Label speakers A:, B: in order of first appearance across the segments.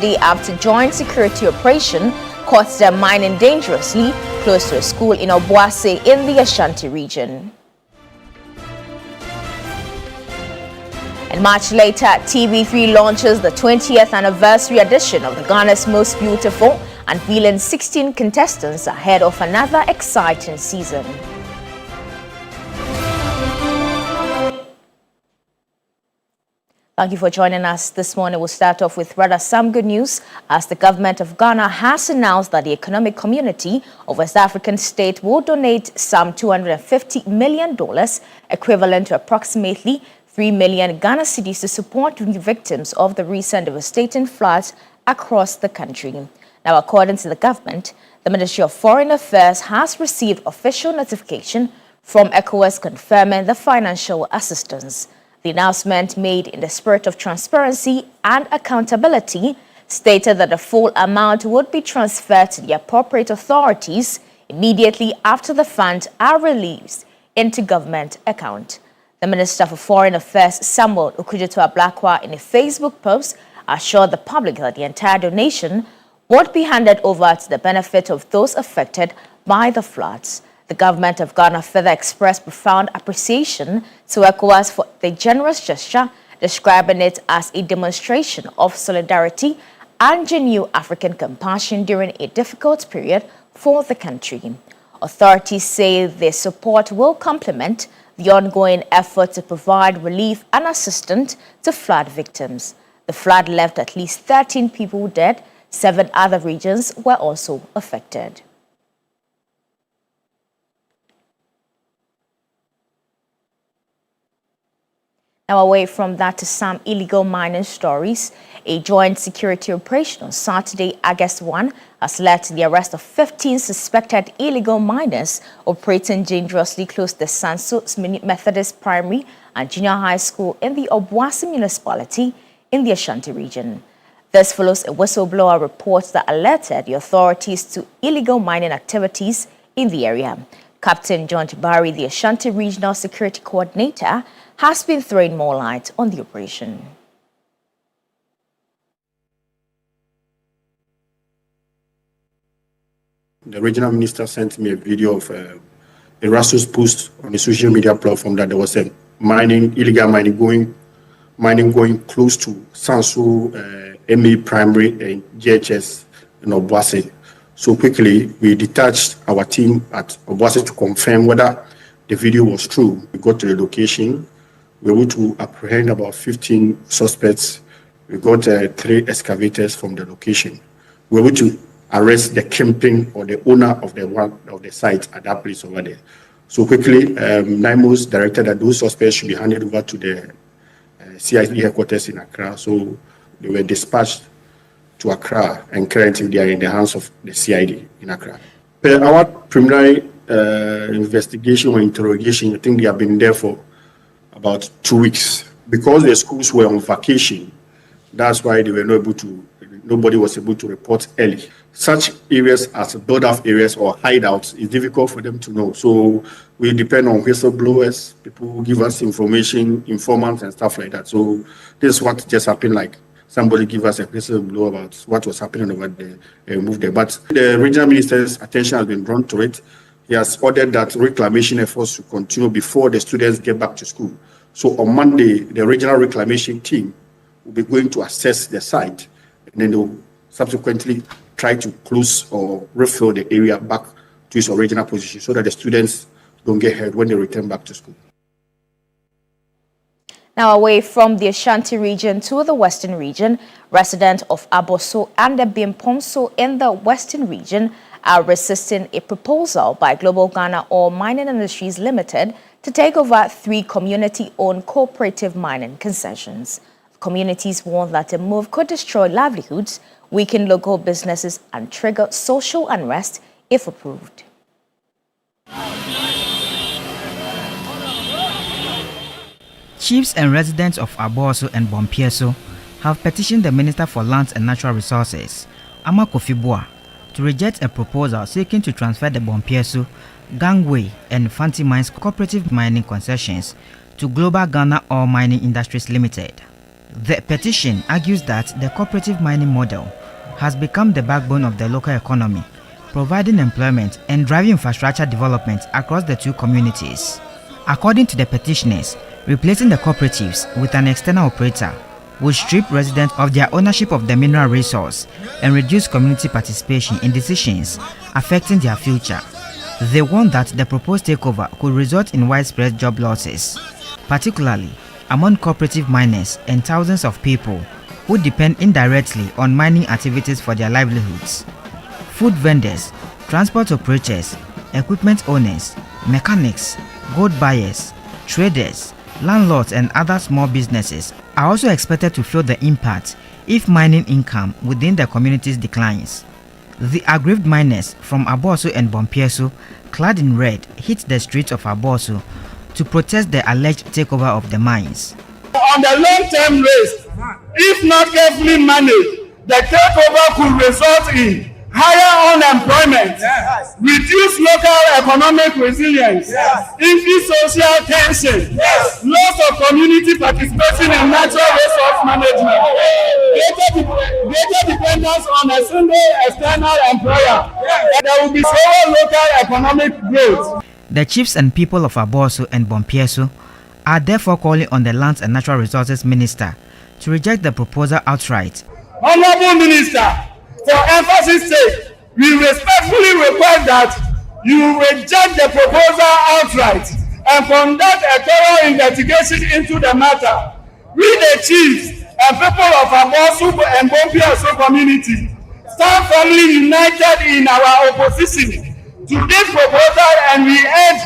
A: Saturday after joint security operation caught them mining dangerously close to a school in Obuasi in the Ashanti region. And much later, TV3 launches the 20th anniversary edition of the Ghana's Most Beautiful, unveiling 16 contestants ahead of another exciting season. Thank you for joining us this morning. We'll start off with rather some good news, as the government of Ghana has announced that the economic community of West African state will donate some $250 million, equivalent to approximately 3 million Ghana cedis, to support the victims of the recent devastating floods across the country. Now, according to the government, the Ministry of Foreign Affairs has received official notification from ECOWAS confirming the financial assistance. The announcement, made in the spirit of transparency and accountability, stated that the full amount would be transferred to the appropriate authorities immediately after the funds are released into government account. The Minister for Foreign Affairs, Samuel Okudzeto-Ablakwa, in a Facebook post, assured the public that the entire donation would be handed over to the benefit of those affected by the floods. The government of Ghana further expressed profound appreciation to ECOWAS for the generous gesture, describing it as a demonstration of solidarity and genuine African compassion during a difficult period for the country. Authorities say their support will complement the ongoing effort to provide relief and assistance to flood victims. The flood left at least 13 people dead. 7 other regions were also affected. Now, away from that to some illegal mining stories, a joint security operation on Saturday, August 1, has led to the arrest of 15 suspected illegal miners operating dangerously close to the Sanso Methodist Primary and Junior High School in the Obuasi municipality in the Ashanti region. This follows a whistleblower report that alerted the authorities to illegal mining activities in the area. Captain John Tibari, the Ashanti Regional Security Coordinator, has been throwing more light on the operation.
B: The regional minister sent me a video of a Rasus post on the social media platform that there was a illegal mining going close to Sansu ME Primary and GHS in Obuasi. So quickly, we detached our team at Obuasi to confirm whether the video was true. We got to the location. We were able to apprehend about 15 suspects. We got 3 excavators from the location. We were able to arrest the kingpin or the owner of the site at that place over there. So quickly, NIMOS directed that those suspects should be handed over to the CID headquarters in Accra. So they were dispatched to Accra, and currently they are in the hands of the CID in Accra. Our preliminary investigation or interrogation, I think they have been there for about 2 weeks. Because the schools were on vacation, that's why they were not able to, nobody was able to report early. Such areas as build-up areas or hideouts is difficult for them to know. So we depend on whistleblowers, people who give us information, informants and stuff like that. So this is what just happened, like somebody give us a whistleblower about what was happening over there and move there. But the regional minister's attention has been drawn to it. He has ordered that reclamation efforts to continue before the students get back to school. So on Monday, the regional reclamation team will be going to assess the site, and then they will subsequently try to close or refill the area back to its original position so that the students don't get hurt when they return back to school.
A: Now, away from the Ashanti region to the Western region, residents of Aboso and the Bimpomso in the Western region are resisting a proposal by Global Ghana Ore Mining Industries Limited to take over 3 community-owned cooperative mining concessions. The communities warn that the move could destroy livelihoods, weaken local businesses, and trigger social unrest if approved.
C: Chiefs and residents of Aboso and Bompieso have petitioned the Minister for Lands and Natural Resources, Ama Kofi Boah, to reject a proposal seeking to transfer the Bompieso, Gangway, and Fanti Mines cooperative mining concessions to Global Ghana Ore Mining Industries Limited. The petition argues that the cooperative mining model has become the backbone of the local economy, providing employment and driving infrastructure development across the two communities. According to the petitioners, replacing the cooperatives with an external operator would strip residents of their ownership of the mineral resource and reduce community participation in decisions affecting their future. They warn that the proposed takeover could result in widespread job losses, particularly among cooperative miners and thousands of people who depend indirectly on mining activities for their livelihoods. Food vendors, transport operators, equipment owners, mechanics, gold buyers, traders, landlords and other small businesses are also expected to feel the impact if mining income within the communities declines. The aggrieved miners from Abosso and Bompieso, clad in red, hit the streets of Abosso to protest the alleged takeover of the mines.
D: On the long-term race, if not carefully managed, the takeover could result in higher unemployment, reduced local economic resilience, increased social tension, loss of community participation in natural resource management, greater dependence on a single external employer. There will be slower local economic growth.
C: The chiefs and people of Abosso and Bompieso are therefore calling on the Lands and Natural Resources Minister to reject the proposal outright.
D: Honorable Minister, for emphasis sake, we respectfully request that you reject the proposal outright and conduct a thorough investigation into the matter. We, the chiefs and people of Abosso and Bompieso community, stand firmly united in our opposition to this proposal, and we urge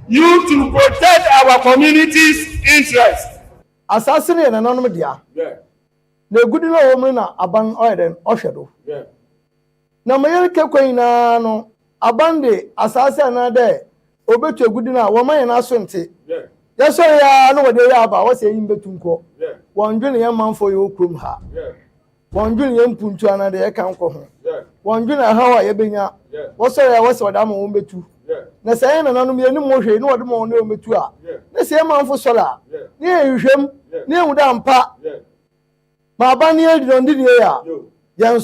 D: you to protect our community's interests.
E: Assassinate an anonymous dia. The good woman aban oiden oshedo. Na mayel kekwen na no abande assassin na de obetu egudina wo man na so nte. Ya so ya no wode ya ba wo se yin betunko. Wonju ne manfo yo krom ha. Wonju ne mpuntu ana de ya kan ko ho. Wonju na ha wa ye benya. Wo so ya wo se wadam wo betu. Na say na nanom ye ni mo hwe ni wode mo ne ometu a. Na se manfo sola. Ni ehwem, ni ewuda mpa. Ma abani e di ya.
C: The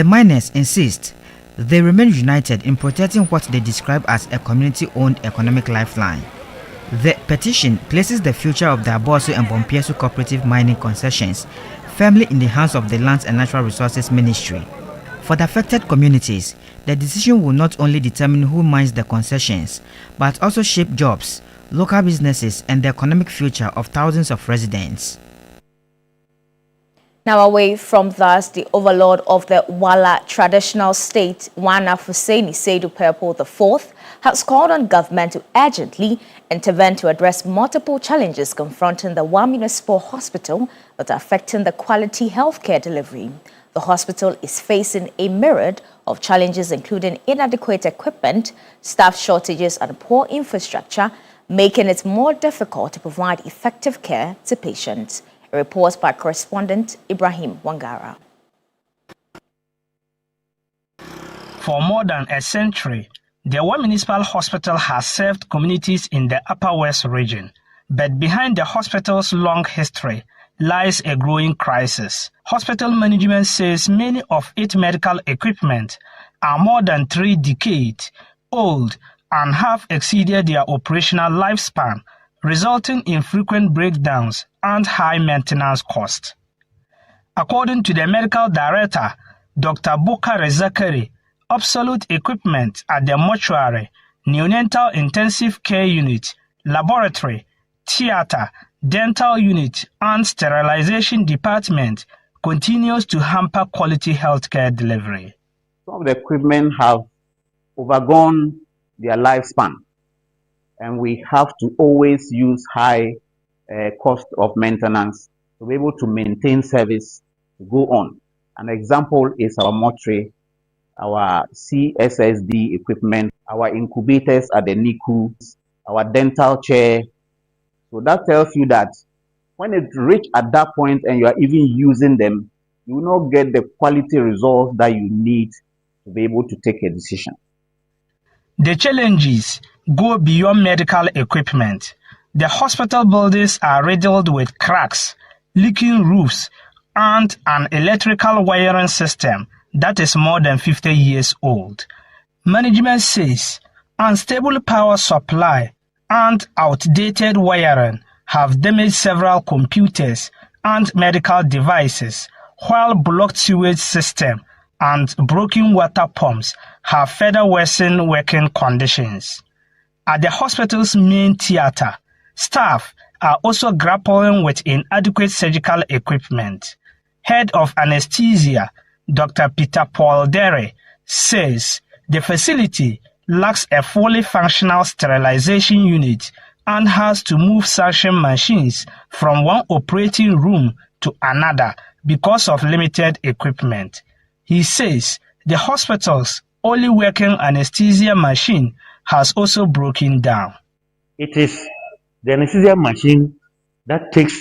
C: miners insist they remain united in protecting what they describe as a community-owned economic lifeline. The petition places the future of the Abosso and Bompieso cooperative mining concessions firmly in the hands of the Lands and Natural Resources Ministry. For the affected communities, the decision will not only determine who mines the concessions, but also shape jobs, local businesses, and the economic future of thousands of residents.
A: Now away from that, the overlord of the Wala traditional state, Wana Husseini Seidu Perpo IV, has called on government to urgently intervene to address multiple challenges confronting the Wa Municipal Hospital that are affecting the quality healthcare delivery. The hospital is facing a myriad of challenges, including inadequate equipment, staff shortages, and poor infrastructure, making it more difficult to provide effective care to patients. A report by correspondent Ibrahim Wangara.
F: For more than a century, the Wa Municipal Hospital has served communities in the Upper West region. But behind the hospital's long history lies a growing crisis. Hospital management says many of its medical equipment are more than 3 decades old and have exceeded their operational lifespan, resulting in frequent breakdowns and high maintenance costs. According to the medical director, Dr. Bukare Zakari, obsolete equipment at the mortuary, neonatal intensive care unit, laboratory, theater, dental unit, and sterilization department continues to hamper quality healthcare delivery.
G: Some of the equipment have overgone their lifespan, and we have to always use high cost of maintenance to be able to maintain service to go on. An example is our mortuary, our CSSD equipment, our incubators at the NICU, our dental chair. So that tells you that when it reaches at that point and you are even using them, you will not get the quality results that you need to be able to take a decision.
F: The challenges go beyond medical equipment. The hospital buildings are riddled with cracks, leaking roofs, and an electrical wiring system that is more than 50 years old. Management says unstable power supply and outdated wiring have damaged several computers and medical devices, while blocked sewage system and broken water pumps have further worsened working conditions. At the hospital's main theater, staff are also grappling with inadequate surgical equipment. Head of anesthesia, Dr. Peter Paul Derry, says the facility lacks a fully functional sterilization unit and has to move suction machines from one operating room to another because of limited equipment. He says the hospital's only working anesthesia machine has also broken down.
H: It is the anesthesia machine that takes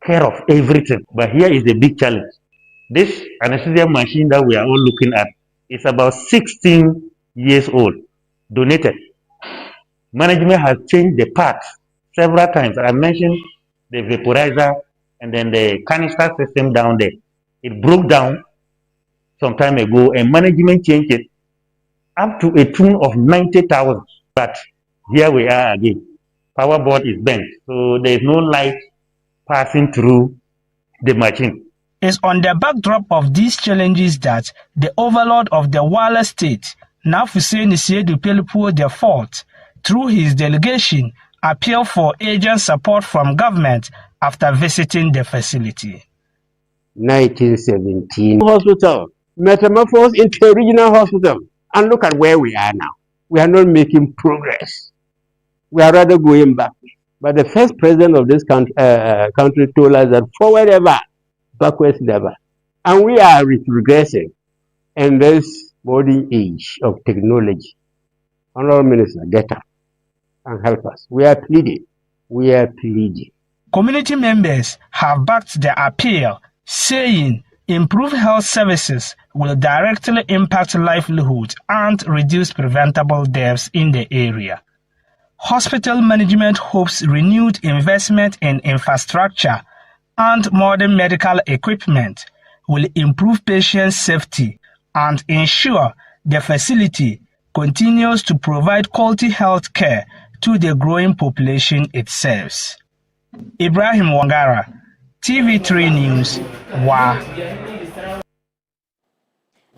H: care of everything. But here is the big challenge. This anesthesia machine that we are all looking at is about 16 years old, donated. Management has changed the parts several times. I mentioned the vaporizer and then the canister system down there. It broke down some time ago and management changed it up to a tune of 90,000. But here we are again. Power board is bent, so there is no light passing through the machine.
F: It's on the backdrop of these challenges that the overlord of the Wala state, Nafuseni Siedu Pelipu IV, through his delegation, appealed for agent support from government after visiting the facility.
I: 1917 hospital, metamorphosed into a regional hospital, and look at where we are now. We are not making progress. We are rather going back. But the first president of this country told us that forward ever, backwards never. And we are regressing in this modern age of technology. Honorable Minister, get up and help us. We are pleading. We are pleading.
F: Community members have backed the appeal, saying improved health services will directly impact livelihood and reduce preventable deaths in the area. Hospital management hopes renewed investment in infrastructure and modern medical equipment will improve patient safety and ensure the facility continues to provide quality health care to the growing population it serves. Ibrahim Wangara, TV3 News, Wa.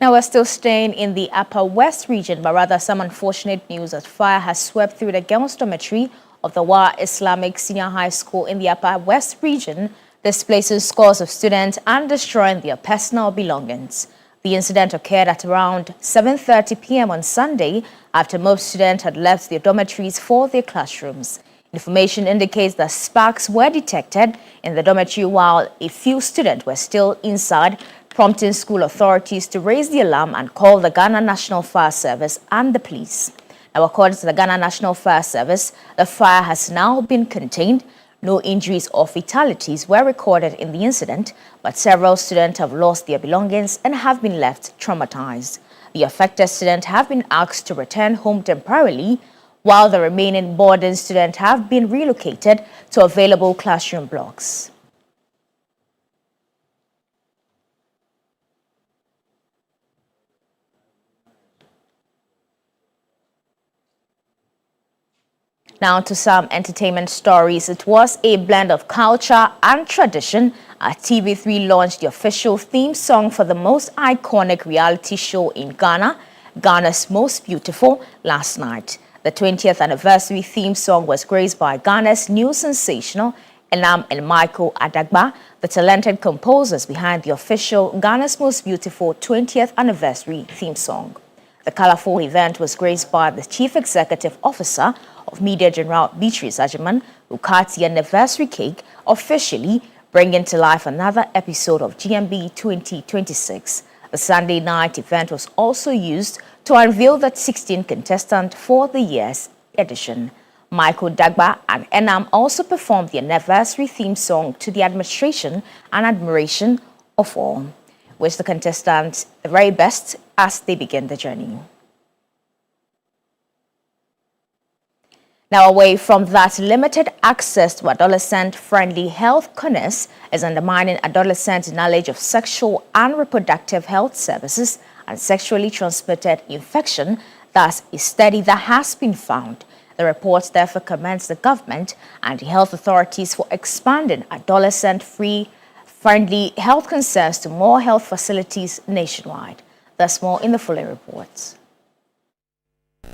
A: Now we're still staying in the Upper West region, but rather some unfortunate news as fire has swept through the girls' dormitory of the Wa Islamic Senior High School in the Upper West region, displacing scores of students and destroying their personal belongings. The incident occurred at around 7:30 p.m. on Sunday after most students had left their dormitories for their classrooms. Information indicates that sparks were detected in the dormitory while a few students were still inside, prompting school authorities to raise the alarm and call the Ghana National Fire Service and the police. Now, according to the Ghana National Fire Service, the fire has now been contained. No injuries or fatalities were recorded in the incident, but several students have lost their belongings and have been left traumatized. The affected students have been asked to return home temporarily, while the remaining boarding students have been relocated to available classroom blocks. Now to some entertainment stories. It was a blend of culture and tradition as TV3 launched the official theme song for the most iconic reality show in Ghana, Ghana's Most Beautiful, last night. The 20th anniversary theme song was graced by Ghana's new sensational Enam and Michael Adagba, the talented composers behind the official Ghana's Most Beautiful 20th anniversary theme song. The colorful event was graced by the Chief Executive Officer of Media General Beatrice Ajiman, who cut the anniversary cake, officially bringing to life another episode of GMB 2026. The Sunday night event was also used to unveil the 16th contestant for the year's edition. Michael Dagba and Enam also performed the anniversary theme song to the administration and admiration of all. Wish the contestants the very best as they begin the journey. Now, away from that, limited access to adolescent-friendly health clinics is undermining adolescent knowledge of sexual and reproductive health services and sexually transmitted infection. Thus, a study that has been found. The report therefore commends the government and the health authorities for expanding adolescent-friendly health concerns to more health facilities nationwide. There's more in the following reports.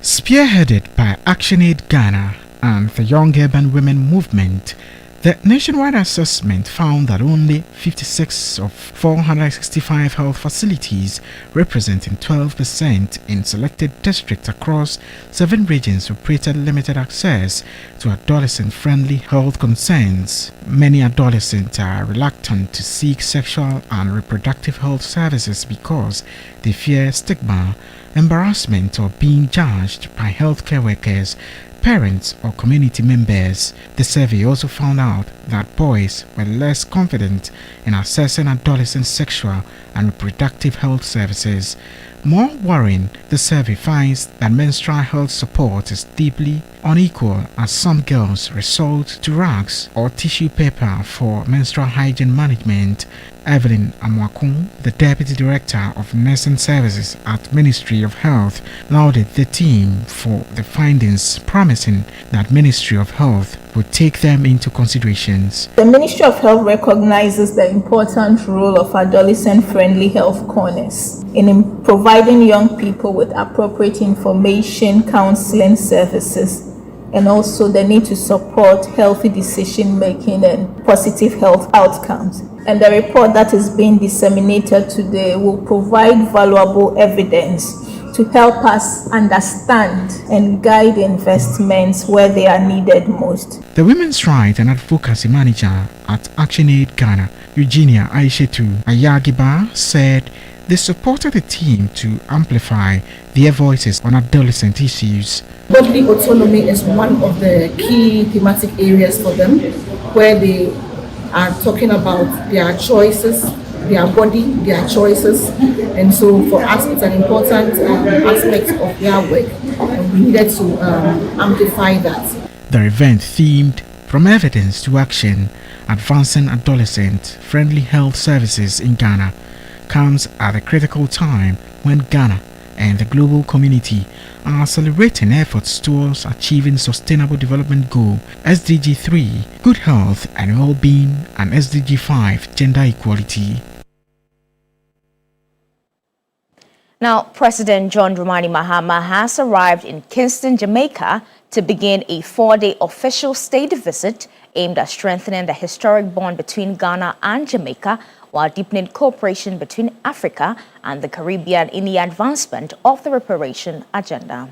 J: Spearheaded by ActionAid Ghana and the Young Urban Women Movement, the nationwide assessment found that only 56 of 465 health facilities, representing 12% in selected districts across 7 regions, operated limited access to adolescent-friendly health concerns. Many adolescents are reluctant to seek sexual and reproductive health services because they fear stigma, embarrassment, or being judged by healthcare workers, parents, or community members. The survey also found out that boys were less confident in accessing adolescent sexual and reproductive health services. More worrying, the survey finds that menstrual health support is deeply unequal, as some girls resort to rags or tissue paper for menstrual hygiene management. Evelyn Amwakun, the Deputy Director of Nursing Services at Ministry of Health, lauded the team for the findings, promising that Ministry of Health would take them into considerations.
K: The Ministry of Health recognizes the important role of adolescent-friendly health corners in providing young people with appropriate information, counseling services, and also the need to support healthy decision-making and positive health outcomes. And the report that is being disseminated today will provide valuable evidence to help us understand and guide investments where they are needed most.
J: The Women's Rights and Advocacy Manager at ActionAid Ghana, Eugenia Aishetu Ayagiba, said they supported the team to amplify their voices on adolescent issues.
L: Bodily autonomy is one of the key thematic areas for them, where they are talking about their choices, their body, their choices, and so for us it's an important aspect of their work, and we needed to amplify that.
J: The event themed From Evidence to Action, Advancing Adolescent-Friendly Health Services in Ghana, comes at a critical time when Ghana and the global community are celebrating efforts towards achieving Sustainable Development Goal SDG 3, good health and well-being, and SDG 5, gender equality.
A: Now, President John Dramani Mahama has arrived in Kingston, Jamaica to begin a 4-day official state visit aimed at strengthening the historic bond between Ghana and Jamaica while deepening cooperation between Africa and the Caribbean in the advancement of the reparation agenda.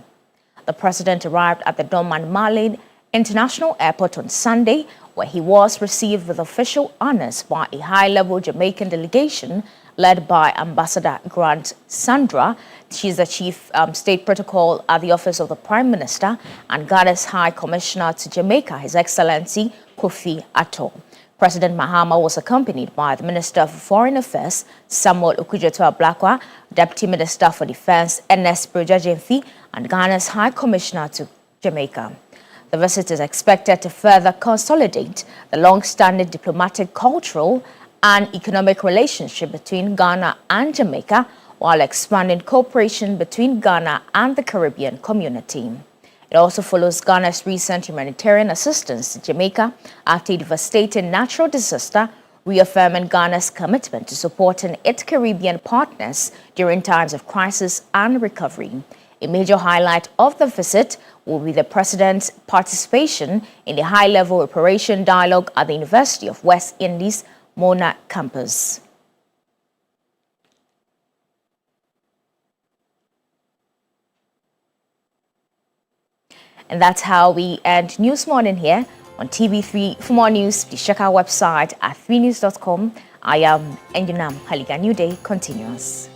A: The president arrived at the Dorman Marlin International Airport on Sunday, where he was received with official honors by a high-level Jamaican delegation led by Ambassador Grant Sandra. She's the chief state protocol at the Office of the Prime Minister, and Ghana's High Commissioner to Jamaica, His Excellency Kofi Atto. President Mahama was accompanied by the Minister for Foreign Affairs, Samuel Okudzeto-Ablakwa, Deputy Minister for Defense, Ernest Brojajemfi, and Ghana's High Commissioner to Jamaica. The visit is expected to further consolidate the long-standing diplomatic, cultural, and economic relationship between Ghana and Jamaica, while expanding cooperation between Ghana and the Caribbean community. It also follows Ghana's recent humanitarian assistance to Jamaica after a devastating natural disaster, reaffirming Ghana's commitment to supporting its Caribbean partners during times of crisis and recovery. A major highlight of the visit will be the President's participation in the high-level reparation dialogue at the University of West Indies Mona campus. And that's how we end News Morning here on TV3. For more news, please check our website at 3news.com. I am Enjunam Haliga. New Day continues.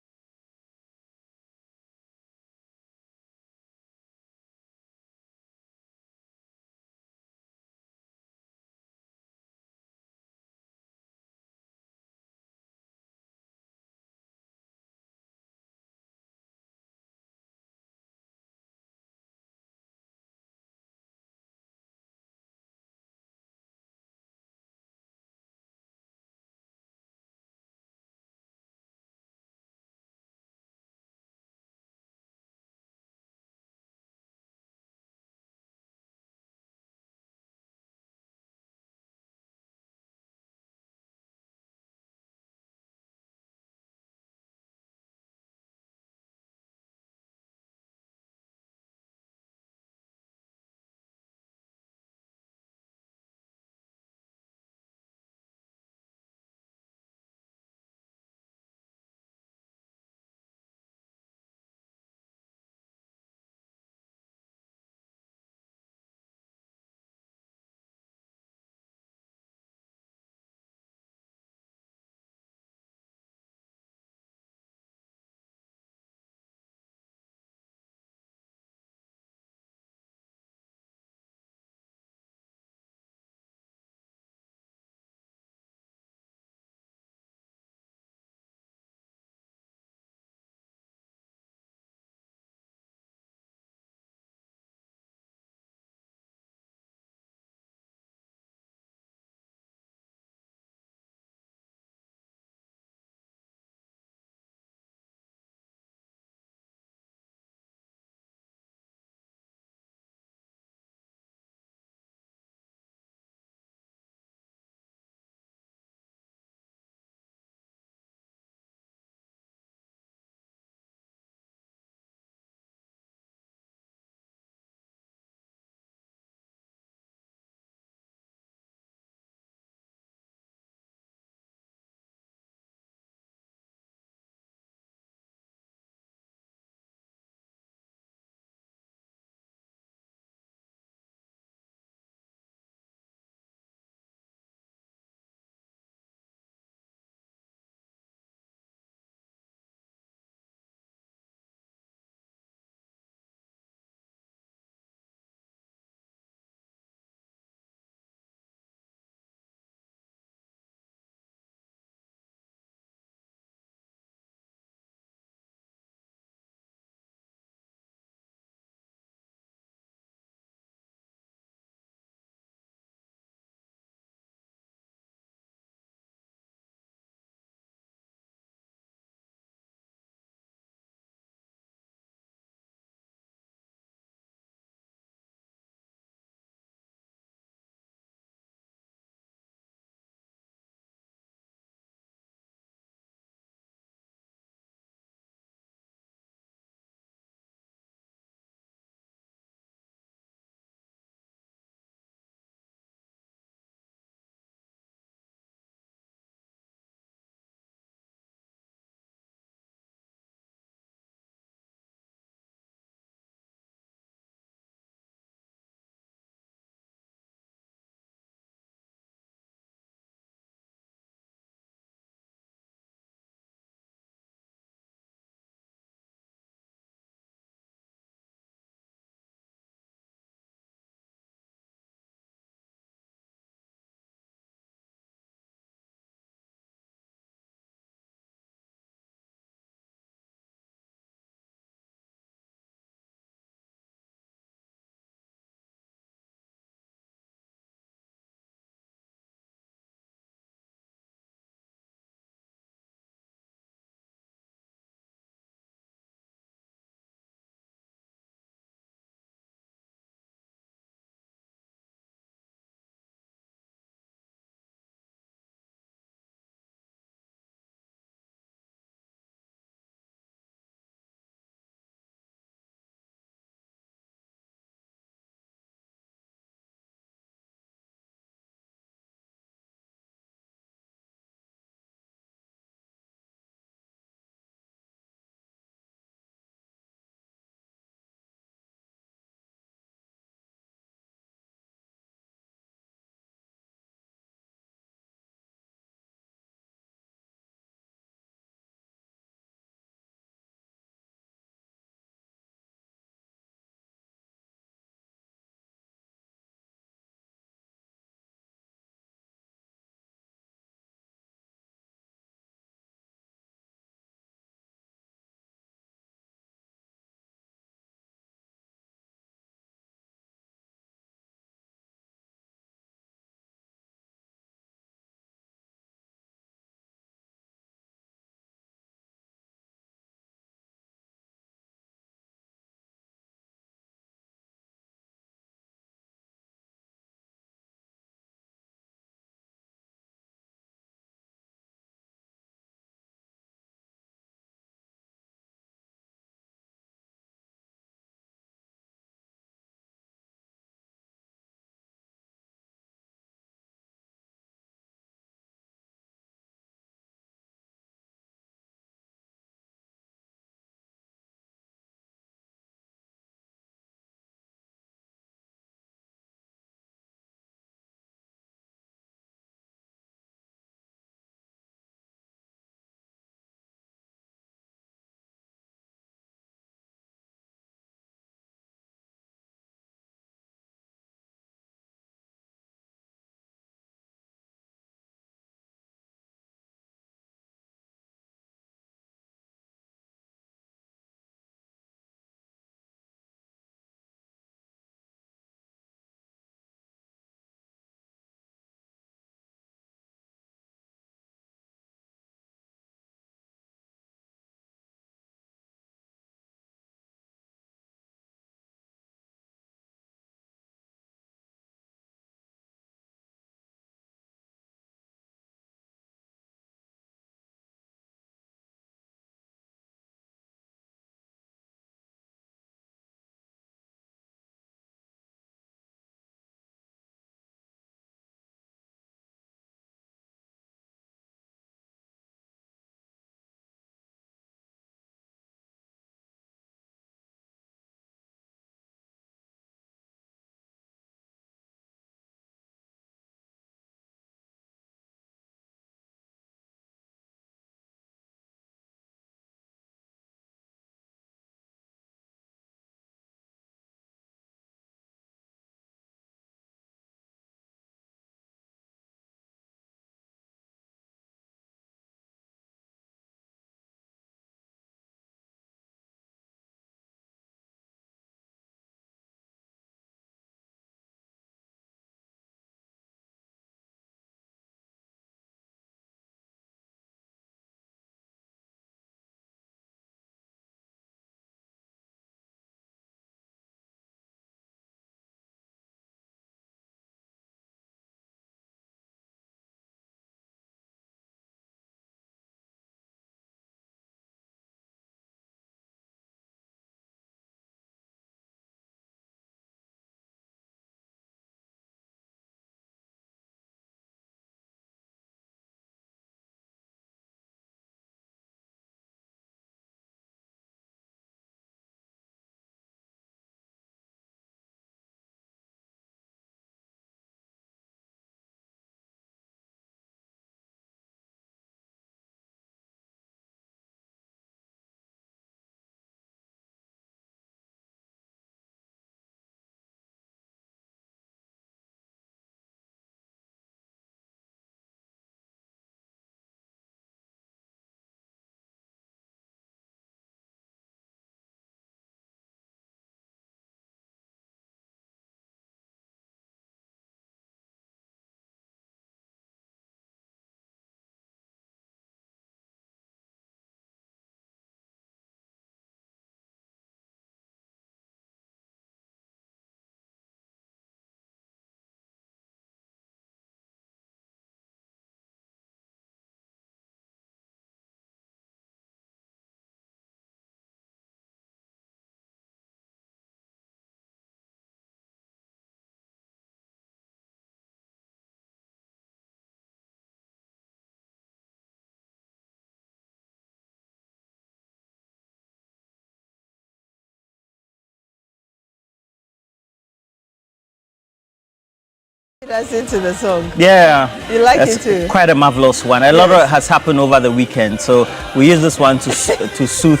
M: That's into the song.
N: Yeah.
M: You like
N: That's
M: it too?
N: Quite a marvelous one. A lot of it has happened over the weekend, so we use this one to soothe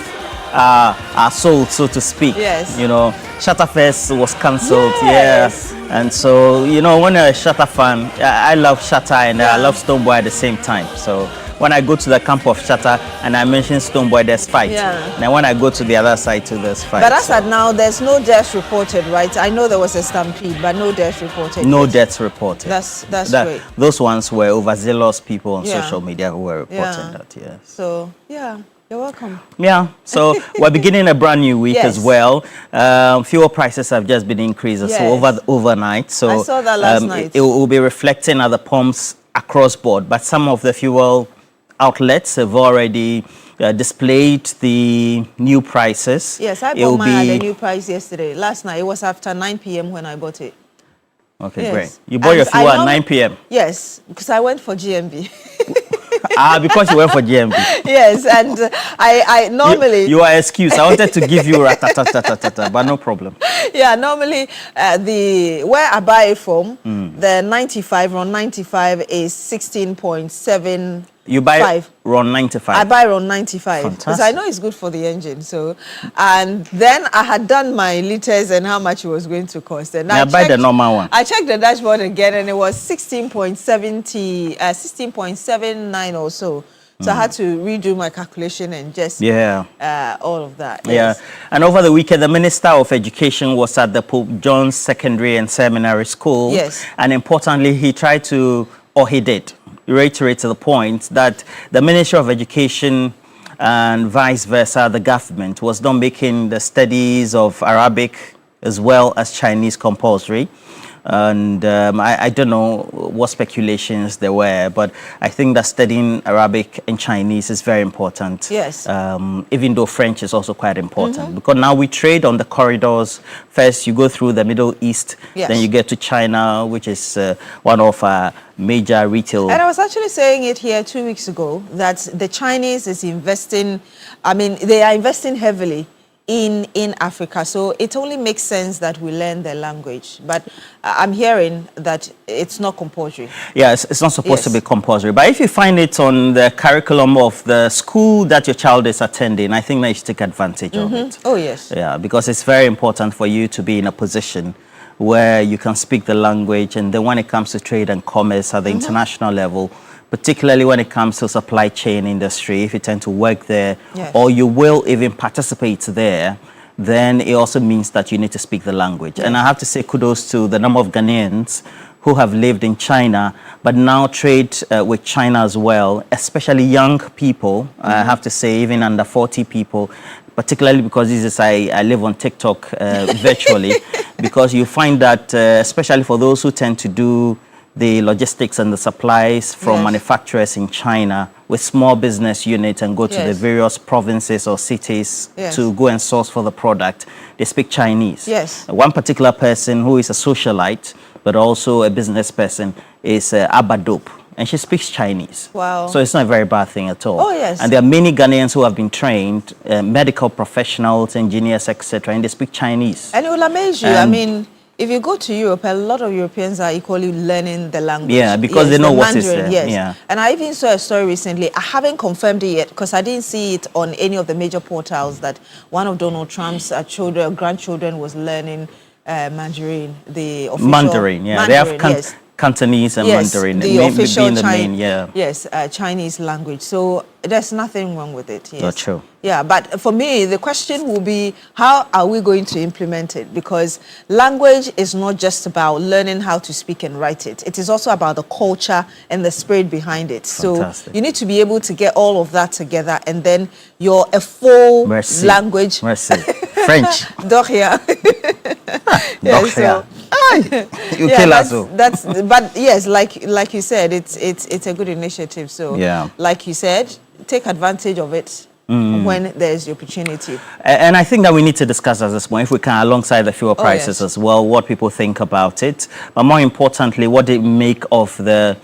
N: our soul, so to speak.
M: Yes.
N: You know, Shatterfest was cancelled.
M: Yes.
N: Yeah. And so, you know, when you're a Shatter fan, I love Shatter and I love Stonebwoy at the same time. So when I go to the camp of Shatter and I mention Stonebwoy, there's fight.
M: Yeah.
N: Now when I go to the other side too, there's fight.
M: But as at now, there's no deaths reported, right? I know there was a stampede, but no deaths reported.
N: No deaths reported.
M: That's great.
N: Those ones were overzealous people on
M: Yeah.
N: social media who were reporting that, yeah.
M: So, yeah. You're welcome.
N: Yeah, so we're beginning a brand new week as well. Fuel prices have just been increased so overnight. So
M: I saw that last night.
N: It will be reflecting at the pumps across board. But some of the fuel outlets have already displayed the new prices.
M: Yes, I bought mine at the new price yesterday. Last night, it was after 9 p.m. when I bought it.
N: Okay,
M: yes.
N: great. You bought your fuel at 9 p.m.?
M: Yes, because I went for GMB.
N: Because you went for GMB.
M: Yes, and I normally...
N: You are excused. I wanted to give you ratatatatata, but no problem.
M: Yeah, normally where I buy it from, the 95, RON 95 is 16.7.
N: You buy RON 95?
M: I buy RON 95 because I know it's good for the engine. So, and then I had done my liters and how much it was going to cost. And I
N: buy the normal one.
M: I checked the dashboard again and it was 16.79 or so. So I had to redo my calculation and just all of that.
N: Yeah,
M: yes.
N: And over the weekend, the Minister of Education was at the Pope John's Secondary and Seminary School.
M: Yes.
N: And importantly, he tried to, or he did, reiterate the point that the Ministry of Education and vice versa, the government, was not making the studies of Arabic as well as Chinese compulsory. And I don't know what speculations there were, but I think that studying Arabic and Chinese is very important.
M: Yes.
N: Even though French is also quite important. Because now we trade on the corridors. First, you go through the Middle East, then you get to China, which is one of our major retail.
M: And I was actually saying it here 2 weeks ago that the Chinese is investing, they are investing heavily in Africa. So it only makes sense that we learn the language. But I'm hearing that it's not compulsory.
N: Yes, it's not supposed to be compulsory. But if you find it on the curriculum of the school that your child is attending, I think that you should take advantage of it.
M: Oh, yes.
N: Yeah, because it's very important for you to be in a position where you can speak the language. And then when it comes to trade and commerce at the international level, particularly when it comes to supply chain industry, if you tend to work there or you will even participate there, then it also means that you need to speak the language. And I have to say kudos to the number of Ghanaians who have lived in China, but now trade with China as well, especially young people. I have to say even under 40 people, particularly because I live on TikTok virtually, because you find that, especially for those who tend to do the logistics and the supplies from manufacturers in China with small business units and go to the various provinces or cities to go and source for the product, they speak Chinese.
M: Yes.
N: One particular person who is a socialite, but also a business person, is Abadop, and she speaks Chinese.
M: Wow.
N: So it's not a very bad thing at all.
M: Oh, yes.
N: And there are many Ghanaians who have been trained, medical professionals, engineers, etc., and they speak Chinese.
M: And it will amaze you. If you go to Europe, a lot of Europeans are equally learning the language.
N: Yeah, because they know what is there.
M: Yes.
N: Yeah.
M: And I even saw a story recently. I haven't confirmed it yet because I didn't see it on any of the major portals that one of Donald Trump's grandchildren was learning Mandarin, the official
N: Mandarin, yeah. They have Cantonese and Mandarin.
M: The official
N: Chinese
M: language. So there's nothing wrong with it. Yes.
N: Not true.
M: Yeah, but for me, the question will be, how are we going to implement it? Because language is not just about learning how to speak and write it. It is also about the culture and the spirit behind it.
N: Fantastic.
M: So you need to be able to get all of that together, and then you're a full language.
N: French.
M: Doria.
N: You kill us.
M: But yes, like you said, it's a good initiative. So like you said, take advantage of it when there's the opportunity.
N: And I think that we need to discuss at this point, if we can, alongside the fuel prices as well, what people think about it. But more importantly, what they make of the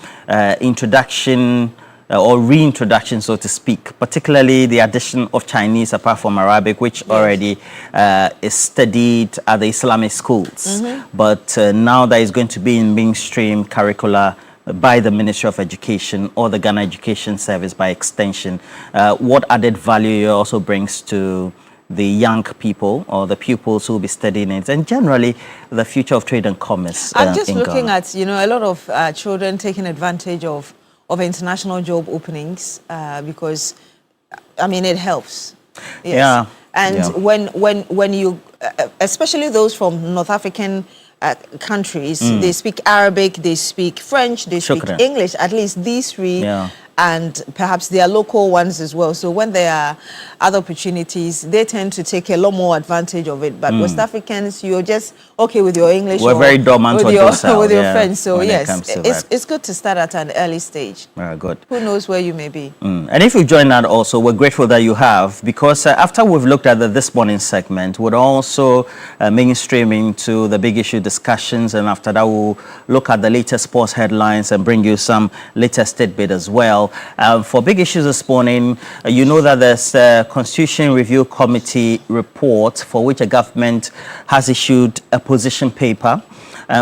N: introduction or reintroduction, so to speak, particularly the addition of Chinese apart from Arabic, which already is studied at the Islamic schools. But now that is going to be in mainstream curricula by the Ministry of Education or the Ghana Education Service by extension. What added value it also brings to the young people or the pupils who will be studying it, and generally the future of trade and commerce.
M: I'm just
N: in
M: looking
N: Ghana.
M: at, a lot of children taking advantage of international job openings because, I mean, it helps. Yes.
N: Yeah.
M: And when you, especially those from North African countries, they speak Arabic, they speak French, they speak English, at least these three. And perhaps there are local ones as well. So when there are other opportunities, they tend to take a lot more advantage of it. But West Africans, you're just okay with your English.
N: We're very dormant
M: with your French. So
N: yes,
M: it's good to start at an early stage.
N: Very good.
M: Who knows where you may be.
N: And if you join that also, we're grateful that you have, because after we've looked at the This Morning segment, we'll also mainstream into the big issue discussions, and after that we'll look at the latest sports headlines and bring you some latest tidbit as well. For big issues this morning, you know that there's a Constitution Review Committee report for which a government has issued a position paper,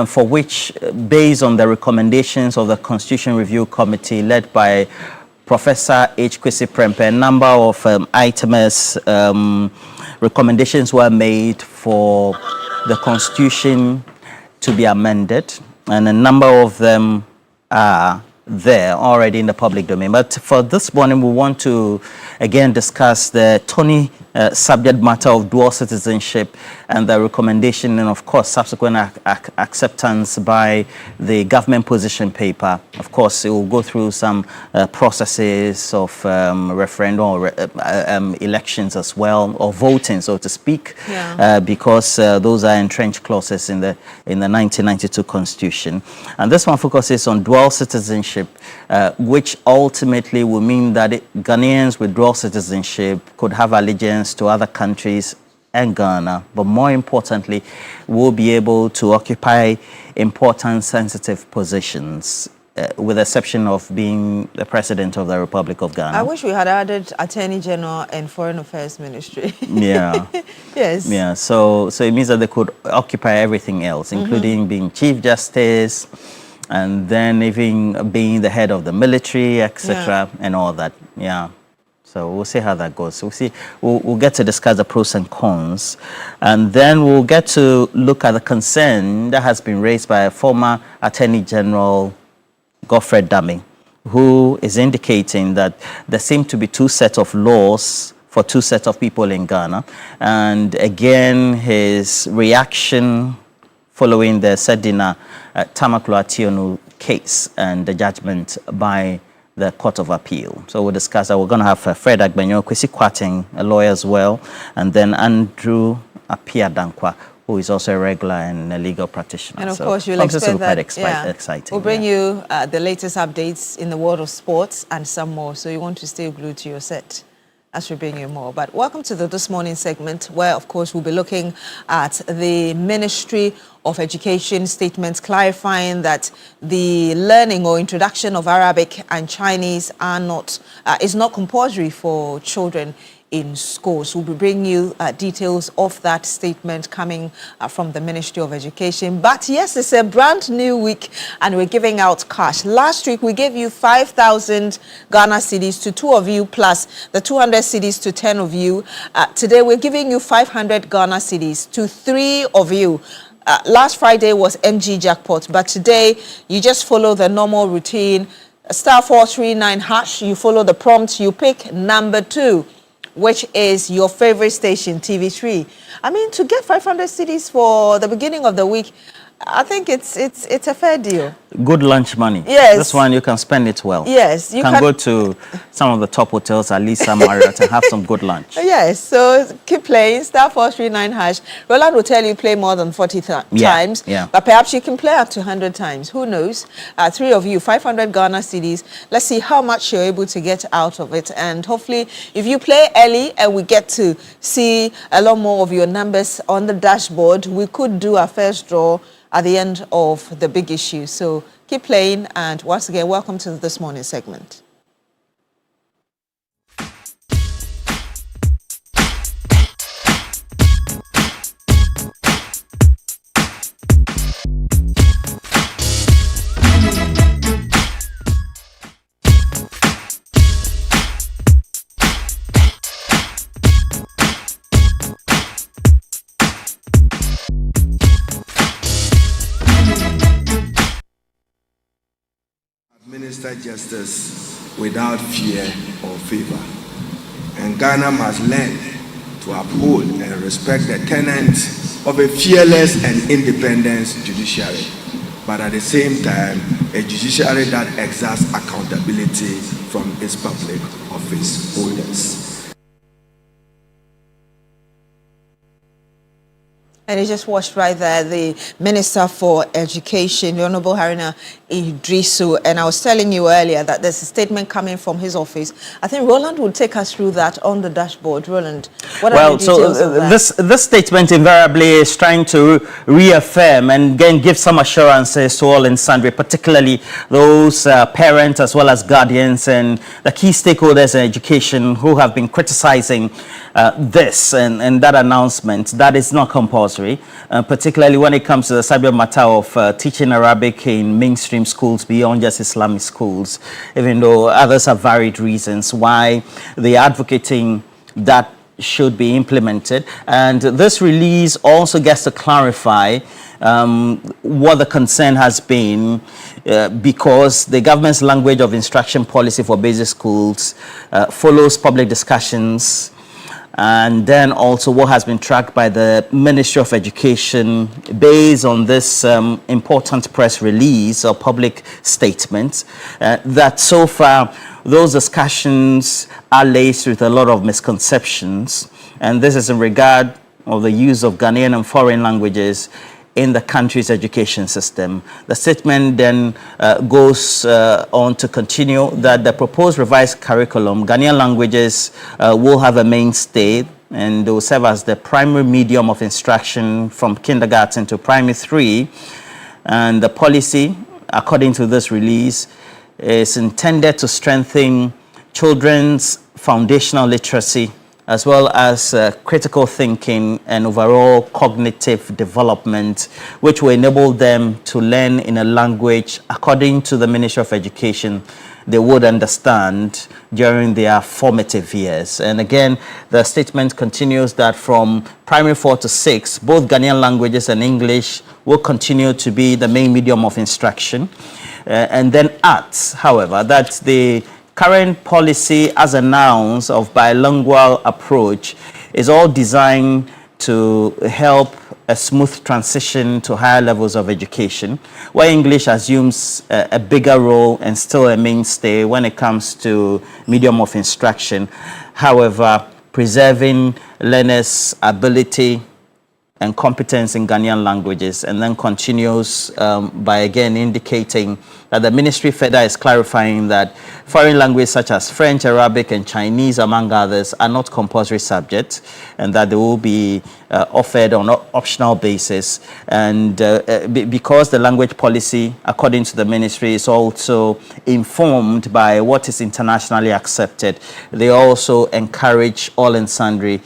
N: for which, based on the recommendations of the Constitution Review Committee led by Professor H. Kwesi Prempeh, a number of items, recommendations were made for the Constitution to be amended, and a number of them are there already in the public domain. But for this morning, we want to again discuss the thorny subject matter of dual citizenship and the recommendation, and of course subsequent acceptance by the government position paper. Of course, it will go through some processes of referendum or elections as well, or voting, so to speak, because those are entrenched clauses in the 1992 Constitution. And this one focuses on dual citizenship, which ultimately will mean that Ghanaians with dual citizenship could have allegiance to other countries and Ghana, but more importantly, will be able to occupy important sensitive positions, with the exception of being the President of the Republic of Ghana.
M: I wish we had added Attorney General and Foreign Affairs Ministry.
N: Yeah.
M: Yes.
N: Yeah. So it means that they could occupy everything else, including being Chief Justice, and then even being the head of the military, etc., and all that. Yeah. So we'll see how that goes. We'll get to discuss the pros and cons, and then we'll get to look at the concern that has been raised by a former Attorney General, Godfred Dame, who is indicating that there seem to be two sets of laws for two sets of people in Ghana. And again, his reaction following the Sedina Tamaklo Ationu case and the judgment by the Court of Appeal. So we'll discuss that. We're going to have Fred Agbenyo, Kwesi Kwarteng, a lawyer as well, and then Andrew Apia Dankwa, who is also a regular and a legal practitioner.
M: And of course, you'll expect that.
N: Exciting.
M: We'll bring you the latest updates in the world of sports and some more. So you want to stay glued to your set as we bring you more. But welcome to the This Morning segment, where, of course, we'll be looking at the Ministry of Education statements clarifying that the learning or introduction of Arabic and Chinese is not compulsory for children in schools. We'll be bringing you details of that statement coming from the Ministry of Education. But yes, it's a brand new week and we're giving out cash. Last week, we gave you 5,000 Ghana cedis to 2 of you, plus the 200 cedis to 10 of you. Today, we're giving you 500 Ghana cedis to 3 of you. Last Friday was MG Jackpot, but today you just follow the normal routine. *439#, you follow the prompt, you pick number 2, which is your favorite station, TV3. I mean, to get 500 cedis for the beginning of the week, I think it's a fair deal.
N: Good lunch money.
M: Yes.
N: This one, you can spend it well.
M: Yes.
N: You can go to some of the top hotels, at least some Marriott, and have some good lunch.
M: Yes. So keep playing, *439#. Roland will tell you play more than 40 times.
N: Yeah.
M: But perhaps you can play up to 100 times. Who knows? 3 of you, 500 Ghana cedis. Let's see how much you're able to get out of it. And hopefully, if you play early and we get to see a lot more of your numbers on the dashboard, we could do our first draw at the end of the big issue. So keep playing, and once again, welcome to This Morning segment.
O: administer justice without fear or favor. And Ghana must learn to uphold and respect the tenets of a fearless and independent judiciary, but at the same time, a judiciary that exerts accountability from its public office holders.
M: And you just watched right there the Minister for Education, the Honorable Haruna Idrisu. And I was telling you earlier that there's a statement coming from his office. I think Roland will take us through that on the dashboard. Roland, what are the details of that?
N: This statement invariably is trying to reaffirm and again give some assurances to all and sundry, particularly those parents as well as guardians and the key stakeholders in education who have been criticizing this and that announcement. That is not compulsory, particularly when it comes to the subject matter of teaching Arabic in mainstream schools beyond just Islamic schools, even though others have varied reasons why they are advocating that should be implemented. And this release also gets to clarify what the concern has been, because the government's language of instruction policy for basic schools follows public discussions, and then also what has been tracked by the Ministry of Education based on this important press release or public statement, that so far those discussions are laced with a lot of misconceptions, and this is in regard of the use of Ghanaian and foreign languages in the country's education system. The statement then goes on to continue that the proposed revised curriculum, Ghanaian languages will have a mainstay and they will serve as the primary medium of instruction from kindergarten to primary 3. And the policy, according to this release, is intended to strengthen children's foundational literacy as well as critical thinking and overall cognitive development, which will enable them to learn in a language, according to the Ministry of Education, they would understand during their formative years. And again, the statement continues that from primary 4 to 6, both Ghanaian languages and English will continue to be the main medium of instruction. And then arts, however, that's the current policy as announced of bilingual approach is all designed to help a smooth transition to higher levels of education, where English assumes a bigger role and still a mainstay when it comes to medium of instruction. However, preserving learners' ability and competence in Ghanaian languages, and then continues by again indicating that the ministry further is clarifying that foreign languages such as French, Arabic, and Chinese, among others, are not compulsory subjects, and that they will be offered on an optional basis. And because the language policy, according to the ministry, is also informed by what is internationally accepted, they also encourage all and sundry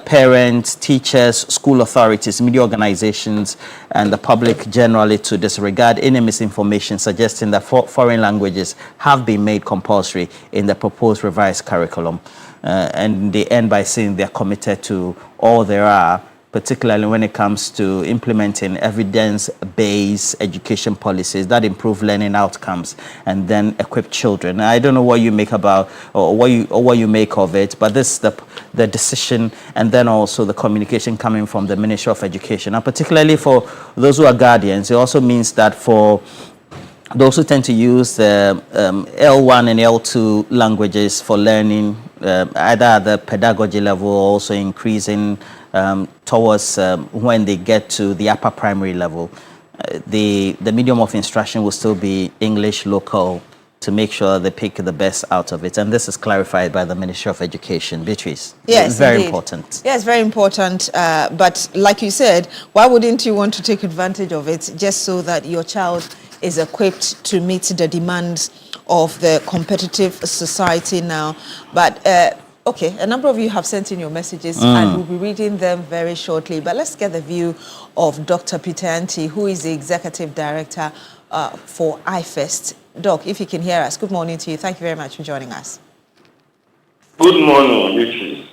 N: parents, teachers, school authorities, media organizations, and the public generally to disregard any misinformation suggesting that foreign languages have been made compulsory in the proposed revised curriculum. And they end by saying they're committed to all there are, particularly when it comes to implementing evidence-based education policies that improve learning outcomes and then equip children. I don't know what you make about or what you make of it, but this is the decision and then also the communication coming from the Ministry of Education. And particularly for those who are guardians, it also means that for those who tend to use L1 and L2 languages for learning, either at the pedagogy level or also increasing towards when they get to the upper primary level, the medium of instruction will still be English local to make sure they pick the best out of it. And this is clarified by the Ministry of Education. Beatrice,
M: yes,
N: it's very
M: indeed.
N: important.
M: Yes, very important. But like you said, why wouldn't you want to take advantage of it just so that your child is equipped to meet the demands of the competitive society now? But okay, a number of you have sent in your messages and we'll be reading them very shortly. But let's get the view of Dr. Peter Anti, who is the Executive Director for IFEST. Doc, if you can hear us, good morning to you. Thank you very much for joining us.
P: Good morning, Beatrice.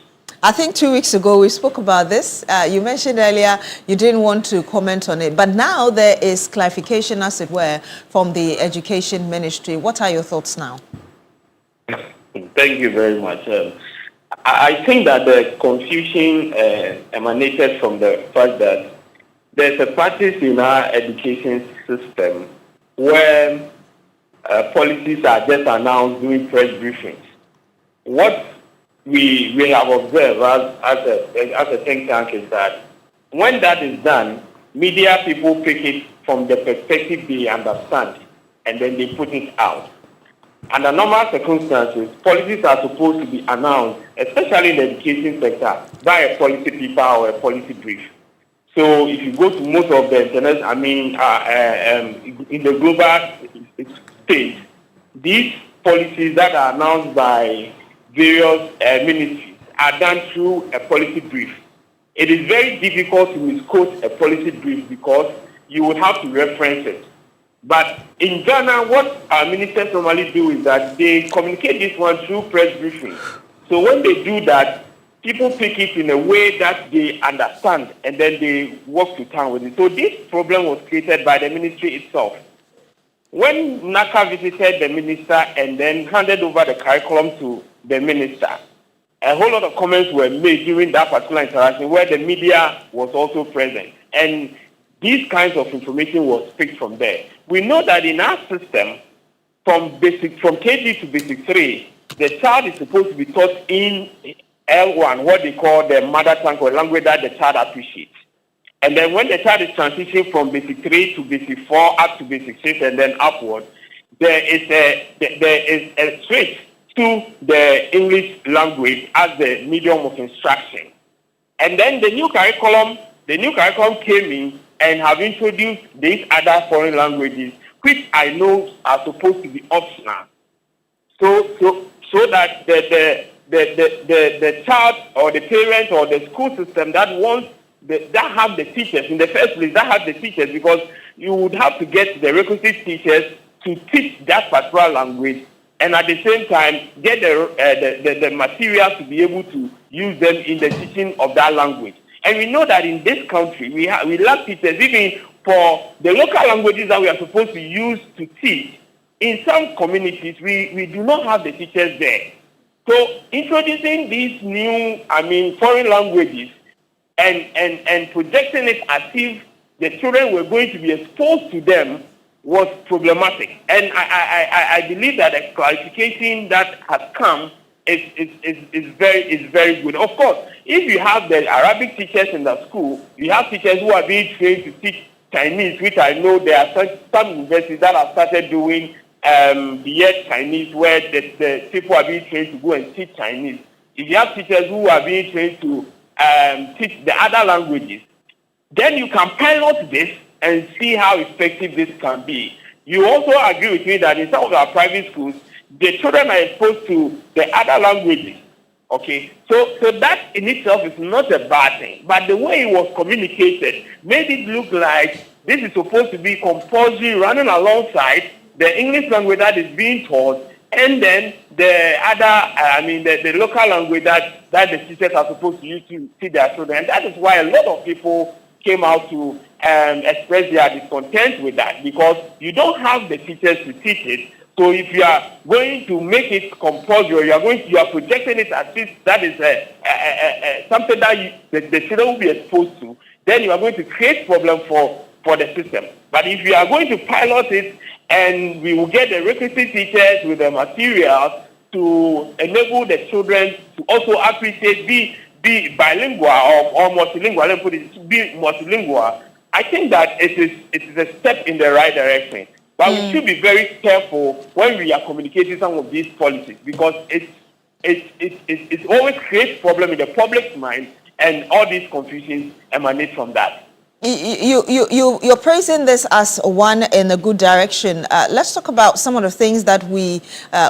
M: I think 2 weeks ago we spoke about this. You mentioned earlier you didn't want to comment on it, but now there is clarification, as it were, from the Education Ministry. What are your thoughts now?
P: Thank you very much. I think that the confusion emanated from the fact that there's a practice in our education system where policies are just announced during press briefings. What we have observed as a think tank is that when that is done, media people pick it from the perspective they understand, and then they put it out. Under normal circumstances, policies are supposed to be announced, especially in the education sector, by a policy paper or a policy brief. So if you go to most of the internet, in the global stage, these policies that are announced by various ministries are done through a policy brief. It is very difficult to misquote a policy brief because you would have to reference it. But in Ghana, what our ministers normally do is that they communicate this one through press briefing. So when they do that, people pick it in a way that they understand, and then they walk to town with it. So this problem was created by the ministry itself. When NACA visited the minister and then handed over the curriculum to the minister, a whole lot of comments were made during that particular interaction where the media was also present. And these kinds of information was picked from there. We know that in our system, from KG to basic 3, the child is supposed to be taught in L1, what they call the mother tongue or language that the child appreciates. And then when the child is transitioning from basic 3 to basic 4 up to basic 6 and then upward, there is a switch to the English language as the medium of instruction. And then the new curriculum came in and have introduced these other foreign languages, which I know are supposed to be optional. So that the child or the parent or the school system that wants that have the teachers in the first place, that have the teachers, because you would have to get the requisite teachers to teach that particular language, and at the same time get the materials to be able to use them in the teaching of that language. And we know that in this country, we lack teachers even for the local languages that we are supposed to use to teach. In some communities, we do not have the teachers there. So introducing these new, foreign languages and projecting it as if the children were going to be exposed to them was problematic. And I believe that the clarification that has come is very good. Of course, if you have the Arabic teachers in the school, you have teachers who are being trained to teach Chinese, which I know there are some universities that have started doing the Chinese, where the people are being trained to go and teach Chinese. If you have teachers who are being trained to teach the other languages, then you can pilot this and see how effective this can be. You also agree with me that in some of our private schools, the children are exposed to the other languages. Okay, so that in itself is not a bad thing, but the way it was communicated made it look like this is supposed to be compulsory, running alongside the English language that is being taught, and then the other, the local language that the teachers are supposed to use to teach their children. And that is why a lot of people came out to express their discontent with that, because you don't have the teachers to teach it. So if you are going to make it compulsory, you are projecting it as if that is something that the children will be exposed to, then you are going to create problem for the system. But if you are going to pilot it, and we will get the requisite teachers with the materials to enable the children to also appreciate, be bilingual or multilingual, let me put it, be multilingual, I think that it is a step in the right direction. But we should be very careful when we are communicating some of these policies, because it always creates problem in the public's mind, and all these confusions emanate from that.
M: You're praising this as one in a good direction. Let's talk about some of the things that we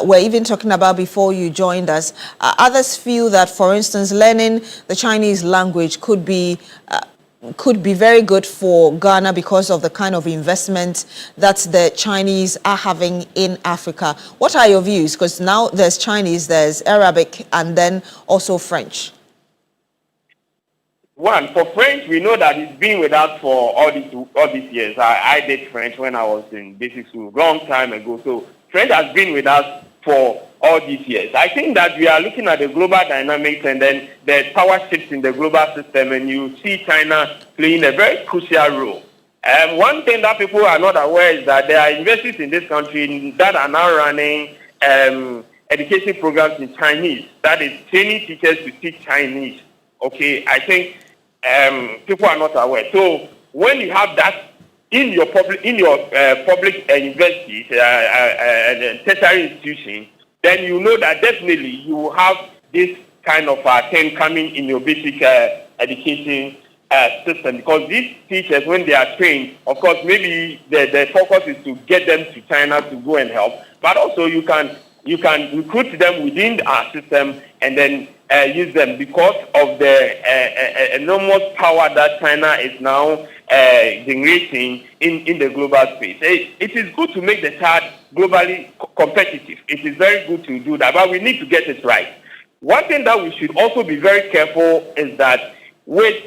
M: were even talking about before you joined us. Others feel that, for instance, learning the Chinese language could be very good for Ghana because of the kind of investment that the Chinese are having in Africa. What are your views? Because now there's Chinese, there's Arabic, and then also French.
P: one, for French, we know that it's been with us for all these years. I did French when I was in basic school, long time ago. So French has been with us for all these years. I think that we are looking at the global dynamics and then the power shifts in the global system, and you see China playing a very crucial role. One thing that people are not aware is that there are universities in this country that are now running education programs in Chinese. That is training teachers to teach Chinese. Okay, I think people are not aware. So when you have that in your public universities and tertiary institutions, then you know that definitely you will have this kind of thing coming in your basic education system, because these teachers, when they are trained, of course, maybe the focus is to get them to China to go and help, but also you can recruit them within our system and then use them because of the enormous power that China is now generating in the global space. It is good to make the child globally competitive. It is very good to do that, but we need to get it right. One thing that we should also be very careful is that with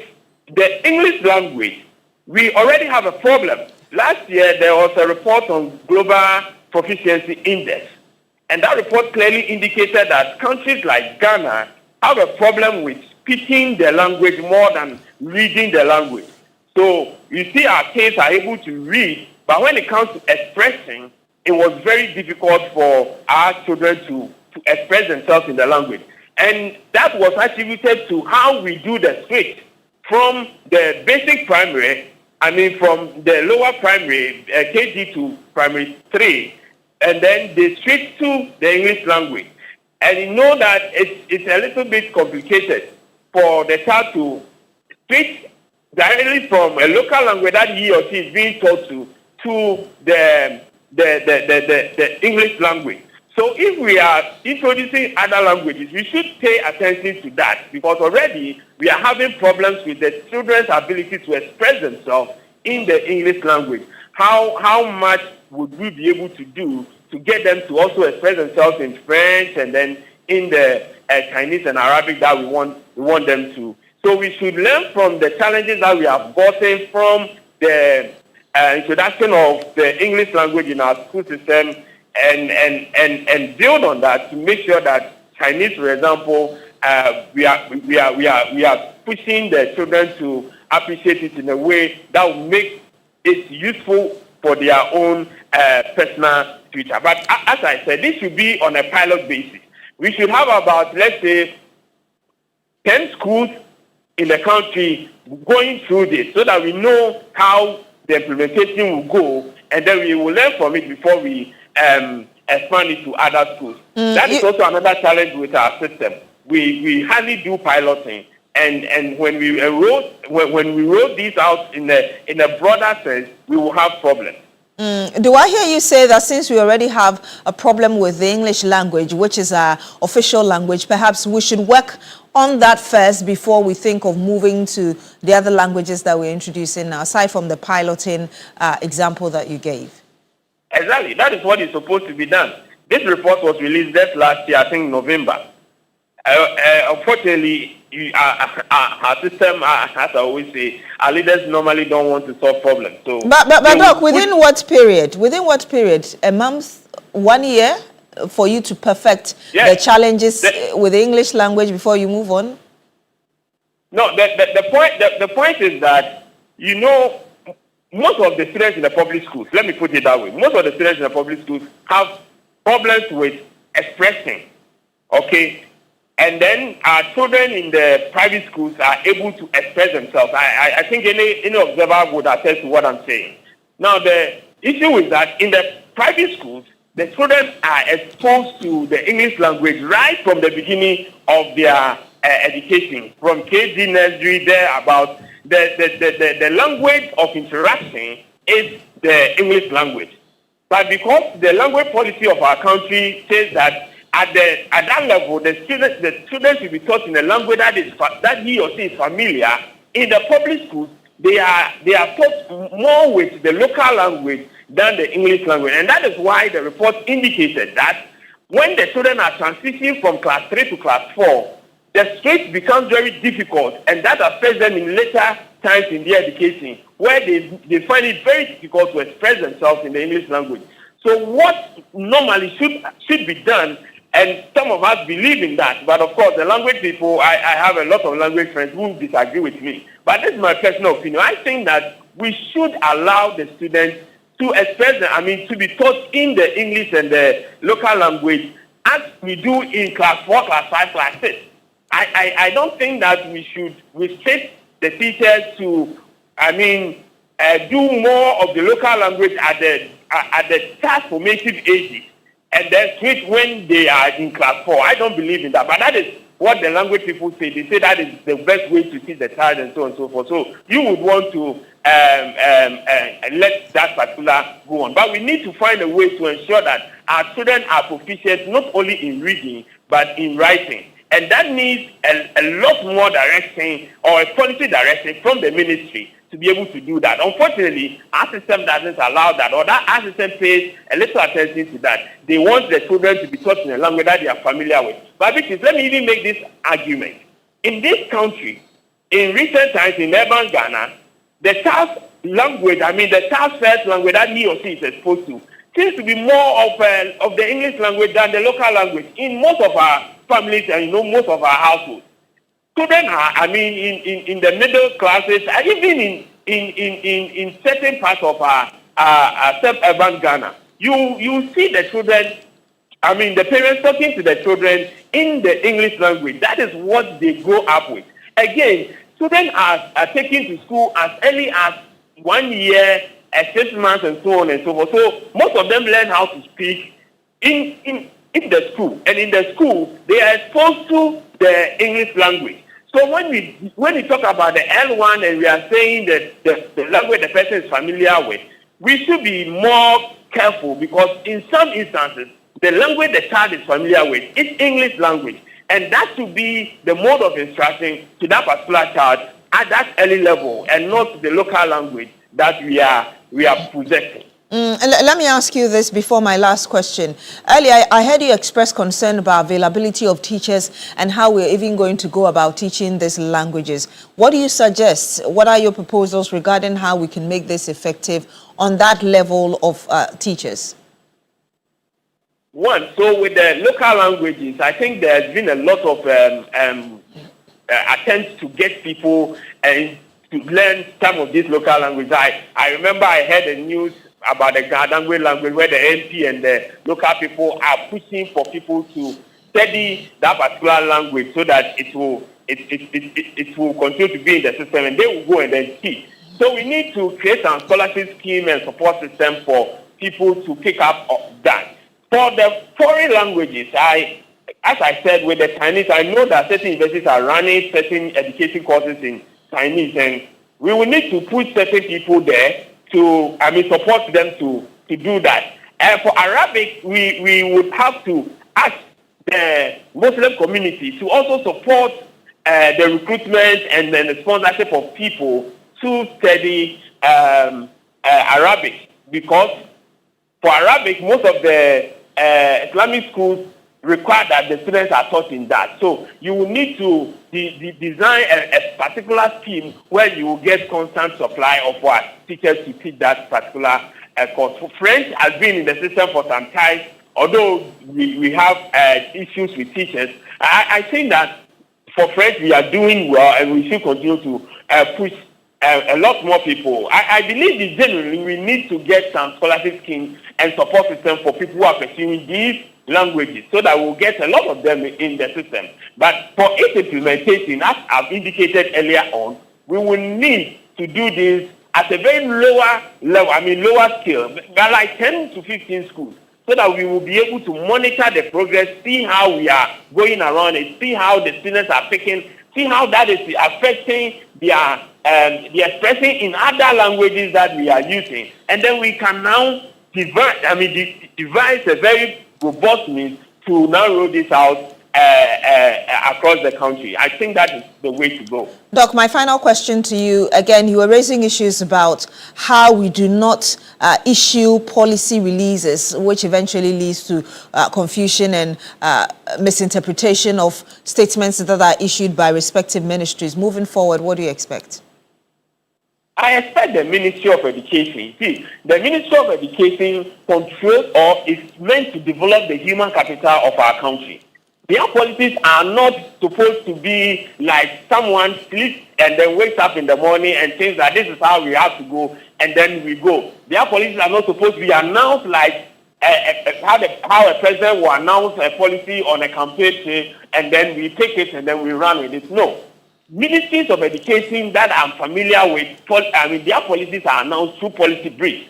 P: the English language, we already have a problem. Last year, there was a report on Global Proficiency Index, and that report clearly indicated that countries like Ghana have a problem with speaking the language more than reading the language. So you see our kids are able to read, but when it comes to expressing, it was very difficult for our children to express themselves in the language. And that was attributed to how we do the switch from the basic primary, from the lower primary, KG to primary 3, and then they switch to the English language. And you know that it's a little bit complicated for the child to switch directly from a local language that he or she is being taught to the English language. So if we are introducing other languages, we should pay attention to that, because already we are having problems with the children's ability to express themselves in the English language. How much would we be able to do to get them to also express themselves in French and then in the Chinese and Arabic that we want them to? So we should learn from the challenges that we have gotten from the introduction of the English language in our school system, and build on that to make sure that Chinese, for example, we are pushing the children to appreciate it in a way that will make it useful for their own personal future. But as I said, this should be on a pilot basis. We should have about, let's say, 10 schools in the country going through this, so that we know how the implementation will go, and then we will learn from it before we expand it to other schools. That is also another challenge with our system. We hardly do piloting, and when we roll these out in a broader sense, we will have problems.
M: Do I hear you say that since we already have a problem with the English language, which is our official language, perhaps we should work on that first before we think of moving to the other languages that we're introducing now, aside from the piloting example that you gave?
P: Exactly. That is what is supposed to be done. This report was released just last year, I think November. Unfortunately, our system, as I always say, our leaders normally don't want to solve problems. So,
M: but Doc, within what period? Within what period? A month, 1 year, for you to perfect the challenges with the English language before you move on?
P: No, the point is that, you know, most of the students in the public schools, let me put it that way, most of the students in the public schools have problems with expressing, okay? And then our children in the private schools are able to express themselves. I think any observer would attest to what I'm saying. Now, the issue is that in the private schools, the children are exposed to the English language right from the beginning of their education, from KG nursery there about the language of interaction is the English language. But because the language policy of our country says that at that level, the students should be taught in a language that he or she is familiar. In the public schools, they are taught more with the local language than the English language. And that is why the report indicated that when the children are transitioning from class 3 to class 4, the street becomes very difficult, and that affects them in later times in their education, where they find it very difficult to express themselves in the English language. So what normally should be done, and some of us believe in that, but of course the language people, I have a lot of language friends who disagree with me. But this is my personal opinion. I think that we should allow the students to express, to be taught in the English and the local language as we do in class 4, class 5, class 6. I don't think that we should restrict the teachers to, do more of the local language at the start formative ages and then switch when they are in class 4. I don't believe in that, but that is what the language people say. They say that is the best way to teach the child and so on and so forth. So you would want to let that particular go on. But we need to find a way to ensure that our children are proficient not only in reading but in writing. And that needs a lot more direction or a policy direction from the ministry to be able to do that. Unfortunately, our system doesn't allow that, or that our system pays a little attention to that. They want the children to be taught in a language that they are familiar with. But because, let me even make this argument. In this country, in recent times in urban Ghana, the child's language, the child's first language that he or she is exposed to, seems to be more of the English language than the local language in most of our families and most of our households. Children are, in the middle classes, and even in certain parts of our sub-urban Ghana, you see the children, the parents talking to the children in the English language. That is what they grow up with. Again, children are taken to school as early as 1 year, 6 months, and so on and so forth. So most of them learn how to speak in the school, and in the school they are exposed to the English language. So when we talk about the L1 and we are saying that the language the person is familiar with, we should be more careful, because in some instances the language the child is familiar with is English language, and that should be the mode of instruction to that particular child at that early level, and not the local language that we are possessing.
M: Let me ask you this before my last question. Earlier, I heard you express concern about availability of teachers and how we're even going to go about teaching these languages. What do you suggest? What are your proposals regarding how we can make this effective on that level of teachers?
P: One, so with the local languages, I think there's been a lot of attempts to get people to learn some of these local languages. I remember I heard the news about the Gadangwe language, where the MP and the local people are pushing for people to study that particular language so that it will continue to be in the system, and they will go and then teach. So we need to create some scholarship scheme and support system for people to pick up that. For the foreign languages, as I said, with the Chinese, I know that certain universities are running certain education courses in Chinese, and we will need to put certain people there to, support them to do that. And for Arabic, we would have to ask the Muslim community to also support the recruitment and then the sponsorship of people to study Arabic, because for Arabic, most of the Islamic schools require that the students are taught in that. So you will need to design a particular scheme where you will get constant supply of teachers to teach that particular course. So French has been in the system for some time, although we have issues with teachers. I think that for French we are doing well, and we should continue to push a lot more people. I believe that generally we need to get some scholarship schemes and support system for people who are pursuing these languages, so that we'll get a lot of them in the system. But for its implementation, as I've indicated earlier on, we will need to do this at a very lower level, lower scale, but like 10 to 15 schools, so that we will be able to monitor the progress, see how we are going around it, see how the students are picking, see how that is affecting their expressing in other languages that we are using. And then we can now devise a very robust means to now roll this out across the country. I think that is the way to go.
M: Doc, my final question to you, again, you were raising issues about how we do not issue policy releases, which eventually leads to confusion and misinterpretation of statements that are issued by respective ministries. Moving forward, what do you expect?
P: I expect the Ministry of Education. See, the Ministry of Education controls or is meant to develop the human capital of our country. Their policies are not supposed to be like someone sleeps and then wakes up in the morning and thinks that this is how we have to go, and then we go. Their policies are not supposed to be announced like how a president will announce a policy on a campaign trail, and then we take it and then we run with it. No. Ministries of Education that I'm familiar with, their policies are announced through policy briefs.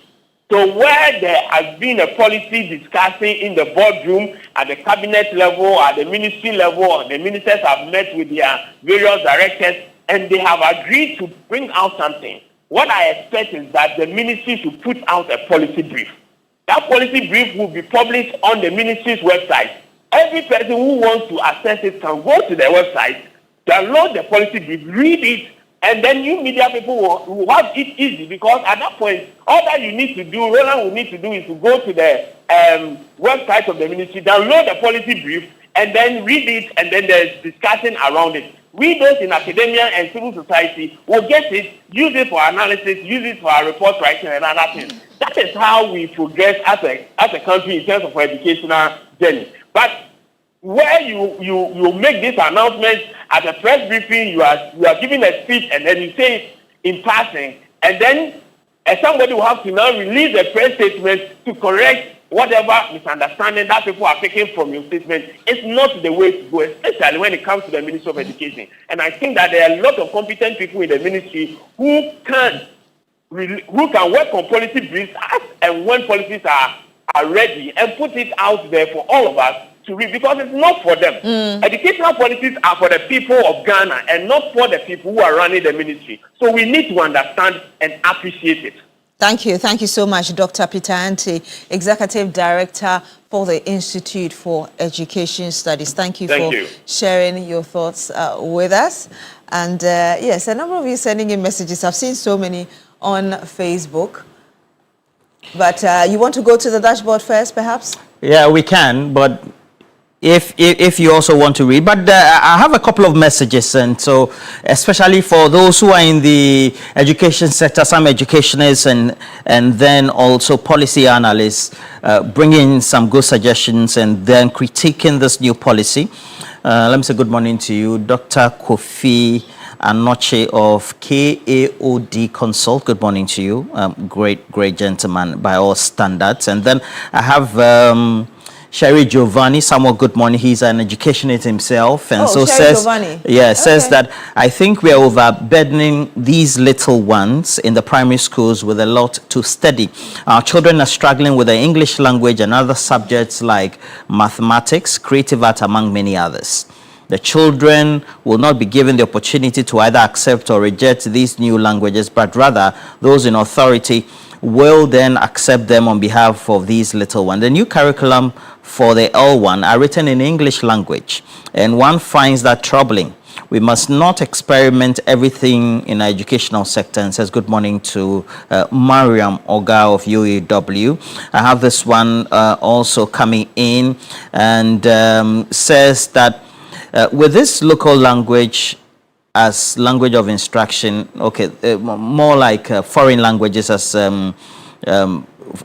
P: So where there has been a policy discussing in the boardroom, at the cabinet level, at the ministry level, or the ministers have met with their various directors, and they have agreed to bring out something. What I expect is that the ministry should put out a policy brief. That policy brief will be published on the ministry's website. Every person who wants to access it can go to the website, download the policy brief, read it, and then you media people will have it easy, because at that point, all that you need to do, Roland will need to do, is to go to the website of the ministry, download the policy brief, and then read it, and then there's discussion around it. We, those in academia and civil society, will get it, use it for analysis, use it for our report writing and other things. That is how we progress as a country in terms of our educational journey. But where you make this announcement at a press briefing, you are giving a speech, and then you say it in passing, and then somebody will have to now release a press statement to correct whatever misunderstanding that people are taking from your statement. It's not the way to go, especially when it comes to the Ministry of Education. And I think that there are a lot of competent people in the ministry who can work on policy briefs as and when policies are ready, and put it out there for all of us to read, because it's not for them. Educational policies are for the people of Ghana and not for the people who are running the ministry. So we need to understand and appreciate it.
M: Thank you. Thank you so much, Dr. Peter Anti, Executive Director for the Institute for Education Studies. Thank you for sharing your thoughts with us. And yes, a number of you sending in messages. I've seen so many on Facebook. But you want to go to the dashboard first, perhaps?
N: Yeah, we can, but if you also want to read. But I have a couple of messages, and so especially for those who are in the education sector, some educationists and then also policy analysts, bringing some good suggestions and then critiquing this new policy. Let me say good morning to you, Dr. Kofi Anoche of KAOD Consult. Good morning to you. Great gentleman by all standards. And then I have Sherry Giovanni. Somewhat good morning. He's an educationist himself, and so says, says that I think we are overburdening these little ones in the primary schools with a lot to study. Our children are struggling with the English language and other subjects like mathematics, creative art, among many others. The children will not be given the opportunity to either accept or reject these new languages, but rather those in authority will then accept them on behalf of these little ones. The new curriculum for the L1 are written in English language, and one finds that troubling. We must not experiment everything in our educational sector, and says good morning to Mariam Oga of UAW. I have this one also coming in, and says that with this local language as language of instruction, more like foreign languages as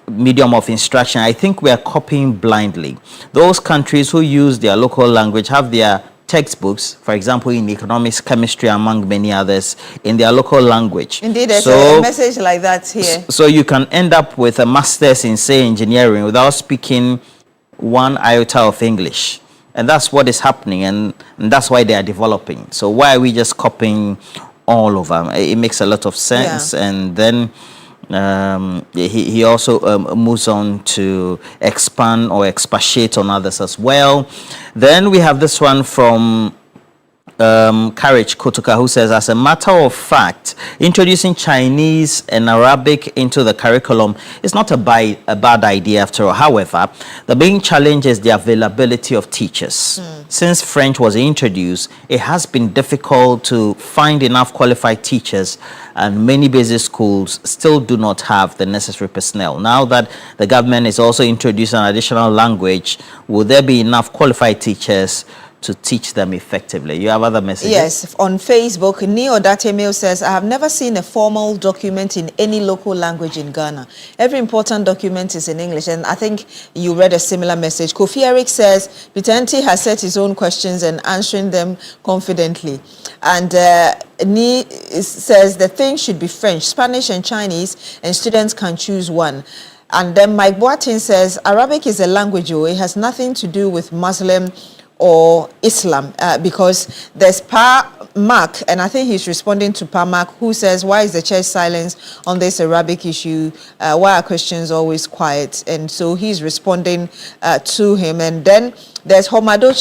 N: medium of instruction, I think we are copying blindly. Those countries who use their local language have their textbooks, for example, in economics, chemistry, among many others, in their local language.
M: Indeed, there's a message like that here.
N: So you can end up with a master's in, say, engineering without speaking one iota of English. And that's what is happening, and that's why they are developing. So why are we just copying all of them? It makes a lot of sense. Yeah. And then he also moves on to expand or expatiate on others as well. Then we have this one from Courage Kotuka, who says, as a matter of fact, introducing Chinese and Arabic into the curriculum is not a bad idea after all. However, the main challenge is the availability of teachers. Since French was introduced, it has been difficult to find enough qualified teachers, and many basic schools still do not have the necessary personnel. Now that the government is also introducing an additional language, will there be enough qualified teachers to teach them effectively? You have other messages?
M: Yes, on Facebook, Neo Datemil says, I have never seen a formal document in any local language in Ghana. Every important document is in English, and I think you read a similar message. Kofi Eric says, Bitenti has set his own questions and answering them confidently. And Ni says the thing should be French, Spanish and Chinese, and students can choose one. And then Mike Boatin says, Arabic is a language, it has nothing to do with Muslim or Islam, because there's Pa Mark, and I think he's responding to Pa Mark, who says, why is the church silence on this Arabic issue? Why are Christians always quiet? And so he's responding to him. And then there's Homado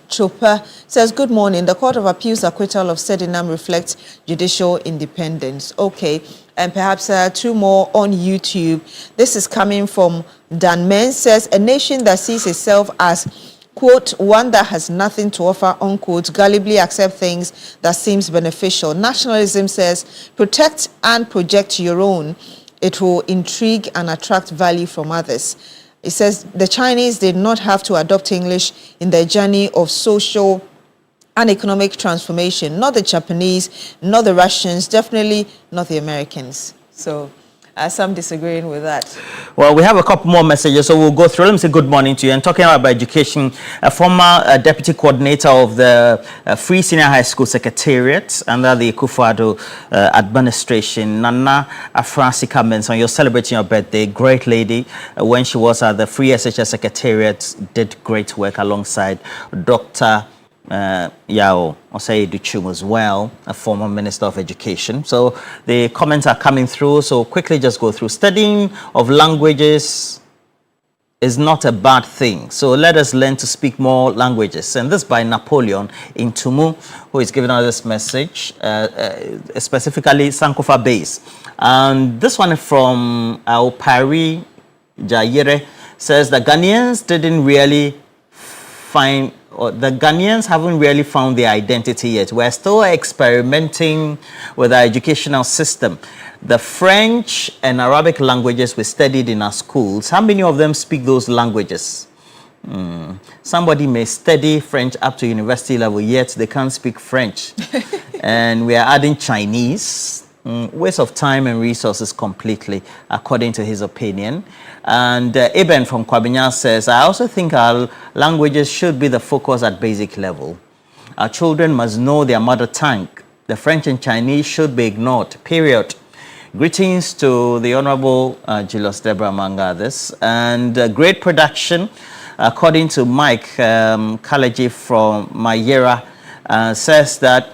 M: Chopa says, good morning. The Court of Appeals acquittal of Sedinam reflects judicial independence. Okay. And perhaps two more on YouTube. This is coming from Dan Men, says, a nation that sees itself as, quote, one that has nothing to offer, unquote, gullibly accept things that seems beneficial. Nationalism says, protect and project your own. It will intrigue and attract value from others. It says the Chinese did not have to adopt English in their journey of social and economic transformation. Not the Japanese, not the Russians, definitely not the Americans. So some disagreeing with that.
N: Well, we have a couple more messages, so we'll go through. Let me say good morning to you. And talking about education, a former deputy coordinator of the Free Senior High School Secretariat under the Akufo-Addo administration, Nana Afrasika Mensah, you're celebrating your birthday. Great lady. When she was at the Free SHS Secretariat, did great work alongside Dr. Yao Osei Duchum as well, a former Minister of Education. So the comments are coming through, so quickly just go through. Studying of languages is not a bad thing, so let us learn to speak more languages. And this by Napoleon in Tumu, who is giving us this message, specifically Sankofa base. And this one from Aopari Jayere says the Ghanaians didn't really find, or the Ghanaians haven't really found their identity yet. We're still experimenting with our educational system. The French and Arabic languages we studied in our schools, how many of them speak those languages? Somebody may study French up to university level, yet they can't speak French. And we are adding Chinese. Waste of time and resources completely, according to his opinion. And Eben from Kwabinya says, I also think our languages should be the focus at basic level. Our children must know their mother tongue. The French and Chinese should be ignored, period. Greetings to the Honorable Julius Deborah, among others. And great production, according to Mike Kalaji from Mayera, says that,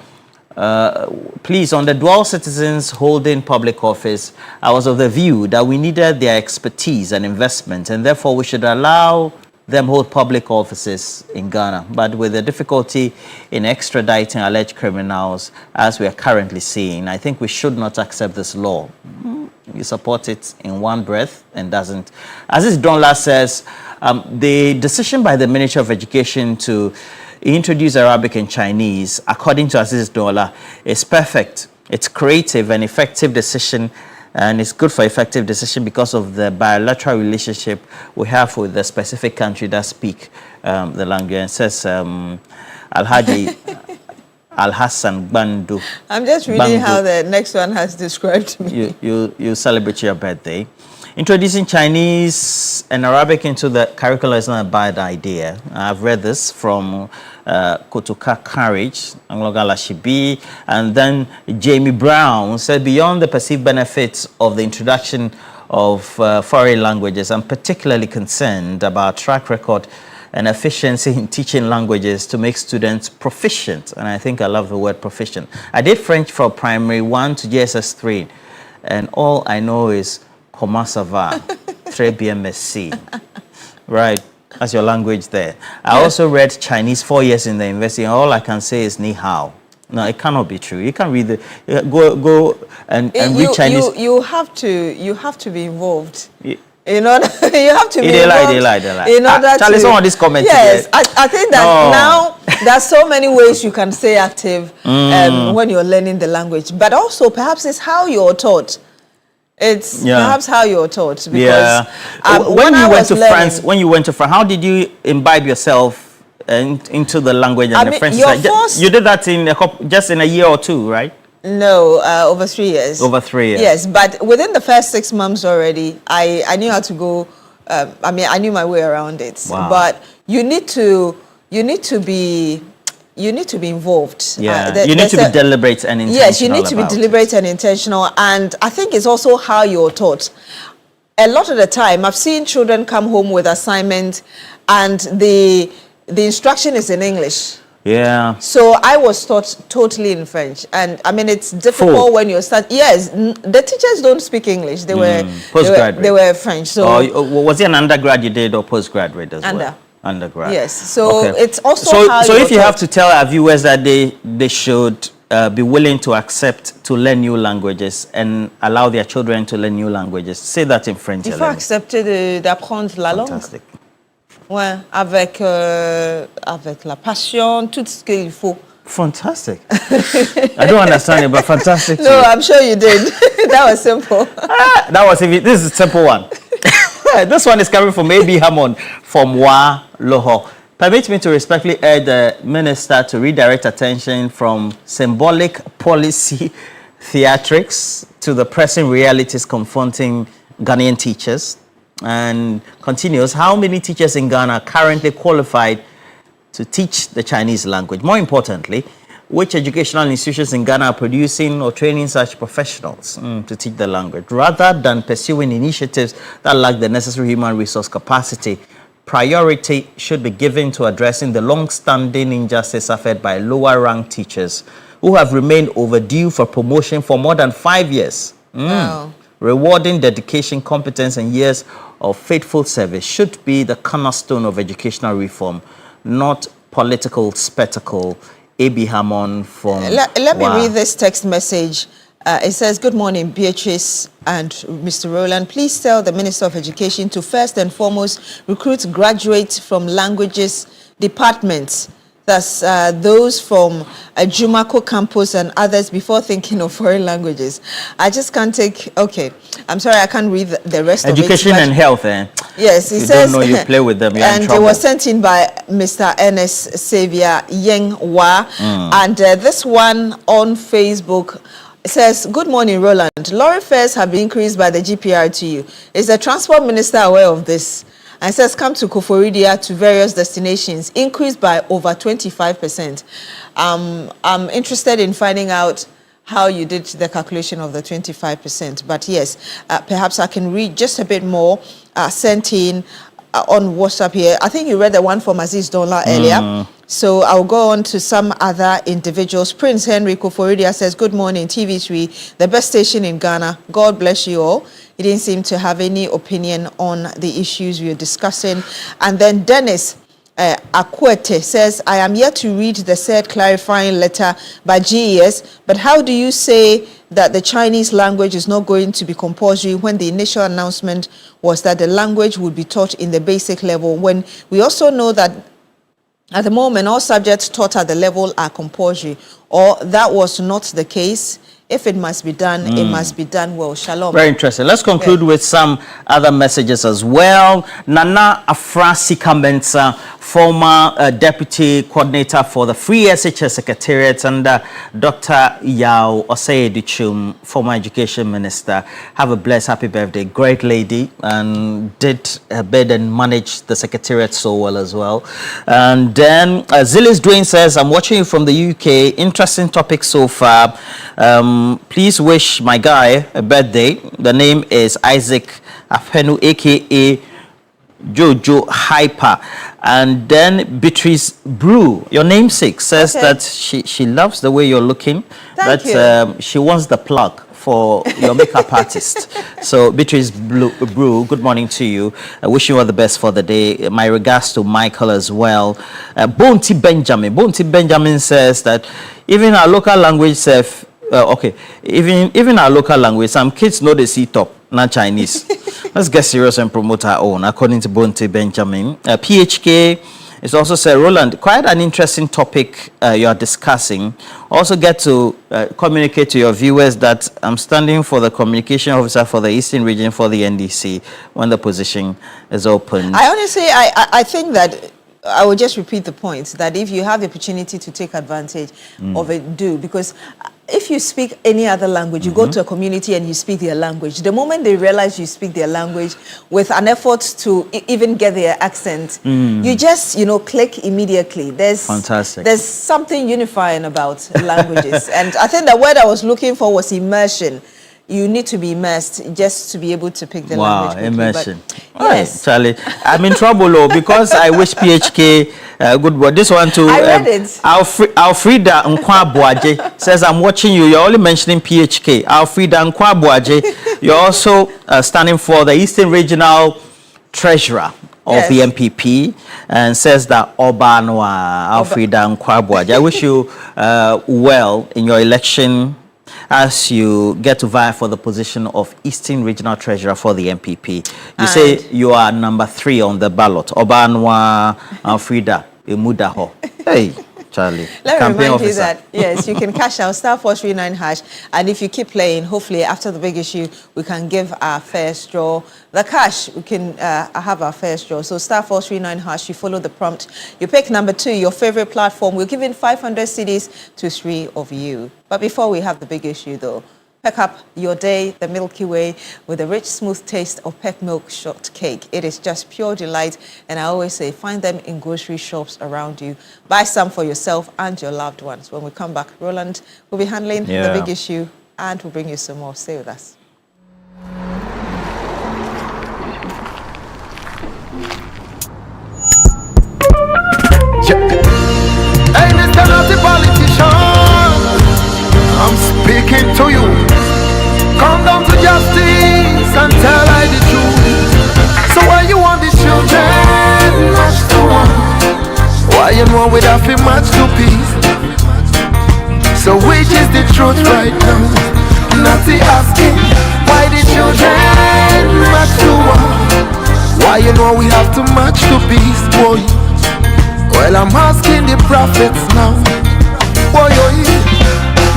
N: please, on the dual citizens holding public office, I was of the view that we needed their expertise and investment, and therefore we should allow them hold public offices in Ghana. But with the difficulty in extraditing alleged criminals, as we are currently seeing, I think we should not accept this law. You support it in one breath and doesn't. Aziz Donla says, the decision by the Ministry of Education to introduce Arabic and Chinese, according to Aziz Dola, is perfect. It's creative and effective decision, and it's good for effective decision because of the bilateral relationship we have with the specific country that speak the language. And says Al-Haji Al-Hassan Bandu.
M: I'm just reading how the next one has described me.
N: You celebrate your birthday. Introducing Chinese and Arabic into the curriculum is not a bad idea. I've read this from Kotuka Courage, Anglogala Shibi, and then Jamie Brown said, beyond the perceived benefits of the introduction of foreign languages, I'm particularly concerned about track record and efficiency in teaching languages to make students proficient. And I think I love the word proficient. I did French from primary 1 to JSS 3, and all I know is Comment ça va? Très bien, merci. Right. as your language there. I also read Chinese 4 years in the university, and all I can say is ni hao. No, it cannot be true. You can read the go and read Chinese.
M: You have to be involved. In order, you have to be
N: they
M: involved.
N: lie.
M: In order
N: Charlie,
M: to,
N: some of these comments.
M: Yes, I think that now there's so many ways you can stay active when you're learning the language. But also, perhaps it's how you're taught. It's perhaps how you're taught. Because
N: when you went to France, how did you imbibe yourself into the language and the French? You did that in just in a year or two, right?
M: No, over 3 years.
N: Over 3 years.
M: Yes, but within the first 6 months already, I knew how to go. I knew my way around it.
N: Wow.
M: But you need to be involved.
N: Yeah, you need to be deliberate and intentional.
M: Yes, you need to be deliberate and intentional, and I think it's also how you're taught. A lot of the time, I've seen children come home with assignments, and the instruction is in English.
N: Yeah.
M: So I was taught totally in French, and I mean it's difficult when you start. Yes, the teachers don't speak English. They were postgraduate. They were French. So
N: was it an undergrad you did or postgraduate as well? Undergrad.
M: Yes. So it's also how
N: so if you have to tell our viewers that they should be willing to accept to learn new languages and allow their children to learn new languages, say that in French.
M: Il faut accepter d'apprendre la langue.
N: Fantastic.
M: Ouais, avec la passion, tout ce qu'il faut.
N: Fantastic. I don't understand it, but fantastic.
M: No, I'm sure you did. That was simple.
N: This is a simple one. This one is coming from A.B. Hammond from Wa Loho. Permit me to respectfully urge the minister to redirect attention from symbolic policy theatrics to the pressing realities confronting Ghanaian teachers. And continues, how many teachers in Ghana are currently qualified to teach the Chinese language? More importantly, which educational institutions in Ghana are producing or training such professionals to teach the language? Rather than pursuing initiatives that lack the necessary human resource capacity, priority should be given to addressing the long-standing injustice suffered by lower-ranked teachers who have remained overdue for promotion for more than 5 years.
M: Wow.
N: Rewarding dedication, competence, and years of faithful service should be the cornerstone of educational reform, not political spectacle. A.B. Hammond from...
M: Let me read this text message. It says, good morning, Beatrice and Mr. Roland. Please tell the Minister of Education to first and foremost recruit graduates from languages departments. That's those from Jumako campus and others before thinking of foreign languages. I just can't take... Okay, I'm sorry, I can't read the rest of it.
N: Education and health, eh?
M: Yes, it
N: you
M: says...
N: don't know, you play with them, you're
M: and
N: in trouble.
M: it was sent in by Mr. Ernest Xavier Yeng Wa. And this one on Facebook... It says, good morning, Roland. Lorry fares have been increased by the GPRTU. Is the Transport Minister aware of this? And it says, come to Koforidia to various destinations, increased by over 25%. I'm interested in finding out how you did the calculation of the 25%. But yes, perhaps I can read just a bit more sent in on WhatsApp here. I think you read the one from Aziz Donla earlier. So I'll go on to some other individuals. Prince Henry Koforidia says, good morning, TV3, the best station in Ghana. God bless you all. He didn't seem to have any opinion on the issues we are discussing. And then Dennis Akwete says, I am yet to read the said clarifying letter by GES, but how do you say that the Chinese language is not going to be compulsory when the initial announcement was that the language would be taught in the basic level, when we also know that at the moment all subjects taught at the level are compulsory, or that was not the case? If it must be done, it must be done well. Shalom.
N: Very interesting. Let's conclude with some other messages as well. Nana Afrasi Kamensa, former Deputy Coordinator for the Free SHS Secretariat, and Dr. Yao Osei-Duchum, former Education Minister. Have a blessed, happy birthday. Great lady, and did her bid and managed the Secretariat so well as well. And then Zilis Dwayne says, I'm watching you from the UK. Interesting topic so far. Please wish my guy a birthday. The name is Isaac Afenu, aka Jojo Hyper. And then Beatrice Brew, your namesake, says that she loves the way you're looking.
M: Thank
N: you. She wants the plug for your makeup artist. So Beatrice Brew, good morning to you. I wish you all the best for the day. My regards to Michael as well. Bonti Benjamin says that even our local language even our local language, some kids know they see top, not Chinese. Let's get serious and promote our own, according to Bonti Benjamin. PHK is also said, Roland, quite an interesting topic you are discussing. Also get to communicate to your viewers that I'm standing for the communication officer for the Eastern region for the NDC when the position is open.
M: I honestly, I think that I will just repeat the point that if you have the opportunity to take advantage of it, do. Because if you speak any other language, you go to a community and you speak their language. The moment they realize you speak their language with an effort to even get their accent, you just, click immediately.
N: Fantastic.
M: There's something unifying about languages. And I think the word I was looking for was immersion. You need to be immersed just to be able to pick the language. Wow,
N: immersion.
M: Yes.
N: Charlie, I'm in trouble because I wish PHK good word. This one too.
M: I read it.
N: Alfreda Nkwabuaje says, I'm watching you. You're only mentioning PHK. Alfreda Nkwabuaje, you're also standing for the Eastern Regional Treasurer of the MPP, and says that Obanwa Alfreda Nkwabuaje. I wish you well in your election as you get to vie for the position of Eastern Regional Treasurer for the MPP. You say you are number 3 on the ballot. Obanwa Alfreda Emudaho. Hey, Charlie.
M: Let me remind you that, yes, you can cash out *439#. And if you keep playing, hopefully after the big issue, we can give our first draw. The cash, we can have our first draw. So *439#, you follow the prompt. You pick number 2, your favorite platform. We're giving 500 CDs to 3 of you. But before we have the big issue, though, pick up your day, the Milky Way, with the rich, smooth taste of peck milk shortcake. It is just pure delight, and I always say, find them in grocery shops around you. Buy some for yourself and your loved ones. When we come back, Roland will be handling the big issue, and we'll bring you some more. Stay with us.
Q: Hey, Mr. Naughty Politician, I'm speaking to you. Come down to justice and tell I the truth. So why you want the children match to one? Why you want with a match to peace? So which is the truth right now? Naughty asking why the children match to one? Why you know we have to match to peace, boy? Well, I'm asking the prophets now. Boy,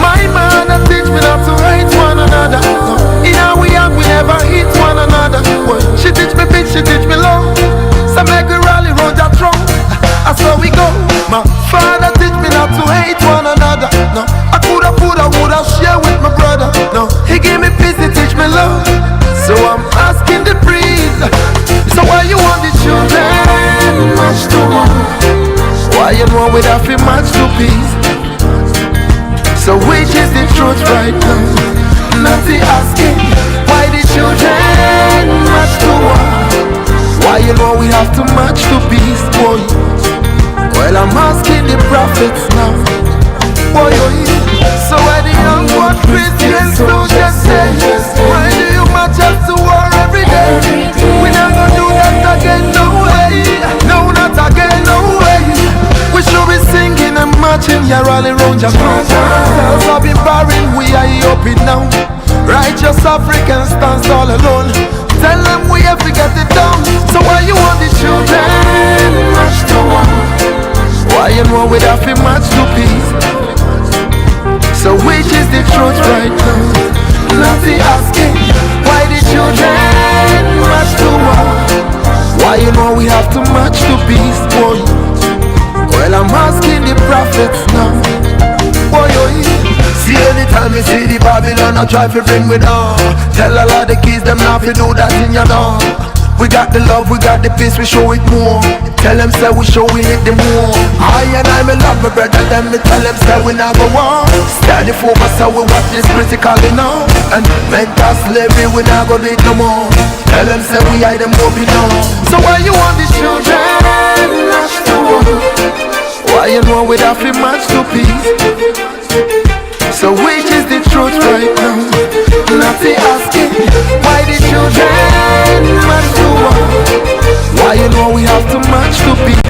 Q: my man teach me not to hate one another. No. In how we have, we never hit one another. Boy, she teach me bitch, she teach me love. So make we rally road that wrong. That's how we go. My father teach me not to hate one another. No, I woulda share with my brother. No, he give me peace, he teach me love. So I'm asking the priest. So why you want the children match to one? Why you know we have to match to peace? So which is the truth right now? Naughty asking why the children match to one? Why you know we have to match to peace, boy? Well, I'm asking the prophets now. Boy, so why the young one Christians do just say, why do you match us to war every day? We not gonna do that again, no way. No, not again, no way. We should be singing and marching, yeah, rally round your cross. I've been barren, we are up it now. Righteous Africans stands all alone. Tell them we have to get it down. So why you want the children match to one? Why you know we have to match to peace? So which is the truth right now? Naughty asking why the children match to one? Why you know we have to match to peace, boy? Well, I'm asking the prophets now. Boy, see anytime you see the Babylon, I try to bring me down. Tell a lot of kids them not to do that in your door. We got the love, we got the peace, we show it more. Tell them say we show it the more. I love my brother, then me tell them say we not go on. Steady focus, so we watch this critically now. And mental slavery, we not go do it no more. Tell them say we hide them up, you know. So why you want the children match to one? Why you know we have to match to peace? So which is the truth right now? have too much to be.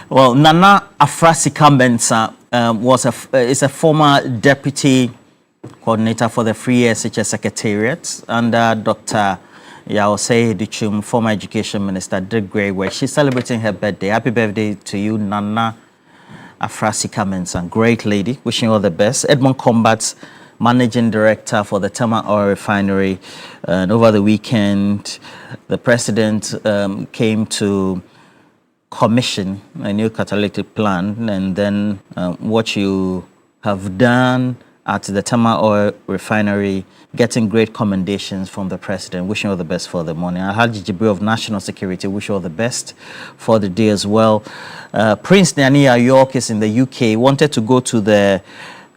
N: Well, Nana Afrasika-Mensah is a former deputy coordinator for the Free SHS Secretariat under Dr. Yaosei Dichum, former education minister, did great work. She's celebrating her birthday. Happy birthday to you, Nana Afrasika-Mensah. Great lady. Wishing you all the best. Edmond Combat's managing director for the Tema Oil Refinery. And over the weekend, the president came to commission a new catalytic plant, and then what you have done at the Tema Oil Refinery, getting great commendations from the president. Wishing all the best for the morning. Alhaji Jibril of National Security, wish you all the best for the day as well. Prince Nyania York is in the UK, wanted to go to the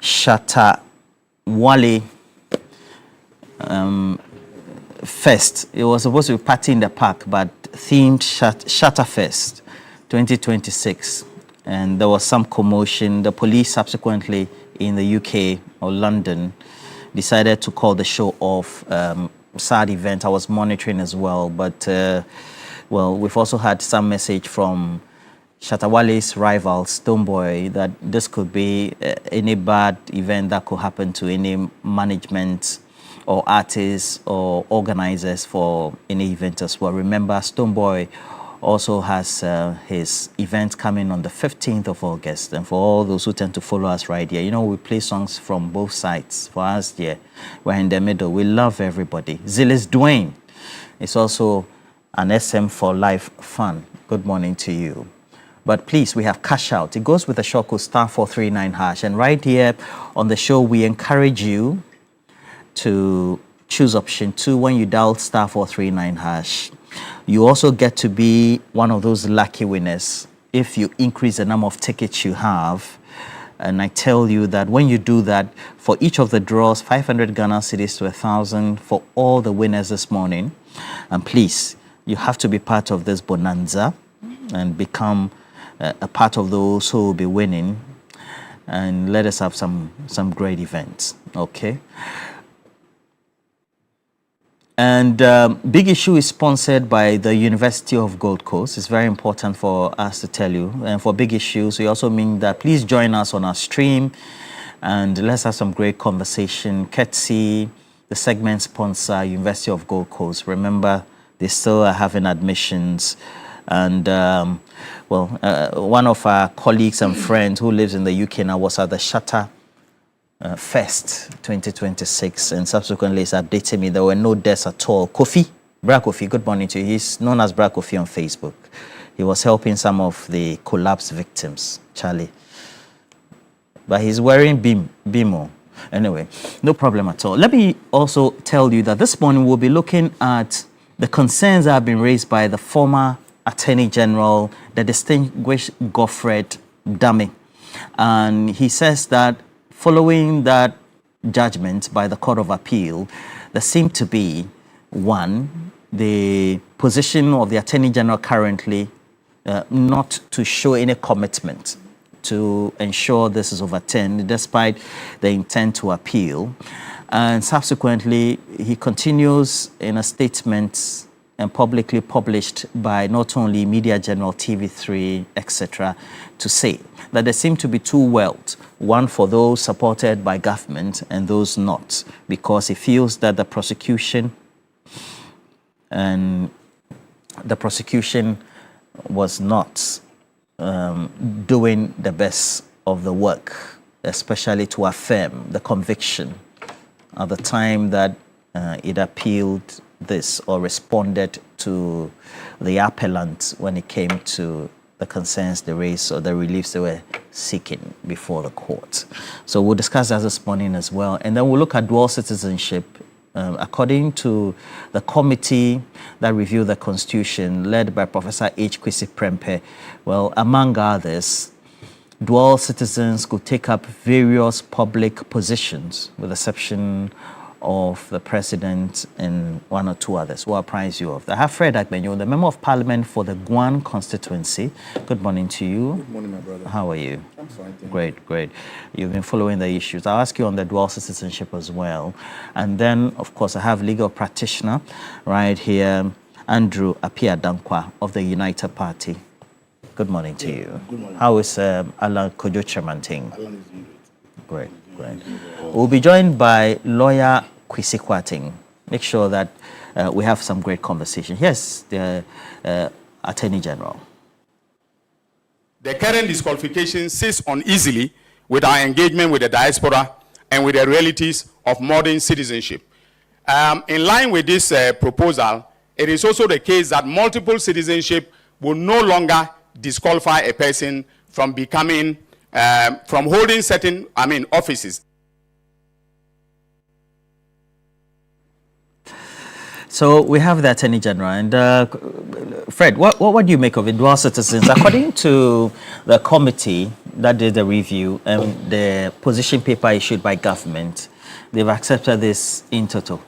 N: Shatta Wale Fest. It was supposed to be party in the park, but themed Shatta Fest 2026. And there was some commotion. The police subsequently in the UK or London decided to call the show off. Sad event. I was monitoring as well. But, well, we've also had some message from Shatta Wale's rival, Stonebwoy, that this could be any bad event that could happen to any management or artists or organizers for any event as well. Remember, Stonebwoy also has his event coming on the 15th of August. And for all those who tend to follow us right here, you know, we play songs from both sides. For us here, we're in the middle. We love everybody. Zilis Dwayne is also an SM for Life fan. Good morning to you. But please, we have cash out. It goes with the short code *439#. And right here on the show, we encourage you to choose option 2 when you dial *439#. You also get to be one of those lucky winners if you increase the number of tickets you have. And I tell you that when you do that, for each of the draws, 500 Ghana cedis to 1,000 for all the winners this morning. And please, you have to be part of this bonanza and become a part of those who will be winning. And let us have some great events, okay? And Big Issue is sponsored by the University of Gold Coast. It's very important for us to tell you. And for Big Issues, we also mean that please join us on our stream and let's have some great conversation. Courtesy, the segment sponsor, University of Gold Coast. Remember, they still are having admissions. And, one of our colleagues and friends who lives in the UK now was at the Shatta Fest 2026, and subsequently is updating me there were no deaths at all. Kofi, Bra Kofi, good morning to you. He's known as Bra Kofi on Facebook. He was helping some of the collapse victims, Charlie. But he's wearing BMO. Anyway, no problem at all. Let me also tell you that this morning we'll be looking at the concerns that have been raised by the former Attorney General, the distinguished Godfred Dame. And he says that following that judgment by the Court of Appeal, there seemed to be, one, the position of the Attorney General currently not to show any commitment to ensure this is overturned, despite the intent to appeal. And subsequently, he continues in a statement and publicly published by not only Media General, TV3, etc., to say that there seem to be two worlds, one for those supported by government and those not, because he feels that the prosecution was not doing the best of the work, especially to affirm the conviction at the time that it appealed this or responded to the appellant when it came to the concerns they raised or the reliefs they were seeking before the court. So we'll discuss that this morning as well. And then we'll look at dual citizenship. According to the committee that reviewed the Constitution, led by Professor H. Kwesi Prempeh, well, among others, dual citizens could take up various public positions, with the exception of the president and one or two others who apprise you of. I have Fred Agbenyo, the Member of Parliament for the Guan constituency. Good morning to you.
R: Good morning, my brother.
N: How are you?
R: I'm fine, thank
N: Great, great. You've been following the issues. I'll ask you on the dual citizenship as well. And then, of course, I have legal practitioner right here, Andrew Appiah Dankwa of the United Party. Good morning to you.
R: Good morning.
N: How is Alan Kojo Tremanting?
R: Alan is doing
N: Great, great. We'll be joined by lawyer Kwesi Kwarteng. Make sure that we have some great conversation. Yes, the Attorney General.
D: The current disqualification sits uneasily with our engagement with the diaspora and with the realities of modern citizenship. In line with this proposal, it is also the case that multiple citizenship will no longer disqualify a person from becoming, from holding certain, offices.
N: So we have the Attorney General, and Fred, what do you make of it? Dual citizens, according to the committee that did the review and the position paper issued by government, they've accepted this in total.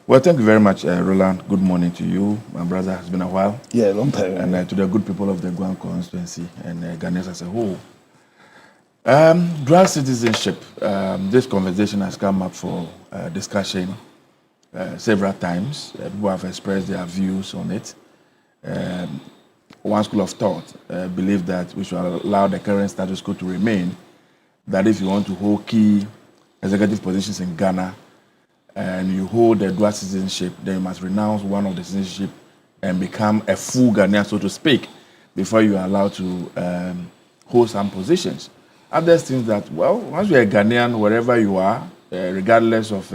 R: Well, thank you very much, Roland. Good morning to you, my brother. It's been a while.
S: Yeah, a long time.
R: And to the good people of the Guam constituency and Ghanaians as a whole. Dual citizenship, this conversation has come up for discussion several times. People have expressed their views on it. One school of thought believe that we should allow the current status quo to remain, that if you want to hold key executive positions in Ghana and you hold the dual citizenship, then you must renounce one of the citizenship and become a full Ghanaian, so to speak, before you are allowed to hold some positions. Others think that, well, once you're a Ghanaian, wherever you are, regardless of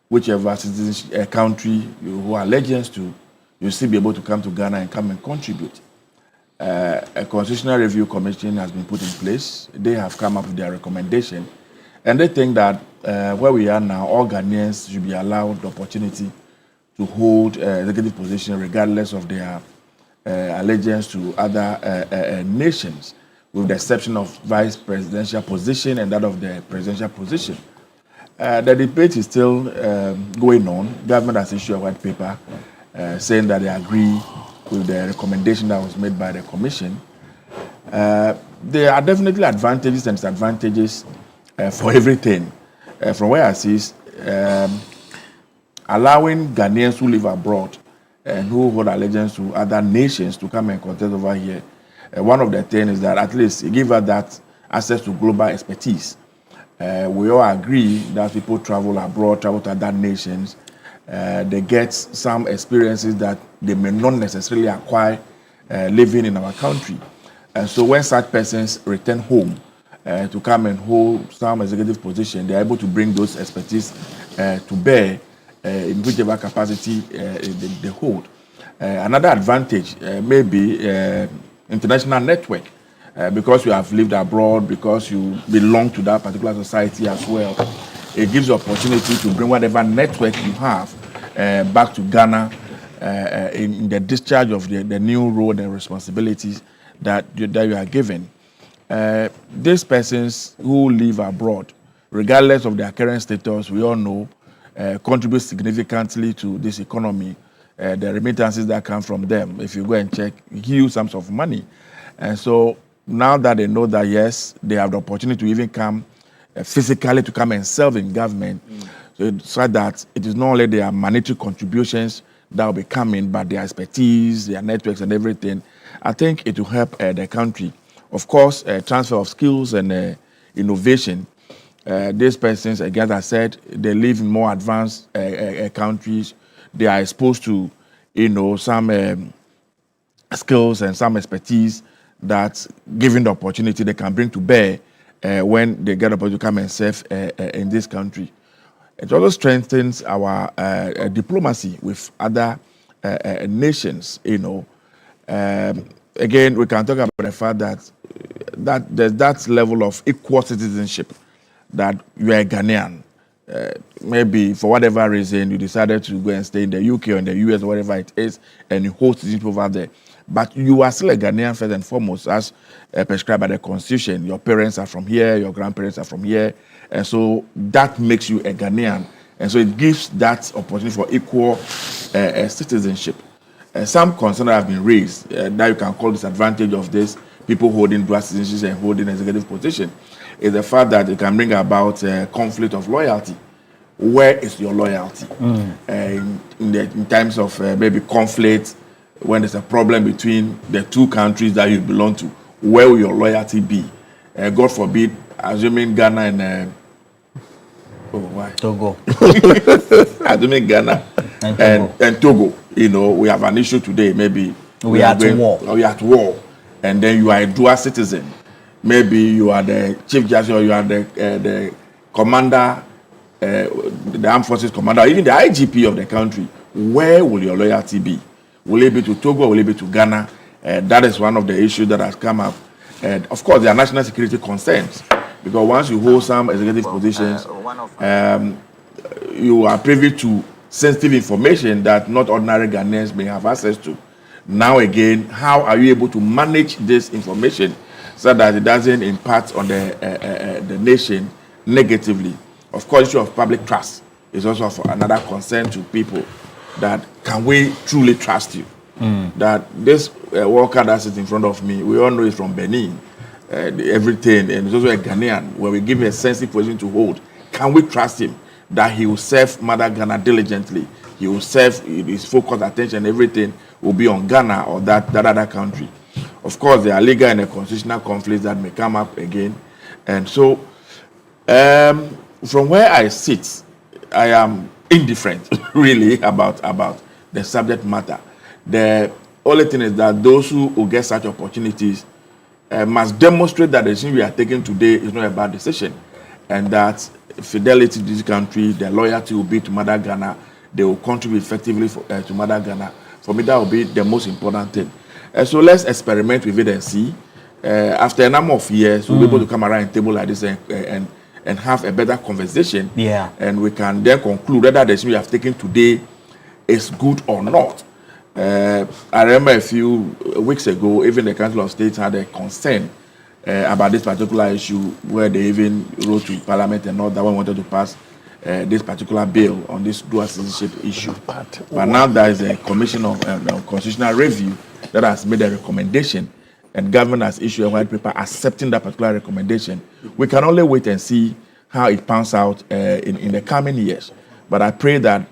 R: whichever citizenship, country you hold allegiance to, you'll still be able to come to Ghana and come and contribute. A Constitutional Review Commission has been put in place. They have come up with their recommendation. And they think that where we are now, all Ghanaians should be allowed the opportunity to hold executive position regardless of their allegiance to other nations, with the exception of vice presidential position and that of the presidential position. The debate is still going on. Government has issued a white paper saying that they agree with the recommendation that was made by the commission. There are definitely advantages and disadvantages for everything. From where I see, allowing Ghanaians who live abroad and who hold allegiance to other nations to come and contest over here, one of the things is that at least it gives us that access to global expertise. We all agree that people travel abroad, travel to other nations. They get some experiences that they may not necessarily acquire living in our country. And so when such persons return home to come and hold some executive position, they're able to bring those expertise to bear in whichever capacity they hold. Another advantage may be international network. Because you have lived abroad, because you belong to that particular society as well, it gives you opportunity to bring whatever network you have back to Ghana in the discharge of the new role and responsibilities that you are given. These persons who live abroad, regardless of their current status, we all know, contribute significantly to this economy. The remittances that come from them, if you go and check, huge sums of money. And so now that they know that, yes, they have the opportunity to even come physically to come and serve in government, so that it is not only their monetary contributions that will be coming, but their expertise, their networks and everything. I think it will help the country. Of course, transfer of skills and innovation. These persons, again, as I said, they live in more advanced countries. They are exposed to, some skills and some expertise that, given the opportunity, they can bring to bear when they get opportunity to come and serve in this country. It also strengthens our diplomacy with other nations. Again, we can talk about the fact that there's that level of equal citizenship, that you are a Ghanaian. Maybe for whatever reason you decided to go and stay in the UK or in the US or whatever it is, and you hold citizenship over there. But you are still a Ghanaian first and foremost, as prescribed by the Constitution. Your parents are from here, your grandparents are from here, and so that makes you a Ghanaian. And so it gives that opportunity for equal citizenship. Some concerns have been raised that you can call disadvantage of this, people holding dual citizenship and holding executive position, is the fact that it can bring about conflict of loyalty. Where is your loyalty? In terms of maybe conflict, when there's a problem between the two countries that you belong to, where will your loyalty be? God forbid, assuming Ghana and
N: Togo.
R: Assuming Ghana and Togo, we have an issue today. Maybe
N: we are at war.
R: Or we are at war, and then you are a dual citizen. Maybe you are the chief justice, or you are the commander, the armed forces commander, or even the IGP of the country. Where will your loyalty be? Will it be to Togo or will it be to Ghana? That is one of the issues that has come up. And of course, there are national security concerns, because once you hold some executive positions, you are privy to sensitive information that not ordinary Ghanaians may have access to. Now again, how are you able to manage this information so that it doesn't impact on the nation negatively? Of course, issue of public trust is also another concern to people. That can we truly trust you? That this worker that sits in front of me, we all know is from Benin, everything, and it's also a Ghanaian, where we give him a sensitive position to hold. Can we trust him that he will serve Mother Ghana diligently? He will serve, his focus, attention, everything will be on Ghana or that other country. Of course, there are legal and constitutional conflicts that may come up again. And so, from where I sit, I am indifferent, really, about the subject matter. The only thing is that those who get such opportunities must demonstrate that the decision we are taking today is not a bad decision, and that fidelity to this country, their loyalty will be to Mother Ghana. They will contribute effectively to Mother Ghana. For me, that will be the most important thing. So let's experiment with it and see. After a number of years, we'll be able to come around a table like this and have a better conversation.
N: Yeah.
R: And we can then conclude whether the decision we have taken today is good or not. I remember a few weeks ago, even the Council of State had a concern about this particular issue, where they even wrote to Parliament and all that one wanted to pass this particular bill on this dual citizenship issue. But now there is a commission of constitutional review that has made a recommendation, and government has issued a white paper accepting that particular recommendation. We can only wait and see how it pans out in the coming years. But I pray that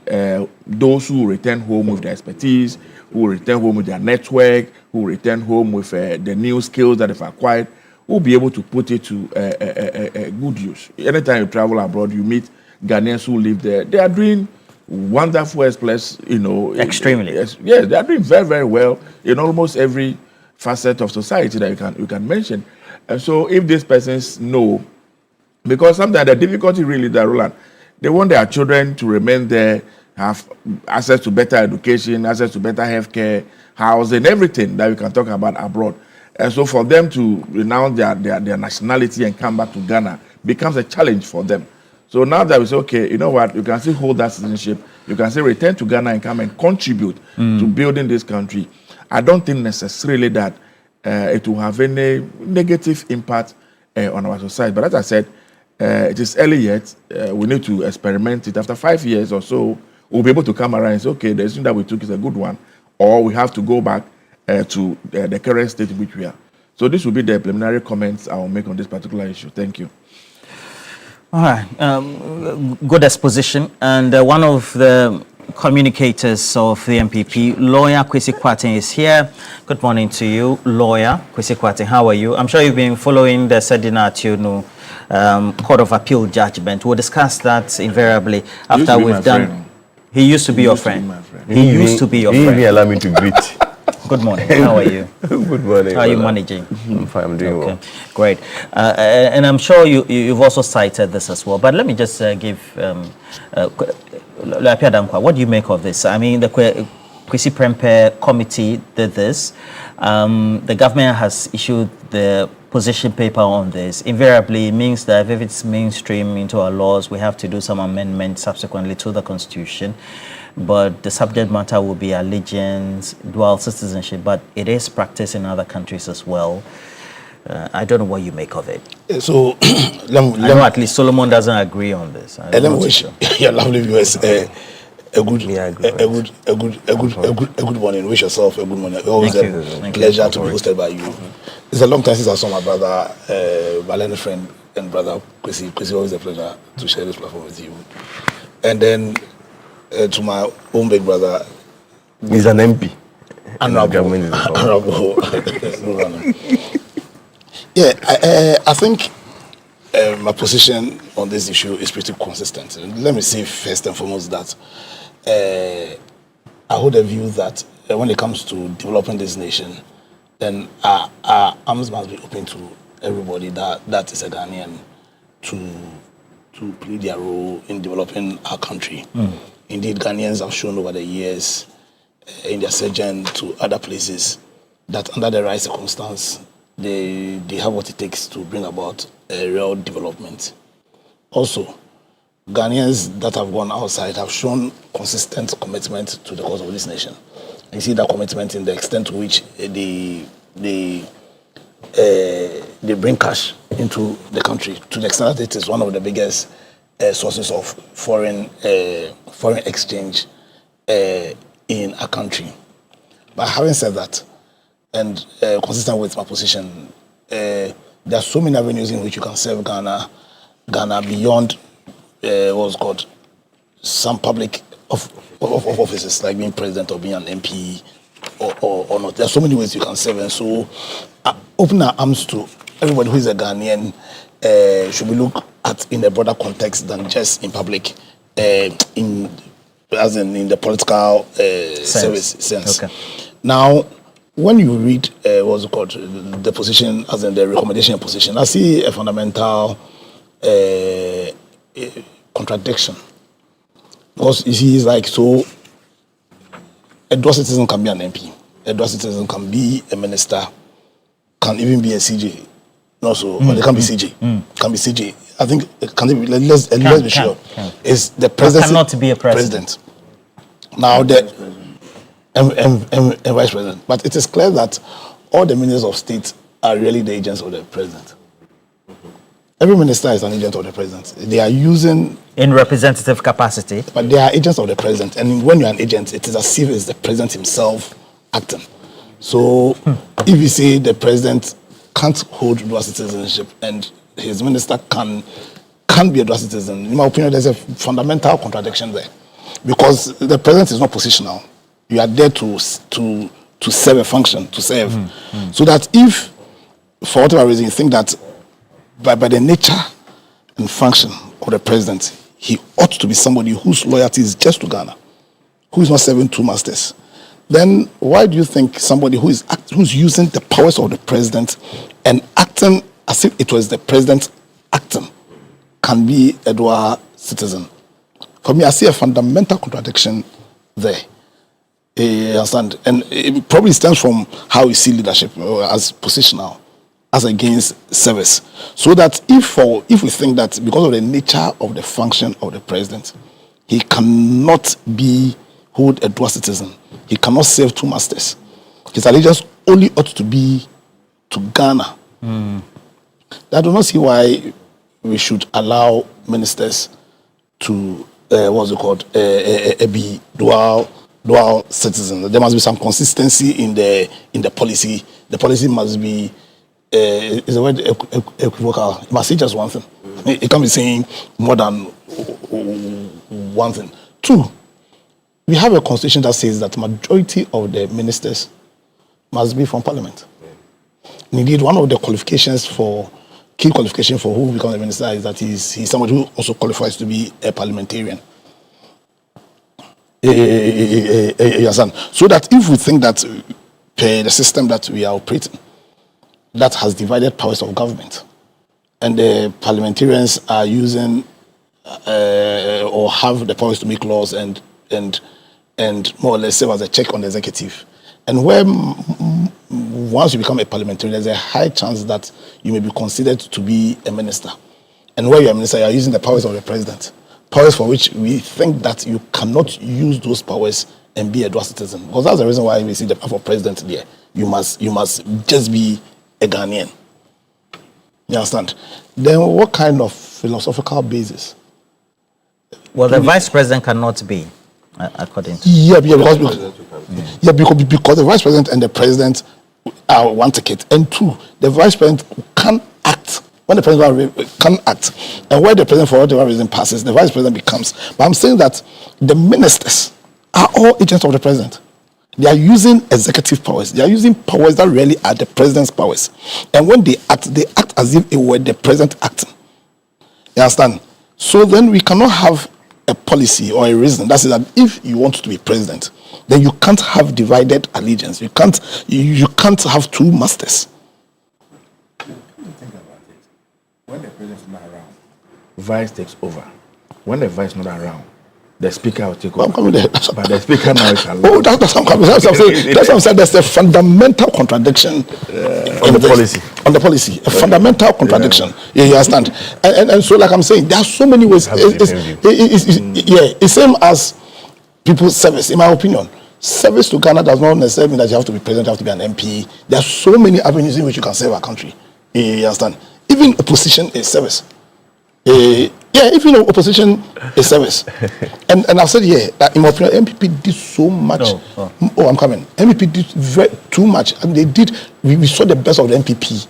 R: those who return home with their expertise, who return home with their network, who return home with the new skills that they've acquired, will be able to put it to good use. Anytime you travel abroad, you meet Ghanaians who live there. They are doing wonderful express,
N: extremely.
R: Yes, they are doing very, very well in almost every facet of society that you can mention. And so if these persons know, because sometimes the difficulty really that, Roland, they want their children to remain there, have access to better education, access to better healthcare, housing, everything that we can talk about abroad. And so for them to renounce their nationality and come back to Ghana becomes a challenge for them. So now that we say, okay, you know what, you can still hold that citizenship, you can still return to Ghana and come and contribute to building this country. I don't think necessarily that it will have any negative impact on our society. But as I said, it is early yet. We need to experiment it. After 5 years or so, we'll be able to come around and say, okay, the decision that we took is a good one, or we have to go back to the current state in which we are. So this will be the preliminary comments I will make on this particular issue. Thank you.
N: All right. Good exposition. And one of the communicators of the MPP, Lawyer Kwesi Kwarteng, is here. Good morning to you, Lawyer Kwesi Kwarteng. How are you? I'm sure you've been following the Sedina Ationu Court of Appeal judgment. We'll discuss that invariably after we've done. He used to be your friend. He used to be your friend.
S: He allow me to greet.
N: Good morning. How are you?
S: Good morning.
N: How are you managing?
S: I'm fine. I'm doing well.
N: Great. And I'm sure you've also cited this as well. But let me just give what do you make of this? I mean, the Kwesi Prempeh committee did this. The government has issued the position paper on this. Invariably, it means that if it's mainstream into our laws, we have to do some amendments subsequently to the Constitution. But the subject matter will be allegiance, dual citizenship, but it is practiced in other countries as well. I don't know what you make of it.
S: So,
N: I know at least Solomon doesn't agree on this.
S: Let me wish your lovely viewers a good morning. Wish yourself a good morning. Always a pleasure to be hosted by you. It's a long time since I saw my brother, Valene friend and brother Kwesi. Kwesi, always a pleasure to share this platform with you. And then to my own big brother,
I: he's an MP.
S: Honorable. Yeah, I think my position on this issue is pretty consistent. Let me say first and foremost that I hold a view that when it comes to developing this nation, then our arms must be open to everybody that is a Ghanaian to play their role in developing our country. Indeed, Ghanaians have shown over the years in their sojourn to other places that under the right circumstance, they have what it takes to bring about a real development. Also, Ghanaians that have gone outside have shown consistent commitment to the cause of this nation. You see that commitment in the extent to which they bring cash into the country, to the extent that it is one of the biggest sources of foreign exchange in a country. But having said that, and consistent with my position, there are so many avenues in which you can serve Ghana beyond what's called some public offices, like being president or being an MP or not. There are so many ways you can serve, and so open our arms to everybody who is a Ghanaian should be looked at in a broader context than just in public, in the political service sense. Okay. Now, when you read what's it called, the position, as in the recommendation position, I see a fundamental contradiction. Because you see, it's like, so a dual citizen can be an MP, a dual citizen can be a minister, can even be a CJ. No, so but it can be CJ. Can be CJ. I think it can be. Let's be sure. Is the president
N: cannot be a president?
S: Now the and vice president. But it is clear that all the ministers of state are really the agents of the president. Every minister is an agent of the president. They are using
N: in representative capacity,
S: but they are agents of the president. And when you're an agent, it is as if it's the president himself acting. So if you say the president can't hold dual citizenship and his minister can't be a dual citizen, in my opinion, there's a fundamental contradiction there, because the president is not positional. You are there to serve a function, to serve. So that if, for whatever reason, you think that by the nature and function of the president, he ought to be somebody whose loyalty is just to Ghana, who is not serving two masters, then why do you think somebody who's using the powers of the president and acting as if it was the president acting can be a dual citizen? For me, I see a fundamental contradiction there. You understand? And it probably stems from how we see leadership as positional, as against service. So that if we think that because of the nature of the function of the president, he cannot hold a dual citizen, he cannot serve two masters, his allegiance only ought to be to Ghana. I do not see why we should allow ministers to be dual citizens. There must be some consistency in the policy. The policy must be is a word equivocal. It must say just one thing. It can't be saying more than one thing. Two, we have a constitution that says that majority of the ministers must be from parliament. And indeed, one of the key qualification for who becomes a minister is that he's somebody who also qualifies to be a parliamentarian. So that if we think that the system that we are operating, that has divided powers of government, and the parliamentarians are using or have the powers to make laws and more or less serve as a check on the executive. And where once you become a parliamentarian, there's a high chance that you may be considered to be a minister. And where you're a minister, you're using the powers of the president, powers for which we think that you cannot use those powers and be a dual citizen. Because that's the reason why we see the power of president there. You must just be a Ghanaian. You understand? Then what kind of philosophical basis?
N: Well, the vice president cannot be, according to...
S: because the vice president and the president are one ticket. And two, the vice president can act. When the president can act, and where the president for whatever reason passes, the vice president becomes. But I'm saying that the ministers are all agents of the president. They are using executive powers. They are using powers that really are the president's powers. And when they act as if it were the president acting. You understand? So then we cannot have a policy or a reason that says that if you want to be president, then you can't have divided allegiance. You can't have two masters.
R: Think about it. When the president is not around, vice takes over. When the vice is not around, the speaker will take over. But the speaker now is allowed.
S: Oh, that's what I'm saying. There's a fundamental contradiction
R: on the policy.
S: On the policy, a fundamental contradiction. Yeah, you understand? And so, like I'm saying, there are so many ways. It's same as people's service. In my opinion, service to Ghana does not necessarily mean that you have to be president, you have to be an MP. There are so many avenues in which you can serve our country. You understand? Even opposition is service. Even opposition is service. And I've said that in my opinion, MPP did so much. I'm coming. MPP did too much. And they did, we saw the best of the MPP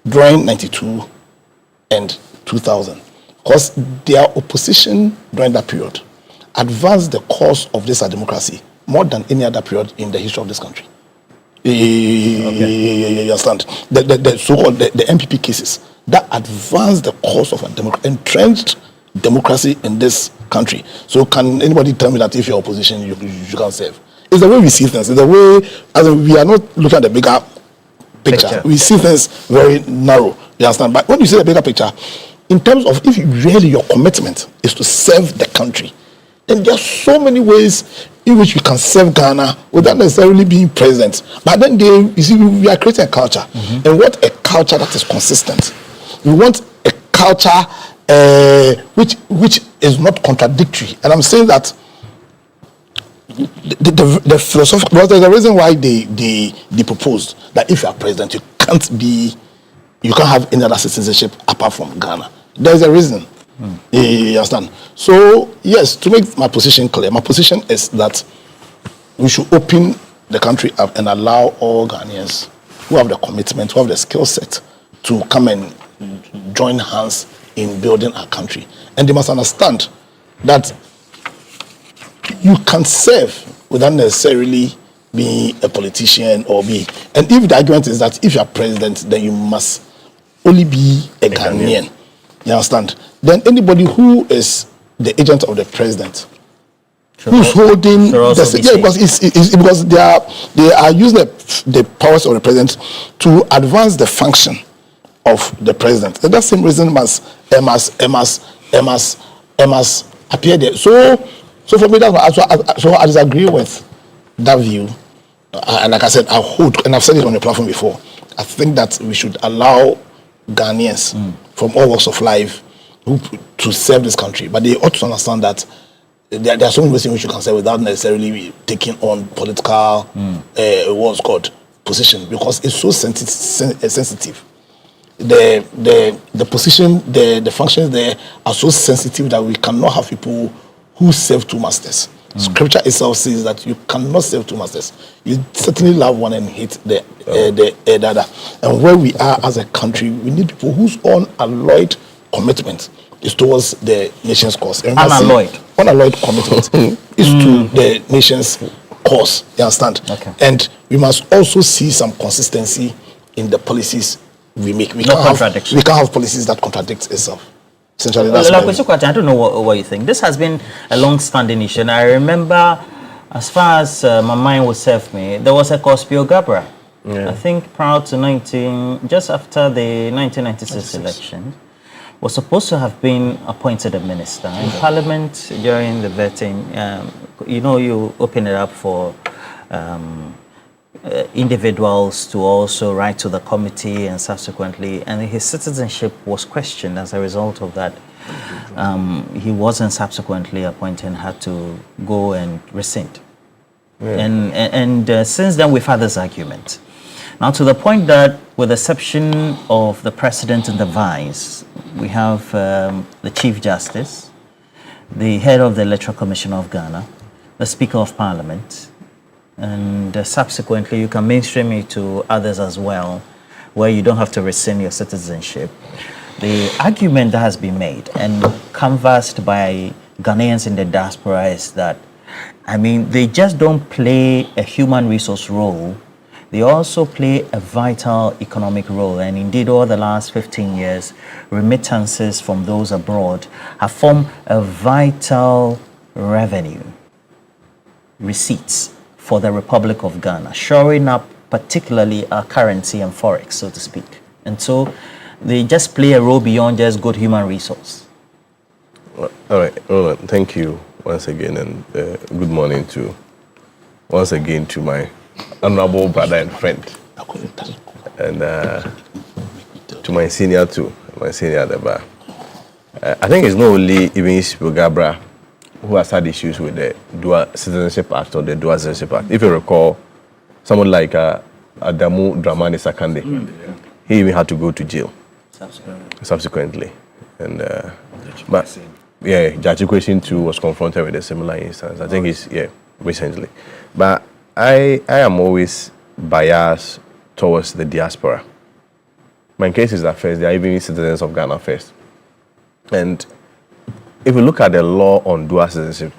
S: during 92 and 2000. Because their opposition during that period advanced the cause of this democracy more than any other period in the history of this country. You understand? The so-called the MPP cases that advanced the cause of a entrenched democracy in this country. So can anybody tell me that if you're opposition, you can't serve? It's the way we see things. It's the way, as we are not looking at the bigger picture. We see things very narrow. You understand? But when you see the bigger picture, in terms of if really your commitment is to serve the country, then there are so many ways in which we can serve Ghana without necessarily being president. But then you see, we are creating a culture. And what a culture that is consistent. We want a culture which is not contradictory. And I'm saying that the philosophical, well, there's a reason why they proposed that if you are president, you can't have any other citizenship apart from Ghana. There's a reason. You understand? So yes, to make my position clear, my position is that we should open the country up and allow all Ghanaians who have the commitment, who have the skill set to come and join hands in building our country. And they must understand that you can serve without necessarily being a politician or be. And if the argument is that if you are president, then you must only be a Ghanaian. You understand? Then anybody who is the agent of the president, who's holding because they are using the powers of the president to advance the function of the president. And that same reason must appear there. So for me, that's so I disagree with that view. And like I said, I hold, and I've said it on the platform before. I think that we should allow Ghanaians from all walks of life to serve this country, but they ought to understand that there are so many ways in which you can serve without necessarily taking on political what's called position, because it's so sensitive. The position, the functions there are so sensitive that we cannot have people who serve two masters. Scripture itself says that you cannot serve two masters. You certainly love one and hate the other. And where we are as a country, we need people whose unalloyed commitment is towards the nation's cause. Unalloyed commitment is to the nation's cause. You understand? Okay. And we must also see some consistency in the policies we make. We can't have policies that contradict itself. Essentially, that's
N: I don't know what you think. This has been a long-standing issue, and I remember, as far as my mind will serve me, there was a Kospio Gabra. I think prior to just after the 1996 election, was supposed to have been appointed a minister in Parliament during the vetting. You open it up for individuals to also write to the committee and subsequently, and his citizenship was questioned as a result of that. He wasn't subsequently appointed and had to go and rescind. And since then we've had this argument. Now to the point that with the exception of the president and the vice, we have the Chief Justice, the head of the Electoral Commission of Ghana, the Speaker of Parliament, and subsequently you can mainstream it to others as well, where you don't have to rescind your citizenship. The argument that has been made and canvassed by Ghanaians in the diaspora is that I mean, they just don't play a human resource role. They also play a vital economic role. And indeed, over the last 15 years, remittances from those abroad have formed a vital revenue, receipts for the Republic of Ghana, shoring up particularly our currency and forex, so to speak. And so they just play a role beyond just good human resource.
T: All right, Roland, thank you once again, and good morning once again to my honorable brother and friend, and to my senior too, my senior at the bar. I think it's not only even Gabra who has had issues with the Dual Citizenship Act or the Dual Citizenship Act. If you recall, someone like Adamu Dramani Sakande, he even had to go to jail subsequently. And but yeah, Judge Equation too was confronted with a similar instance. I think it's recently. But I am always biased towards the diaspora. My case is that first, they are even citizens of Ghana first. And if you look at the law on dual citizenship,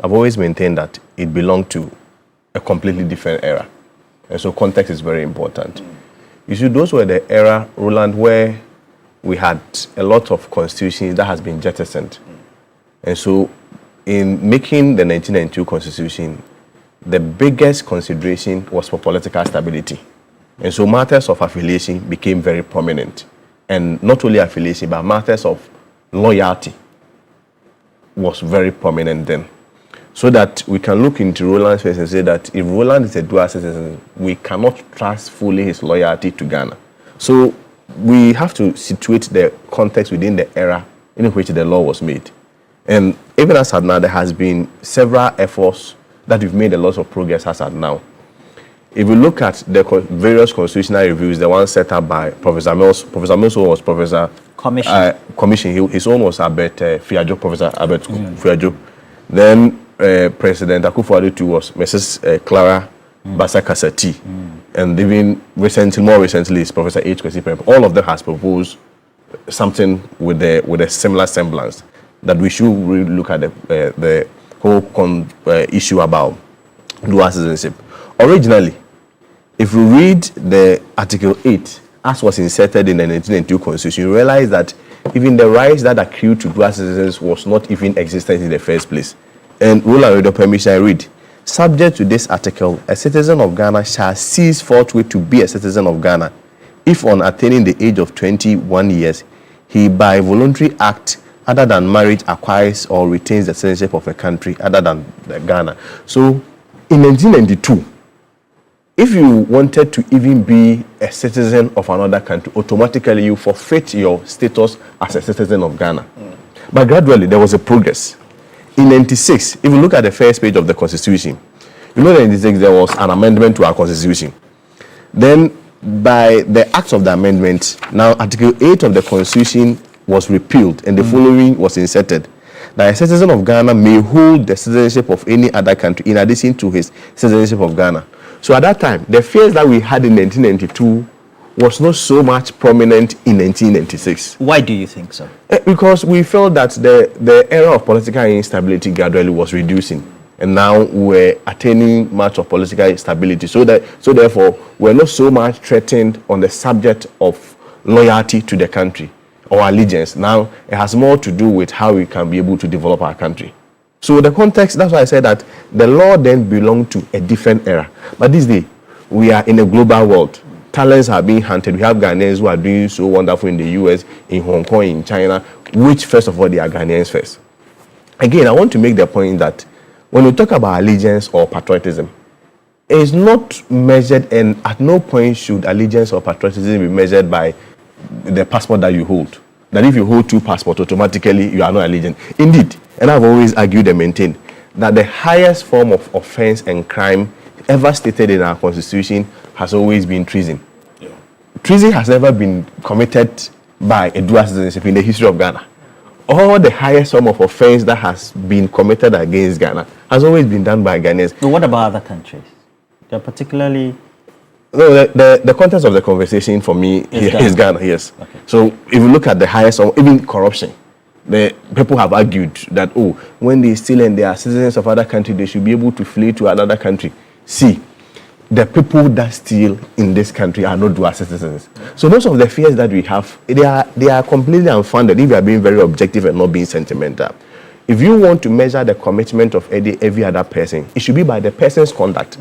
T: I've always maintained that it belonged to a completely different era. And so context is very important. You see, those were the era, Roland, where we had a lot of constitutions that has been jettisoned. And so in making the 1992 constitution, the biggest consideration was for political stability. And so matters of affiliation became very prominent. And not only affiliation, but matters of loyalty was very prominent then. So that we can look into Roland's face and say that if Roland is a dual citizen, we cannot trust fully his loyalty to Ghana. So we have to situate the context within the era in which the law was made. And even as at now, there has been several efforts that we've made a lot of progress as at now. If we look at the various constitutional reviews, the one set up by Professor Mills was Professor Commission. His own was Albert Fiajo, Professor Albert Fiajo. Then President Akufo-Addo too was Mrs. Clara Basa-Kasati. And even more recently, is Professor H. Kwesi Prempeh. All of them has proposed something with a similar semblance, that we should really look at the whole issue about dual citizenship. Originally, if we read the Article 8, as was inserted in the 1992 Constitution, you realize that even the rights that accrue to dual citizens was not even existent in the first place. And Roland, with your permission, I read, subject to this article, a citizen of Ghana shall cease forthwith to be a citizen of Ghana if on attaining the age of 21 years, he by voluntary act other than marriage acquires or retains the citizenship of a country other than Ghana. So in 1992, if you wanted to even be a citizen of another country, automatically you forfeit your status as a citizen of Ghana. But gradually there was a progress. In 96, if you look at the first page of the Constitution, you know that in 96 there was an amendment to our Constitution. Then by the act of the amendment, now Article 8 of the Constitution was repealed and the following was inserted: that a citizen of Ghana may hold the citizenship of any other country in addition to his citizenship of Ghana. So at that time, the fears that we had in 1992 was not so much prominent in 1996.
N: Why do you think so?
T: Because we felt that the era of political instability gradually was reducing. And now we're attaining much of political stability. So therefore, we're not so much threatened on the subject of loyalty to the country or allegiance. Now, it has more to do with how we can be able to develop our country. So the context, that's why I said that the law then belonged to a different era. But this day, we are in a global world. Talents are being hunted. We have Ghanaians who are doing so wonderful in the US, in Hong Kong, in China, which first of all, they are Ghanaians first. Again, I want to make the point that when we talk about allegiance or patriotism, it is not measured, and at no point should allegiance or patriotism be measured by the passport that you hold. That if you hold two passports, automatically you are not allegiant. Indeed, and I've always argued and maintained that the highest form of offense and crime ever stated in our Constitution has always been treason. Yeah. Treason has never been committed by a dual citizenship in the history of Ghana. All the highest form of offense that has been committed against Ghana has always been done by Ghanaians.
N: But what about other countries? They're particularly...
T: No, the context of the conversation for me is Ghana, yes. Okay. So if you look at the highest, even corruption, The people have argued that, oh, when they steal and they are citizens of other country, they should be able to flee to another country. See, the people that steal in this country are not dual citizens. So most of the fears that we have, they are completely unfounded if we are being very objective and not being sentimental. If you want to measure the commitment of every other person, it should be by the person's conduct.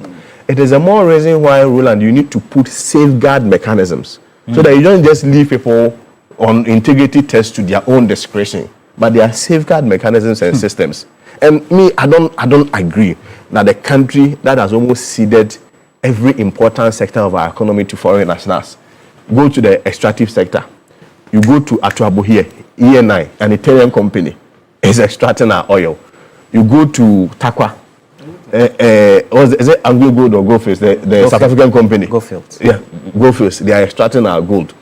T: It is a more reason why, Roland, you need to put safeguard mechanisms so that you don't just leave people on integrity tests to their own discretion, but there are safeguard mechanisms and systems. And me, I don't agree that the country that has almost ceded every important sector of our economy to foreign nationals. Go to the extractive sector. You go to Atuabo here, ENI, an Italian company, is extracting our oil. You go to Takwa, is it Anglo Gold or Goldfields, the South African company?
N: Goldfields.
T: Yeah, Goldfields. They are extracting our gold.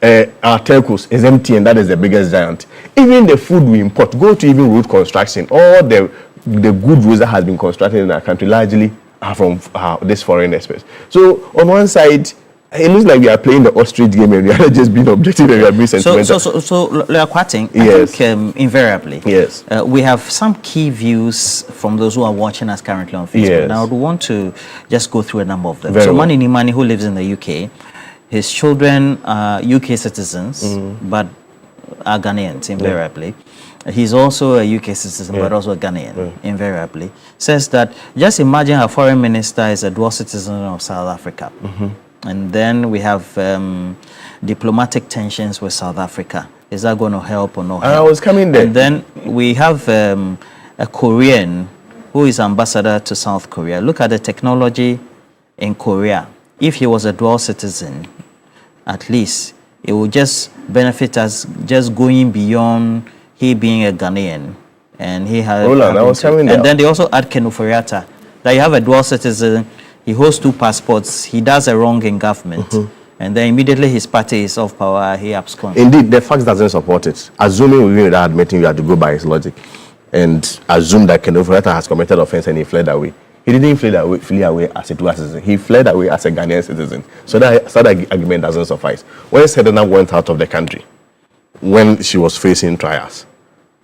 T: Our telcos is MTN, that is the biggest giant. Even the food we import, go to even road construction, all the good roads that has been constructed in our country largely are from this foreign experts. So on one side, it looks like we are playing the ostrich game and we are just being objective and we are being sentimental.
N: So Quating,
T: yes.
N: I think invariably,
T: yes,
N: we have some key views from those who are watching us currently on Facebook.
T: Yes.
N: And I would want to just go through a number of them.
T: Very
N: so
T: well.
N: Mani Nimani, who lives in the UK, his children are UK citizens, but are Ghanaians invariably. He's also a UK citizen, but also a Ghanaian, invariably. Says that, just imagine our foreign minister is a dual citizen of South Africa. And then we have diplomatic tensions with South Africa. Is that going to help or not help?
T: I was coming there.
N: And then we have a Korean who is ambassador to South Korea. Look at the technology in Korea. If he was a dual citizen, at least it would just benefit us just going beyond he being a Ghanaian. And he has. And then they also add Kenuforiata, that you have a dual citizen, he holds 2 passports, he does a wrong in government, and then immediately his party is off power, he absconds.
T: Indeed, the facts doesn't support it. Assuming we without admitting, you have to go by his logic and assume that Kenuforiata has committed offense and he fled away. He didn't flee away as a dual citizen. He fled away as a Ghanaian citizen. So that argument doesn't suffice. When Sedona went out of the country, when she was facing trials,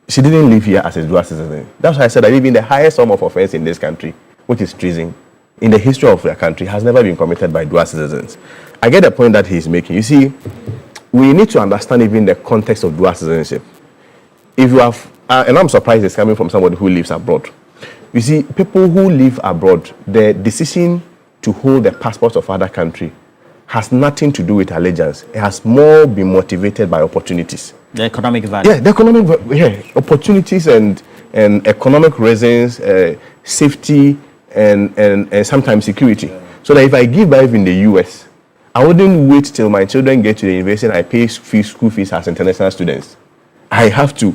T: she didn't live here as a dual citizen. That's why I said that even the highest form of offense in this country, which is treason, in the history of the country, has never been committed by dual citizens. I get the point that he's making. You see, we need to understand even the context of dual citizenship. If you have, and I'm surprised it's coming from somebody who lives abroad. You see, people who live abroad, the decision to hold the passports of other country has nothing to do with allegiance. It has more been motivated by opportunities.
N: The economic value.
T: Yeah, the economic opportunities and economic reasons, safety and sometimes security. So that if I give birth in the US, I wouldn't wait till my children get to the university and I pay school fees as international students. I have to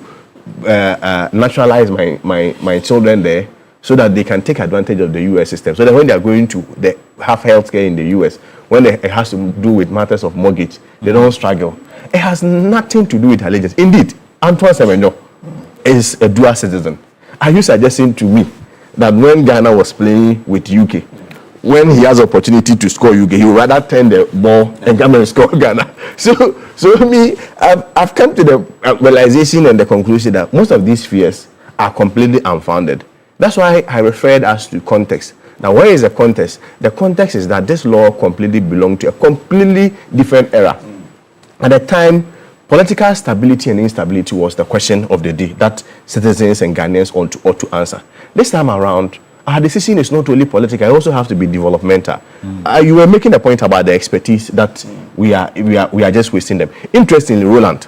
T: naturalize my children there so that they can take advantage of the US system. So that when they are going to have healthcare in the US, when it has to do with matters of mortgage, they don't struggle. It has nothing to do with allegiance. Indeed, Antoine Semenyo is a dual citizen. Are you suggesting to me that when Ghana was playing with UK, when he has opportunity to score UK, he would rather turn the ball and come and score Ghana? So me, I've come to the realization and the conclusion that most of these fears are completely unfounded. That's why I referred us to context. Now, where is the context? The context is that this law completely belonged to a completely different era. At the time, political stability and instability was the question of the day that citizens and Ghanaians ought to answer. This time around, our decision is not only political, it also has to be developmental. You were making a point about the expertise that we are just wasting them. Interestingly, Roland,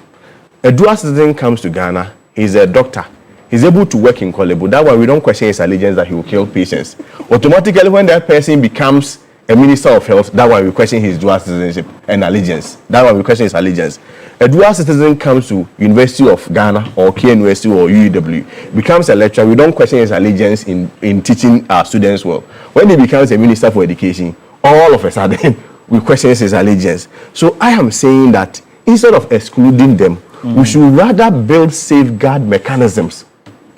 T: a dual citizen comes to Ghana, he's a doctor. He's able to work in Kolebu. That way we don't question his allegiance that he will kill patients. Automatically, when that person becomes a minister of health, that way we question his dual citizenship and allegiance. That way we question his allegiance. A dual citizen comes to University of Ghana or KNUST or UEW, becomes a lecturer. We don't question his allegiance in teaching our students well. When he becomes a minister for education, all of a sudden we question his allegiance. So I am saying that instead of excluding them, we should rather build safeguard mechanisms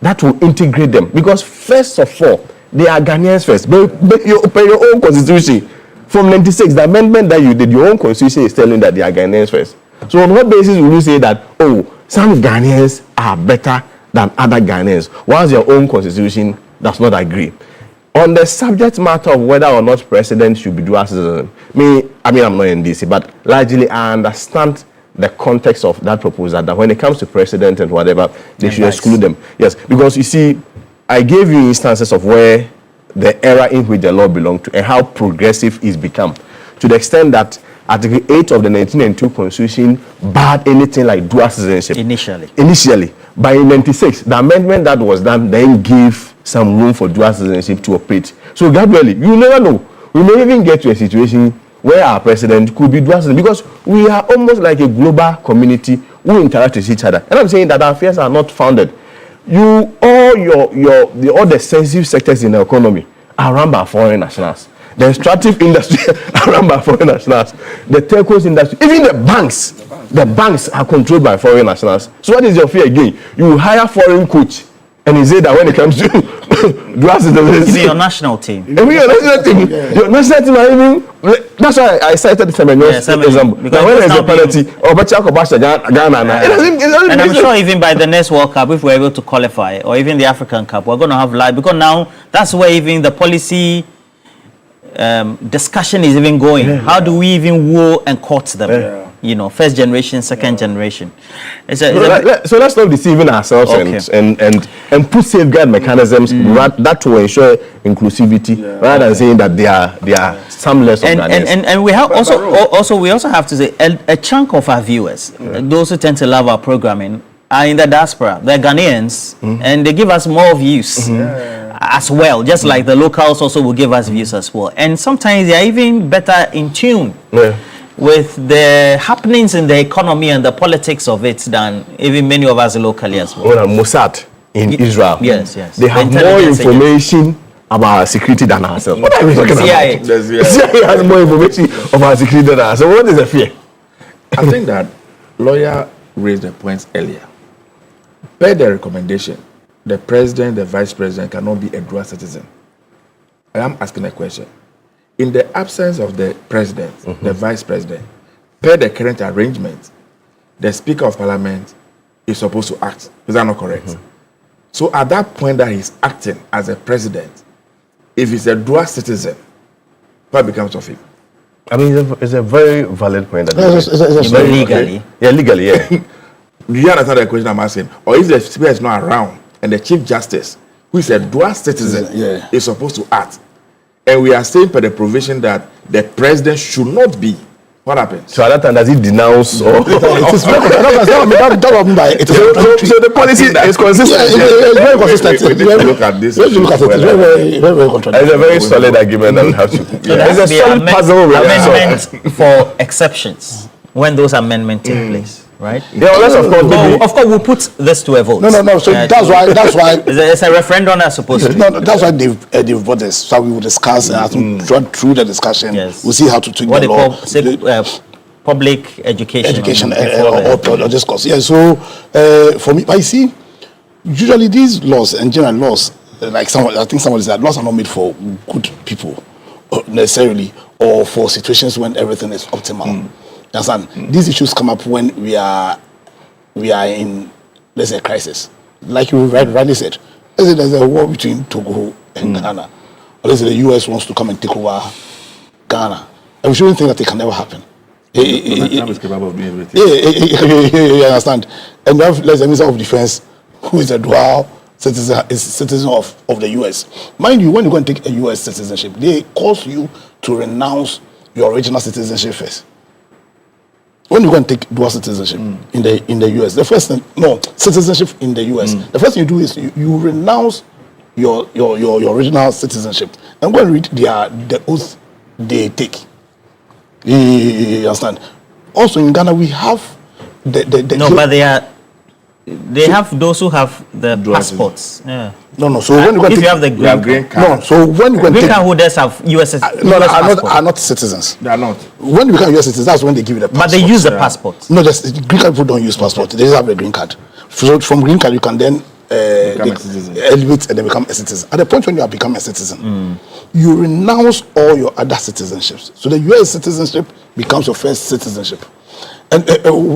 T: that will integrate them, because first of all, they are Ghanaians first. But your own constitution from 96, the amendment that you did, your own constitution is telling that they are Ghanaians first. So on what basis will you say that, oh, some Ghanaians are better than other Ghanaians, whilst your own constitution does not agree. On the subject matter of whether or not president should be dual citizen, I'm not in DC, but largely I understand the context of that proposal, that when it comes to president and whatever, they should exclude them. Yes, because you see, I gave you instances of where the era in which the law belonged to and how progressive it's become, to the extent that Article 8 of the 1992 Constitution barred anything like dual citizenship. Initially. By 96, the amendment that was done then gave some room for dual citizenship to operate. So gradually, you never know. We may even get to a situation where our president could be dual citizen, because we are almost like a global community who interact with each other. And I'm saying that our affairs are not founded. All the sensitive sectors in the economy are run by foreign nationals. The extractive industry are run by foreign nationals. The telcos industry, even the banks are controlled by foreign nationals. So what is your fear again? You hire foreign coach, and he said that when it comes to dual citizenship,
N: even your national team.
T: Your national team are even. That's why I cited the example. Because when there's a penalty, Ghana,
N: and I'm sure even by the next World Cup, if we're able to qualify, or even the African Cup, we're going to have live, because now that's where even the policy discussion is even going. How do we even woo and court them? You know, first generation, second generation. So
T: let's not deceiving ourselves and put safeguard mechanisms that will ensure inclusivity, rather than saying that they are some less of
N: and we have we also have to say a chunk of our viewers, those who tend to love our programming, are in the diaspora. They're Ghanaians, and they give us more views as well, just like the locals also will give us views as well. And sometimes they are even better in tune with the happenings in the economy and the politics of it than even many of us locally as well.
T: Mossad in Israel,
N: yes,
T: they have more information about our security than ourselves. What are we talking about? CIA has more information of our security than ourselves. So what is the fear?
R: I think that lawyer raised the points earlier. Per the recommendation, the president, the vice president cannot be a dual citizen. I am asking a question. In the absence of the president, the vice president, per the current arrangement, the speaker of parliament is supposed to act. Is that not correct? So at that point that he's acting as a president, if he's a dual citizen, what becomes of him?
T: I mean, it's a very valid point.
N: Legally.
T: Yeah, legally, yeah.
R: Do you understand the question I'm asking? Or if the speaker is not around and the chief justice, who is a dual citizen, is supposed to act, and we are saying per the provision that the president should not be, what happens?
T: So at that time, does he denounce or?
S: So
T: the policy is consistent.
S: It's very consistent.
R: Look at this.
T: It's a very solid argument that we have to. It's a solid puzzle.
N: Amendment for exceptions when those amendments take place. Right?
T: Yeah, well,
N: of course, we'll put this to a vote.
S: No. So that's why.
N: It's a referendum that's supposed to.
S: No, that's why they've brought this. So we will discuss through the discussion. Yes. We'll see how to tweak the law.
N: Public education
S: or discourse. Yeah. So for me, I see usually these laws and general laws, like I think somebody said, laws are not made for good people necessarily, or for situations when everything is optimal. Understand? These issues come up when we are in, let's say, a crisis. Like you rightly said, let's say there's a war between Togo and Ghana, or let's say the US wants to come and take over Ghana, and we shouldn't think that it can never happen.
R: Is capable of doing everything.
S: You understand? And we have, let's say, Minister of Defense, who is a dual citizen of the US. Mind you, when you go and take a US citizenship, they cause you to renounce your original citizenship first. When you go and take dual citizenship in the US, the first thing, citizenship in the US, the first thing you do is you renounce your original citizenship and go and read the oath they take. You understand? Also in Ghana we have
N: but they have those who have the passports. Yeah.
S: No. So when you go
N: if
S: take,
N: you have the green card.
S: No. So when you go
N: green
S: take,
N: card holders have US
S: are not citizens.
R: They are not.
S: When you become US citizens, that's when they give you the passport.
N: But they use the passport.
S: No, just green card people don't use passport. They just have a green card. So from green card you can then elevate and then become a citizen. At the point when you have become a citizen, you renounce all your other citizenships. So the US citizenship becomes your first citizenship. And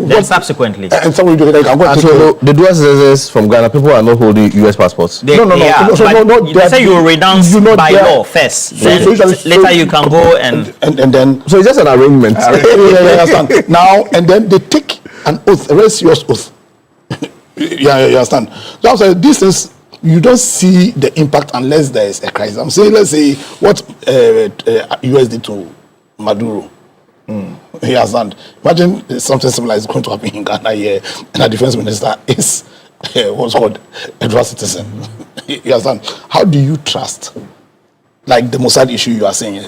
N: then subsequently,
S: and somebody can go and
T: so the dual citizens from Ghana, people are not holding US passports.
N: No. You say you will renounce by law first. Then later you can go and
S: then.
T: So it's just an arrangement.
S: Understand? Now and then they take an oath, a very serious oath. You understand? So this is. You don't see the impact unless there is a crisis. I'm saying, let's say what US did to Maduro. You understand? Imagine something similar is going to happen in Ghana here, and the defense minister is what's called a dual citizen. You understand? How do you trust, like the Mossad issue you are saying?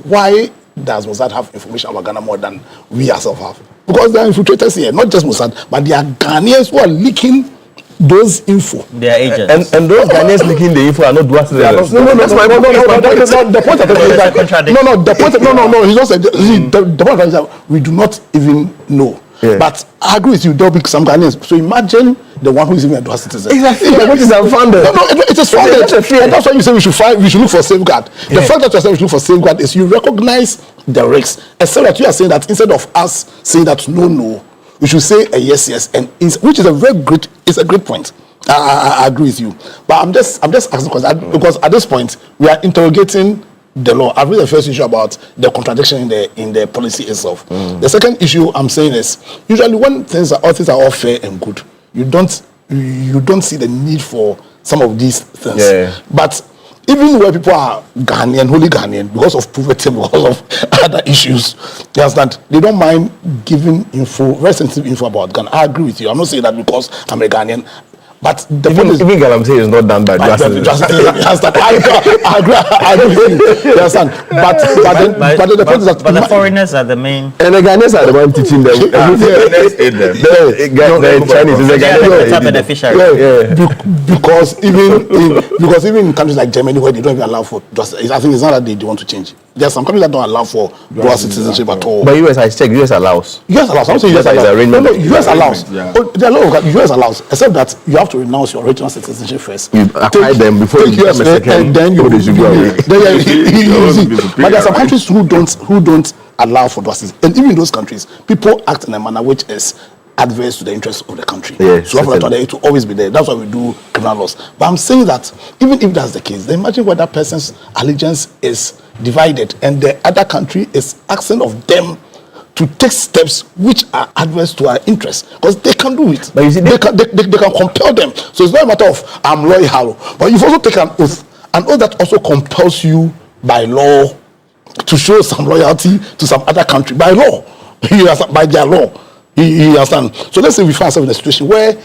S: Why does Mossad have information about Ghana more than we ourselves have? Because there are infiltrators here, not just Mossad, but there are Ghanaians who are leaking those info.
N: They are agents.
T: And those Ghanaians leaking the info are not dual citizens.
S: No. The point of it is that he just said the point is that we do not even know. Yeah. But I agree with you, there'll be some Ghanaians. So imagine the one who is even a dual citizen.
T: Exactly. Which is unfounded.
S: No, it is founded. And that's why you say we should look for safeguard. The fact that you say we should look for safeguard is you recognize the risks. Except that you are saying that instead of us saying that no, we should say a yes, and which is a great point. I agree with you, but I'm just asking because at this point we are interrogating the law. I've read the first issue about the contradiction in the policy itself. The second issue I'm saying is usually when things are all fair and good, you don't see the need for some of these things. Yeah. But even where people are Ghanaian, wholly Ghanaian, because of poverty, because of other issues, you understand, they don't mind giving info, very sensitive info about Ghana. I agree with you. I'm not saying that because I'm a Ghanaian. But the
T: even Galamsey is not done by justice.
S: I agree with you. You understand? But the point is that
N: the foreigners are the main,
T: and the Ghanaians are the one teaching them. The Chinese is the Ghanaian
S: beneficiary. Because even in countries like Germany where they don't even allow for justice, I think it's not that they want to change. There are some countries that don't allow for dual citizenship at all.
T: But US, I checked, US allows.
S: US allows. I'm saying US allows. No, US allows. There are a lot of US allows, except that you have to renounce your original citizenship first.
T: You acquire them before you become a second.
S: And then you but there are some countries who don't allow for dual citizenship. And even in those countries, people act in a manner which is adverse to the interests of the country. Yes, so it will always be there. That's why we do criminal laws. But I'm saying that even if that's the case, then imagine where that person's allegiance is divided and the other country is asking of them to take steps which are adverse to our interests, because they can do it. But you see, they can compel them. So it's not a matter of I'm loyal, but you've also taken an oath that also compels you by law to show some loyalty to some other country by law, by their law. You understand? So let's say we find ourselves in a situation where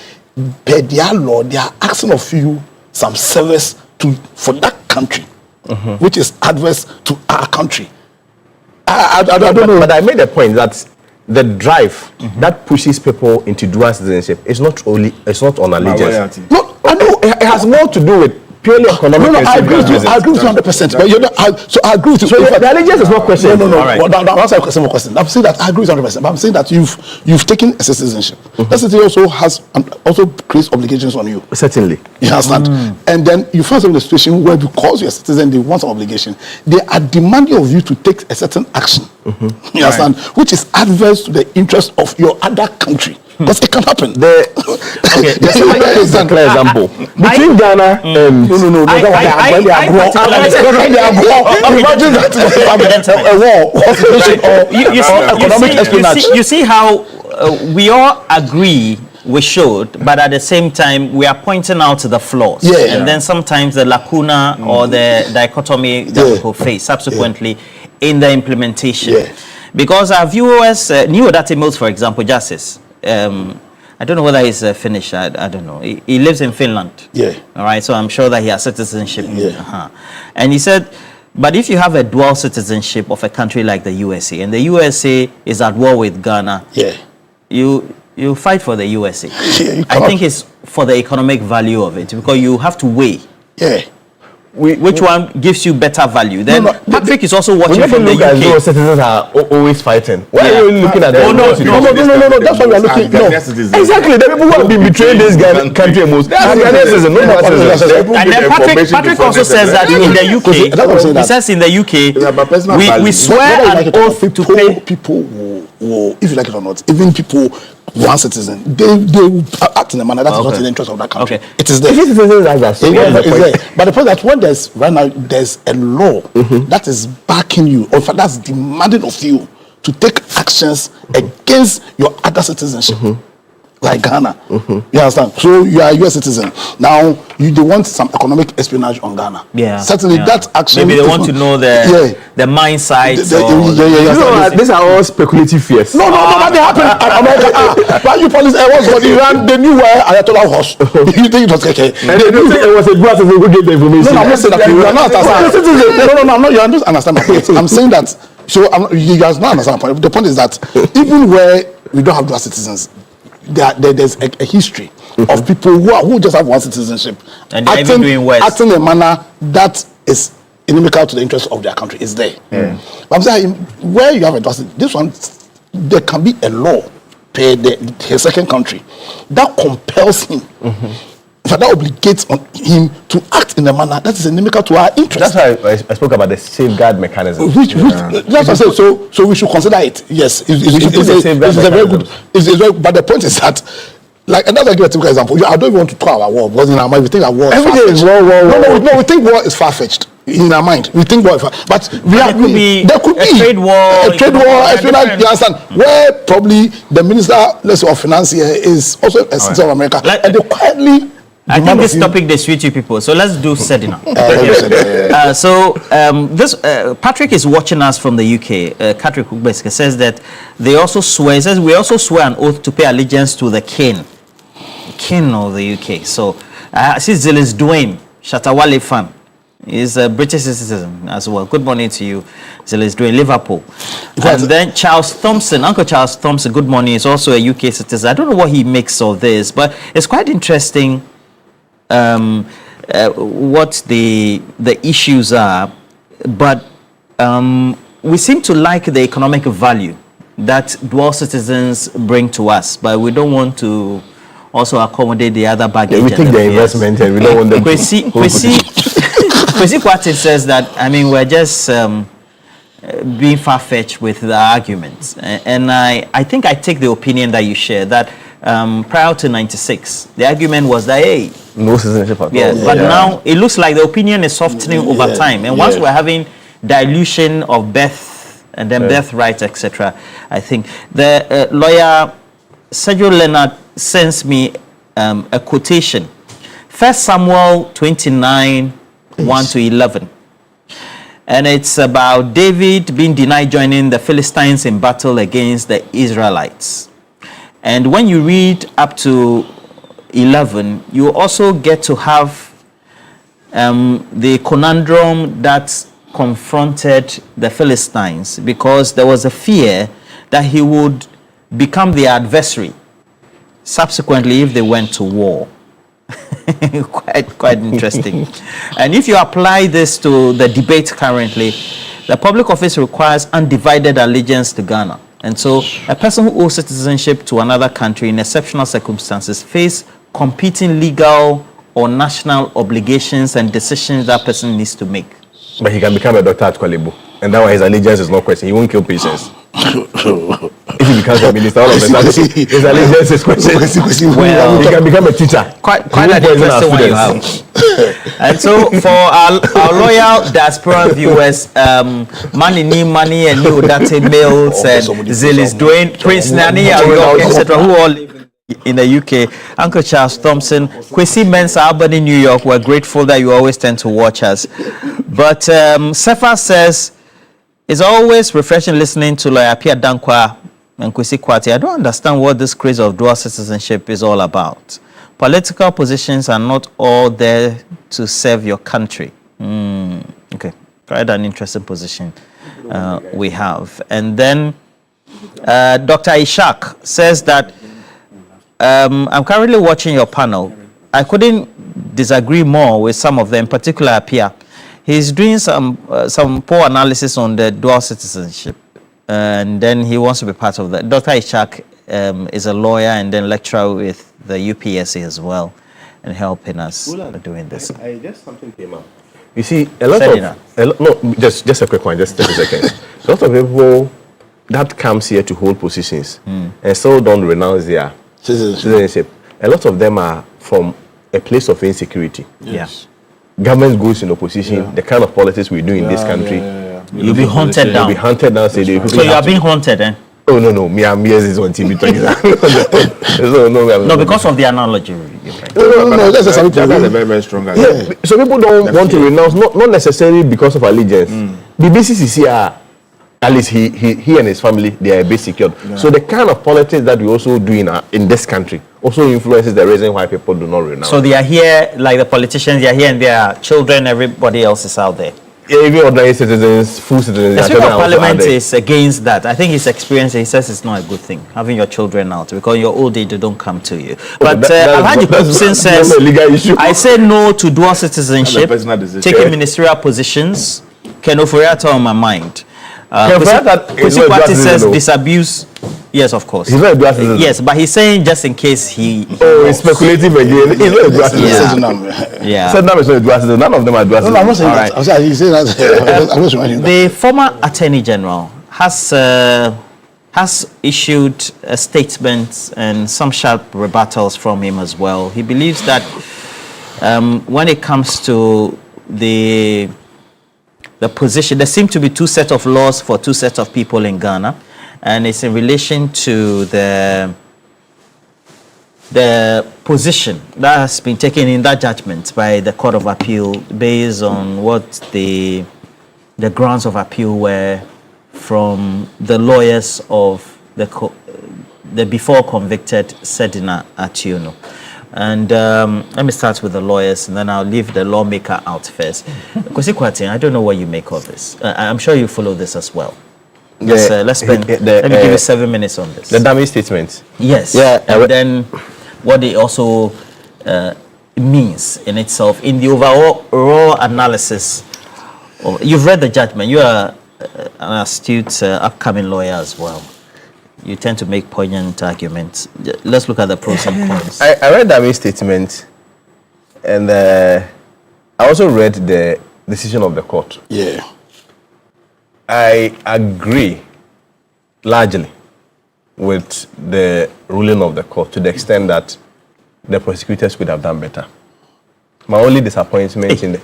S: by their law they are asking of you some service for that country, which is adverse to our country. I don't know.
T: But I made a point that the drive that pushes people into dual citizenship is not on allegiance.
S: No, I know
T: it has more to do with purely economic.
S: No, I agree with you 100%. But you're not, so I agree with you.
T: So the allegiance is not question.
S: No. Right. Well, that's a question. I'm saying that I agree with 100%. But I'm saying that you've taken a citizenship. That citizenship also creates obligations on you.
T: Certainly.
S: You understand? And then you find yourself in a situation where because you're a citizen, they want some obligation. They are demanding of you to take a certain action. You understand? Right. Which is adverse to the interest of your other country. Because it can happen.
T: Just a clear example. Between Ghana and
N: you see how we all agree we should, but at the same time we are pointing out the flaws, and then sometimes the lacuna or the dichotomy that people face subsequently in the implementation. Because our viewers knew that Mills, for example, Justice. I don't know whether he's Finnish. I don't know. He lives in Finland. All right. So I'm sure that he has citizenship. And he said, but if you have a dual citizenship of a country like the USA, and the USA is at war with Ghana, you fight for the USA. I think it's for the economic value of it, because you have to weigh. Which one gives you better value? Then Patrick is also watching from the UK.
T: Those citizens are always fighting. Why are you looking at them?
S: No. That's why we are looking. No,
T: exactly. The people who have been betraying this country most. And
N: then Patrick also says that in the UK, he says in the UK, we swear an oath to pay.
S: People will will, if you like it or not, even people one citizen, they will act in a manner that is not in the interest of that country.
T: Okay.
S: It is there.
T: If citizens like that, so
S: It's there. But the point that when there's right now there's a law that is backing you, or in fact that's demanding of you to take actions against your other citizenship. Like Ghana, you understand? So you are a US citizen. Now they want some economic espionage on Ghana.
N: Yeah,
S: certainly that action.
N: Maybe they want to know the mine sites.
T: These are all speculative fears.
S: No, but they happen in America. But you police what's what Iran? They knew where Ayatollah was. You think it was okay?
T: And they don't think it was a good to get the information.
S: No, I'm not saying that you are not understanding. No, you don't understand my point. I'm saying that. So you guys don't understand my point. The point is that even where we don't have dual citizens, there's a history of people who just have one citizenship
N: and acting
S: in a manner that is inimical to the interests of their country. Is there? But I'm saying where you have a dual citizenship, this one there can be a law per the second country that compels him. That obligates on him to act in a manner that is inimical to our interests.
T: That's why I spoke about the safeguard mechanism.
S: That's what I said. So we should consider it. Yes, it's a very good. But the point is that, like, and that's a typical example. I don't even want to talk about war because in our mind we think that war.
T: Every day is war.
S: No, we think war is far fetched. In our mind, we think war is far, but there could be
N: a trade war.
S: You understand? Where probably the minister, let's say, of finance here is also a citizen of America, and they quietly.
N: I think this topic they suit you people, so let's do Sedina. Patrick is watching us from the UK. Patrick basically says that they also swear. He says we also swear an oath to pay allegiance to the king of the UK. So I see Zilis Dwayne Shatawale fan. He's a British citizen as well. Good morning to you, Zilis Dwayne, Liverpool. And then Charles Thompson, Uncle Charles Thompson. Good morning. He's also a UK citizen. I don't know what he makes of this, but it's quite interesting. What the issues are, but we seem to like the economic value that dual citizens bring to us, but we don't want to also accommodate the other baggage.
T: We take the investment and we don't want them
N: Kwesi Kwati says that, I mean, we're just being far-fetched with the arguments, and I think I take the opinion that you share that prior to 96, the argument was that, hey,
T: no citizenship at all.
N: But now it looks like the opinion is softening over time. And once we're having dilution of birth and then birthright, etc., I think the lawyer Sergio Leonard sends me a quotation. 1 Samuel 29, 1 to 11. And it's about David being denied joining the Philistines in battle against the Israelites. And when you read up to 11, you also get to have the conundrum that confronted the Philistines, because there was a fear that he would become their adversary subsequently if they went to war. quite interesting. And if you apply this to the debate currently, the public office requires undivided allegiance to Ghana. And so a person who owes citizenship to another country in exceptional circumstances face competing legal or national obligations and decisions that person needs to make.
T: But he can become a doctor at Kwalibu, and that way his allegiance is not questioned. He won't kill patients. If he becomes a minister, all of a sudden his allegiance is questioned. Well, he can become a teacher.
N: Quite an interesting one you have. And so for our loyal diaspora viewers, money and new data mails and Zilis Dwayne, Prince Nani, etc., who all live in the UK, Uncle Charles Thompson, Kwesi Mensa, Albany, New York, we're grateful that you always tend to watch us. But Sefa says, it's always refreshing listening to Lawyer Pierre Dankwa and Kwesi Kwati. I don't understand what this craze of dual citizenship is all about. Political positions are not all there to serve your country. Okay, quite an interesting position we have. And then Dr. Ishak says that I'm currently watching your panel. I couldn't disagree more with some of them, particularly Apia. He's doing some poor analysis on the dual citizenship, and then he wants to be part of that. Dr. Ishak is a lawyer and then lecturer with the UPSC as well, and helping us doing this.
T: I just something came up. You see, just a quick one, just 30 seconds. A lot of people that comes here to hold positions and still don't renounce their citizenship, a lot of them are from a place of insecurity.
N: Yes.
T: Government goes in opposition, the kind of politics we do in this country.
N: You'll be hunted down.
T: You'll be hunted down. So
N: you are being haunted, eh?
T: Oh, no. Me and Mias is on TV talking.
N: No, because of the analogy.
T: No, that's a very, very strong. Yeah. So people don't want to renounce, not necessarily because of allegiance. The BCCC are, at least he and his family, they are a bit secured. So the kind of politics that we also do in this country also influences the reason why people do not renounce.
N: So they are here, like the politicians, they are here and their children, everybody else is out there.
T: Even ordinary citizens, full citizens.
N: The Speaker of Parliament is against that. I think his experience, he says it's not a good thing, having your children out, because in your old age, they don't come to you. But Alhaji Kupsin says, I say no to dual citizenship, taking ministerial positions. Ken Oforiatta on my mind. Kwesi Kwarteng says disabuse. Yes, of course.
T: He's not a dual citizen.
N: Yes, but he's saying just in case he
T: he's speculative again. He's not a dual citizen.
N: Yeah.
T: Said is not a dual citizen. None of them are dual citizens.
S: No, I'm not saying that. I'm saying he's saying that. I'm just reminding
N: the former Attorney General has issued a statement and some sharp rebuttals from him as well. He believes that when it comes to the position, there seem to be two sets of laws for two sets of people in Ghana, and it's in relation to the position that has been taken in that judgment by the Court of Appeal based on what the grounds of appeal were from the lawyers of the before convicted Sedina Atieno. And let me start with the lawyers, and then I'll leave the lawmaker out first. Kwesi Kwarteng, I don't know what you make of this. I'm sure you follow this as well. Yes, let's spend. Let me give you 7 minutes on this.
T: The damage statement.
N: Yes. Yeah. And then what it also means in itself in the overall analysis. You've read the judgment. You are an astute upcoming lawyer as well. You tend to make poignant arguments. Let's look at the pros and cons.
T: I read that statement, and I also read the decision of the court.
S: Yeah.
T: I agree largely with the ruling of the court to the extent that the prosecutors could have done better. My only disappointment in the...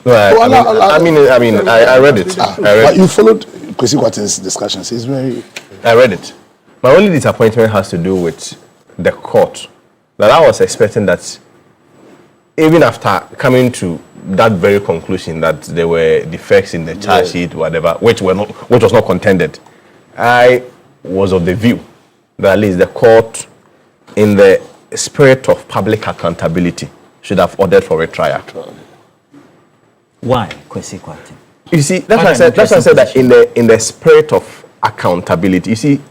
T: No, I read it.
S: But you followed Kwesi Kwarteng's discussions. It's very...
T: I read it. My only disappointment has to do with the court. That I was expecting that even after coming to that very conclusion that there were defects in the charge sheet, whatever, which was not contended, I was of the view that at least the court, in the spirit of public accountability, should have ordered for a trial.
N: Why, Kwesi Kwarteng?
T: You see, that's why I said that in the spirit of accountability. You see,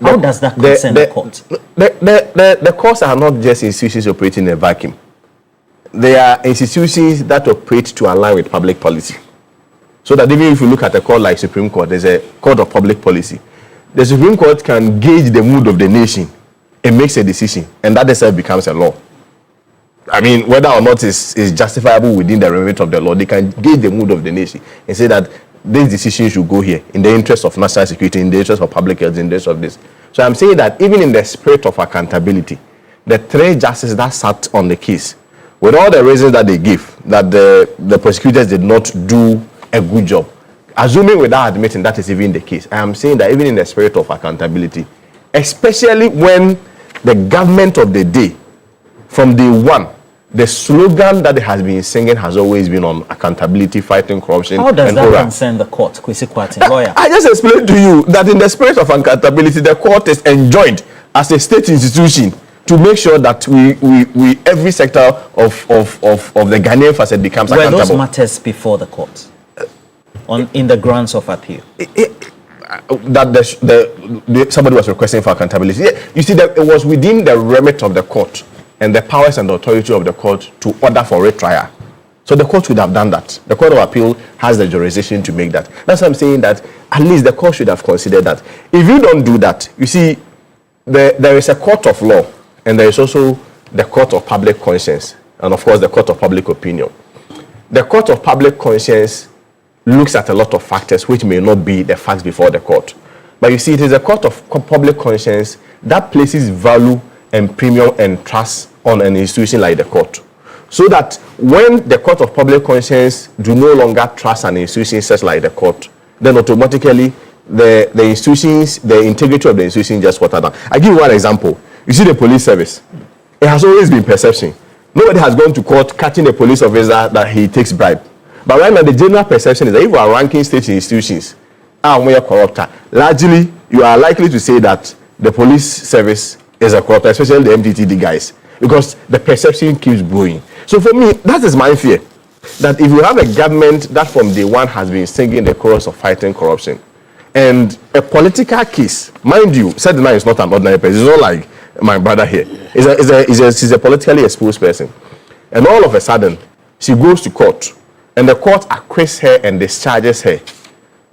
N: how does that concern the court?
T: The courts are not just institutions operating in a vacuum. They are institutions that operate to align with public policy. So that even if you look at a court like Supreme Court, there's a court of public policy. The Supreme Court can gauge the mood of the nation and makes a decision, and that itself becomes a law. I mean, whether or not it's justifiable within the remit of the law, they can gauge the mood of the nation and say that this decision should go here in the interest of national security, in the interest of public health, in the interest of this. So I'm saying that even in the spirit of accountability, the three justices that sat on the case, with all the reasons that they give, that the prosecutors did not do a good job, assuming without admitting that is even the case, I am saying that even in the spirit of accountability, especially when the government of the day, from day one, the slogan that it has been singing has always been on accountability, fighting corruption.
N: How does that concern the court, Kwesi Kwarteng, lawyer?
T: I just explained to you that in the spirit of accountability, the court is enjoined as a state institution to make sure that we every sector of the Ghanaian facet becomes accountable.
N: Were those matters before the court in the grounds of appeal?
T: That somebody was requesting for accountability. Yeah, you see, that it was within the remit of the court and the powers and the authority of the court to order for a trial. So the court would have done that. The Court of Appeal has the jurisdiction to make that. That's why I'm saying that at least the court should have considered that. If you don't do that, you see, there is a court of law, and there is also the court of public conscience, and of course the court of public opinion. The court of public conscience looks at a lot of factors which may not be the facts before the court. But you see, it is a court of public conscience that places value and premium and trust on an institution like the court. So that when the court of public conscience do no longer trust an institution such like the court, then automatically the institutions, the integrity of the institution just water down. I give you one example. You see the police service. It has always been perception. Nobody has gone to court catching a police officer that he takes bribe. But right now, the general perception is that if we are ranking state institutions, we are corrupt. Largely, you are likely to say that the police service is a corrupt, especially the MTTD guys, because the perception keeps growing. So for me, that is my fear, that if you have a government that from day one has been singing the chorus of fighting corruption, and a political case, mind you, said the man is not an ordinary person. It's not like my brother here. She's a politically exposed person. And all of a sudden, she goes to court, and the court acquits her and discharges her.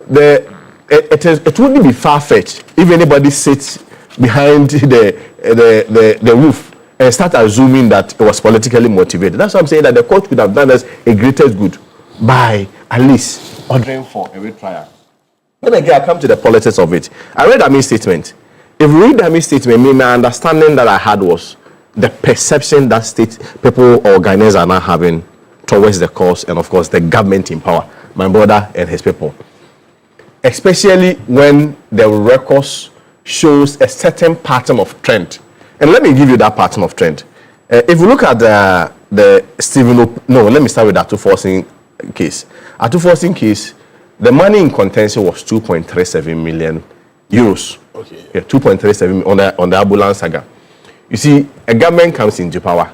T: It wouldn't be far-fetched if anybody sits behind the roof and start assuming that it was politically motivated. That's why I'm saying that the court could have done us a greatest good by at least ordering for a retrial. Then again, I come to the politics of it. I read Ami's statement. If you read Ami's statement, my understanding that I had was the perception that state people or Ghanaians are now having towards the cause and, of course, the government in power, my brother and his people. Especially when the records shows a certain pattern of trend. And let me give you that pattern of trend. If you look at the Stephen, let me start with that Atuforcing case. Atuforcing case, the money in contention was 2.37 million euros. Okay. Yeah, 2.37 on the Abulan saga. You see, a government comes into power.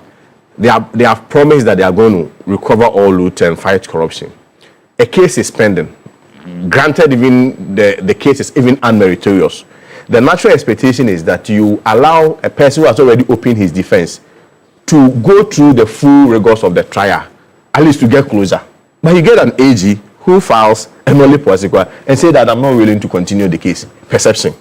T: They have promised that they are going to recover all loot and fight corruption. A case is pending. Granted, even the case is even unmeritorious. The natural expectation is that you allow a person who has already opened his defense to go through the full rigors of the trial, at least to get closer. But you get an AG who files a nolle prosequa and say that I'm not willing to continue the case. Perception.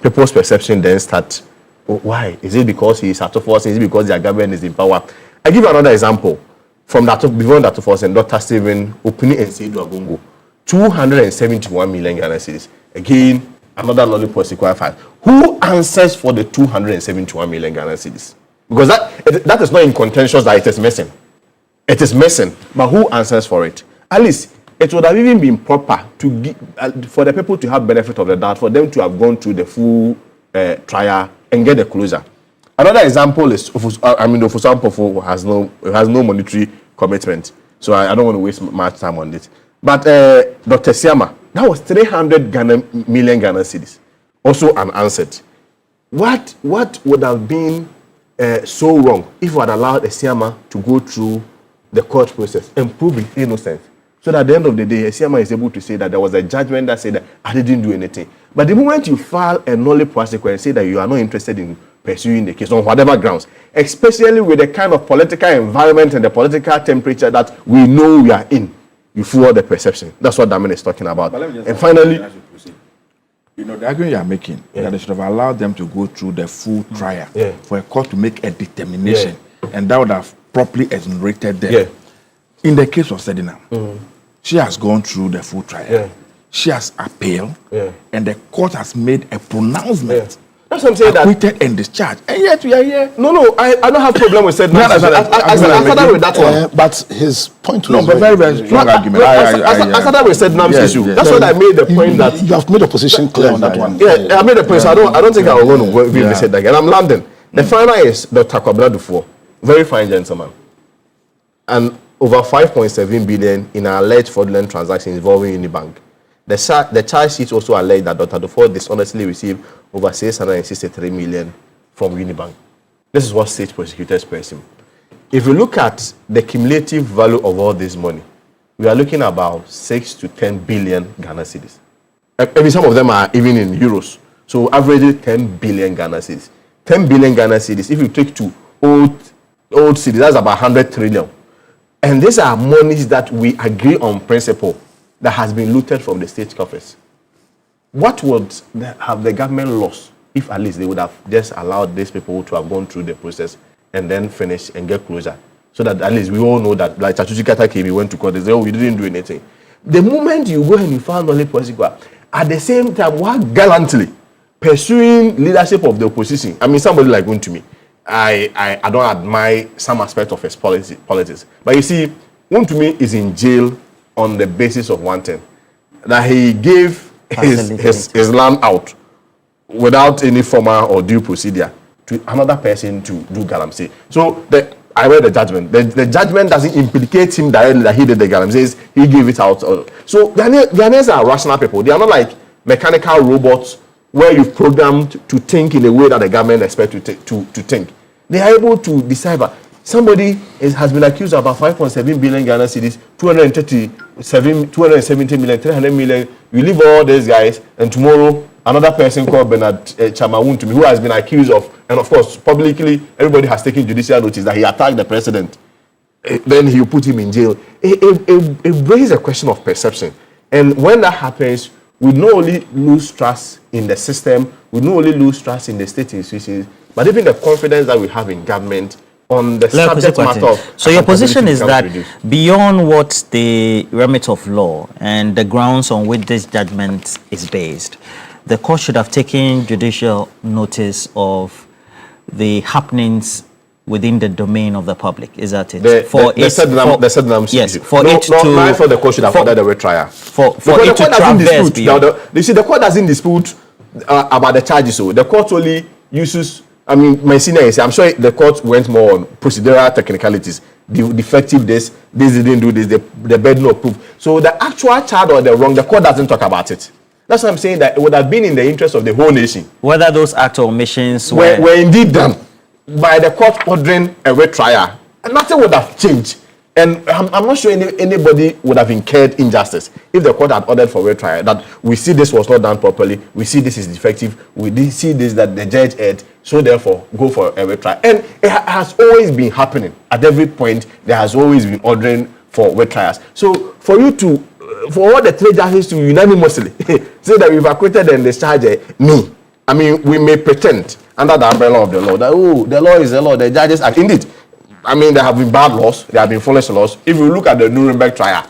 T: People's perception then start. Oh, why? Is it because he is out of force? Is it because their government is in power? I give you another example from that beyond that force and Dr. Stephen Opini and Seidu Agongo. 271 million Ghana cedis. Again, another nolle prosequa file. Who answers for the 271 million Ghana cedis? Because that is not in contention that it is missing. It is missing, but who answers for it? At least it would have even been proper to give, for the people to have benefit of the doubt, for them to have gone through the full trial and get the closure. Another example is Ofusan Pofo has no monetary commitment, so I don't want to waste much time on this. But Dr. Siama, that was 300 million Ghana cedis, also unanswered. What would have been so wrong if we had allowed Siama to go through the court process and prove his innocence? So that at the end of the day, Siama is able to say that there was a judgment that said that I didn't do anything. But the moment you file a nolle prosequa and say that you are not interested in pursuing the case on whatever grounds, especially with the kind of political environment and the political temperature that we know we are in, you fool the perception. That's what Damien is talking about. And finally,
R: the argument you are making, that they should have allowed them to go through the full trial for a court to make a determination, and that would have properly exonerated them. In the case of Sedina, she has gone through the full trial. She has appealed, and the court has made a pronouncement.
T: That's what I'm saying.
R: Acquitted and discharged. And yet we are here.
T: No, I don't have problem with Sedina. I started with that one.
S: But his point was
R: very strong argument.
T: I started with Sedina's issue. That's what I made the point that
S: you have made a position clear on that one.
T: Yeah, I made the point. So I don't think I will going to go revisit that again. I'm landing. The final is Dr. Kwabena Dufour, very fine gentleman, and over 5.7 billion in an alleged fraudulent transaction involving Unibank. The charge sheet also alleged that Dr. Dufour dishonestly received over 663 million from Unibank. This is what state prosecutors press him. If you look at the cumulative value of all this money, we are looking about 6 to 10 billion Ghana cedis. Maybe some of them are even in euros. So averagely 10 billion Ghana cedis. 10 billion Ghana cedis, if you take to old cedis, that's about 100 trillion. And these are monies that we agree on principle that has been looted from the state coffers. What would have the government lost if at least they would have just allowed these people to have gone through the process and then finish and get closer? So that at least we all know that, like Chatuchi Kata KB went to court, they say, oh, we didn't do anything. The moment you go and you file nolle prosequa, at the same time, while gallantly pursuing leadership of the opposition. I mean, somebody like Wontumi, I don't admire some aspect of his politics. But you see, Wontumi is in jail on the basis of one thing, that he gave his land out without any formal or due procedure to another person to do galamsey. So I read the judgment. The judgment doesn't implicate him directly that he did the galamsey. He gave it out. So Ghanaians are rational people. They are not like mechanical robots where you've programmed to think in a way that the government expects to think. They are able to decipher. Somebody has been accused of about 5.7 billion Ghana cedis, 270 million, 300 million. You leave all these guys, and tomorrow another person called Bernard Chamawuntumi, who has been accused of, and of course publicly everybody has taken judicial notice that he attacked the president. Then you put him in jail. It raises a question of perception, and when that happens, we not only lose trust in the system, we not only lose trust in the state institutions, but even the confidence that we have in government on the subject matter of.
N: So your position is that beyond what the remit of law and the grounds on which this judgment is based, the court should have taken judicial notice of the happenings within the domain of the public. Is that it?
T: I thought the court should have ordered a retrial. For it to traverse beyond. You see, the court doesn't dispute about the charges. So the court only uses. I mean, my senior is. I'm sure the court went more on procedural technicalities. The defective this didn't do this. The burden of proof. So the actual charge or the wrong, the court doesn't talk about it. That's why I'm saying that it would have been in the interest of the whole nation.
N: Whether those acts or omissions
T: were indeed done by the court ordering a retrial, and nothing would have changed. And I'm not sure anybody would have incurred injustice if the court had ordered for retrial, that we see this was not done properly, we see this is defective, we see this that the judge erred, so therefore go for a retrial. And it has always been happening. At every point, there has always been ordering for retrials. So for you to, for all the three judges to unanimously say that we've acquitted and discharged me, I mean, we may pretend under the umbrella of the law that, oh, the law is the law, the judges are indeed. I mean, there have been bad laws, there have been foolish laws. If you look at the Nuremberg trial,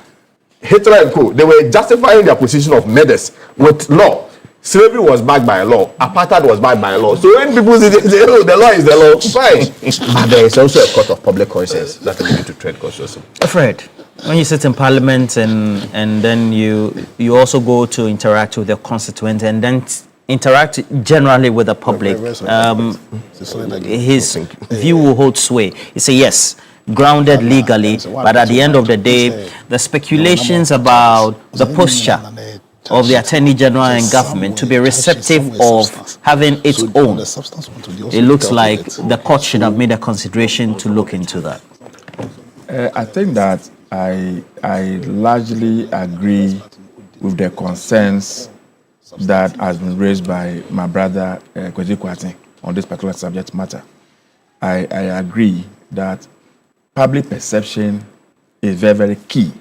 T: Hitler and co., they were justifying their position of murders with law. Slavery was backed by law. Apartheid was backed by law. So when people say, oh, the law is the law, fine. But there is also a court of public conscience that we need to tread cautiously.
N: Fred, when you sit in parliament and then you also go to interact with your constituents and then interact generally with the public, his view will hold sway. He say yes, grounded legally, but at the end of the day, the speculations about the posture of the Attorney General and government to be receptive of having its own, it looks like the court should have made a consideration to look into that.
R: I think that I largely agree with the concerns that has been raised by my brother Kwesi Kwarteng on this particular subject matter. I agree that public perception is very, very key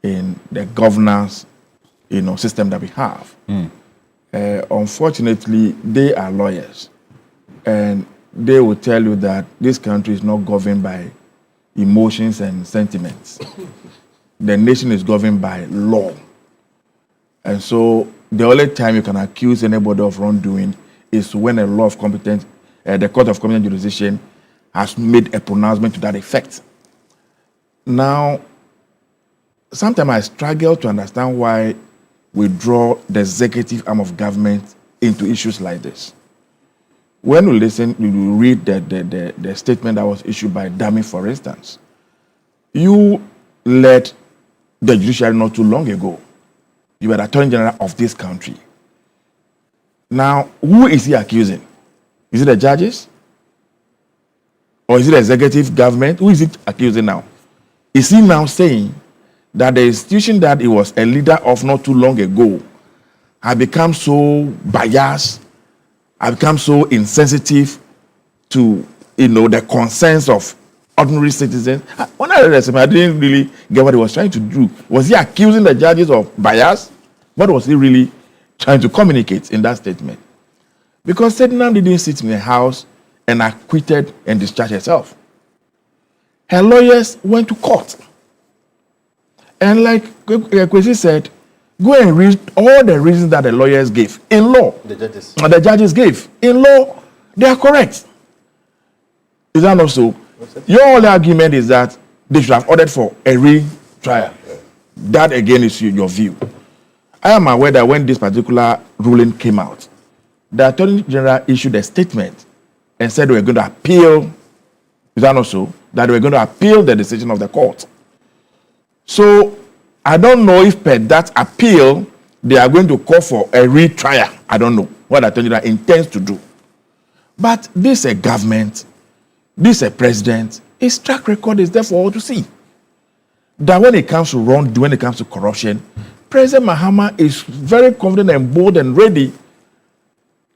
R: in the governance, system that we have. Unfortunately, they are lawyers, and they will tell you that this country is not governed by emotions and sentiments. The nation is governed by law, and so the only time you can accuse anybody of wrongdoing is when a law of competent, the Court of Competent Jurisdiction has made a pronouncement to that effect. Now, sometimes I struggle to understand why we draw the executive arm of government into issues like this. When we listen, we read the statement that was issued by Dami, for instance. You led the judiciary not too long ago. You were the Attorney General of this country. Now, who is he accusing? Is it the judges? Or is it the executive government? Who is he accusing now? Is he now saying that the institution that he was a leader of not too long ago had become so biased, had become so insensitive to, the concerns of ordinary citizens? When I read this, I didn't really get what he was trying to do. Was he accusing the judges of bias? What was he really trying to communicate in that statement? Because Sednam didn't sit in the house and acquitted and discharged herself. Her lawyers went to court. And like Kwesi said, Go and read all the reasons that the lawyers gave in law. The judges gave in law. They are correct. Is that not so? Your only argument is that they should have ordered for a retrial. That again is your view. I am aware that when this particular ruling came out, the Attorney General issued a statement and said they were going to appeal. Is that not so? That they were going to appeal the decision of the court. So I don't know if per that appeal they are going to call for a retrial. I don't know what the Attorney General intends to do. But this is a government, this is a president, his track record is there for all to see. That when it comes to wrongdoing, when it comes to corruption, President Mahama is very confident and bold and ready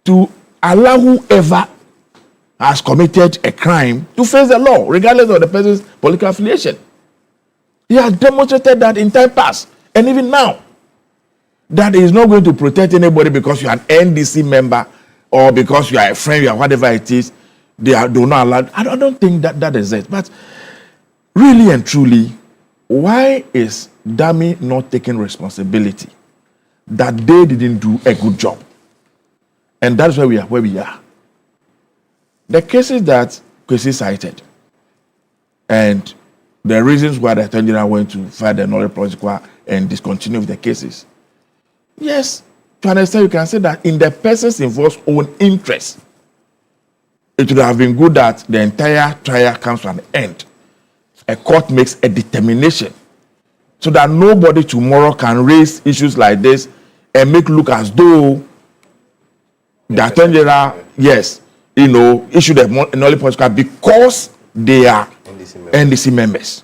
R: to allow whoever has committed a crime to face the law, regardless of the person's political affiliation. He has demonstrated that in time past, and even now, that he is not going to protect anybody because you are an NDC member or because you are a friend, you are whatever it is. They do not allow. I don't think that is it. But really and truly, why is Dami not taking responsibility that they didn't do a good job? And that's where we are. The cases that Kwesi cited and the reasons why the Attorney General went to file the knowledge protocol and discontinue with the cases. Yes, to understand, you can say that in the person's involved own interest, it would have been good that the entire trial comes to an end. A court makes a determination so that nobody tomorrow can raise issues like this and make look as though the Attorney General, yes, issued a knowledge protocol because they are NDC members.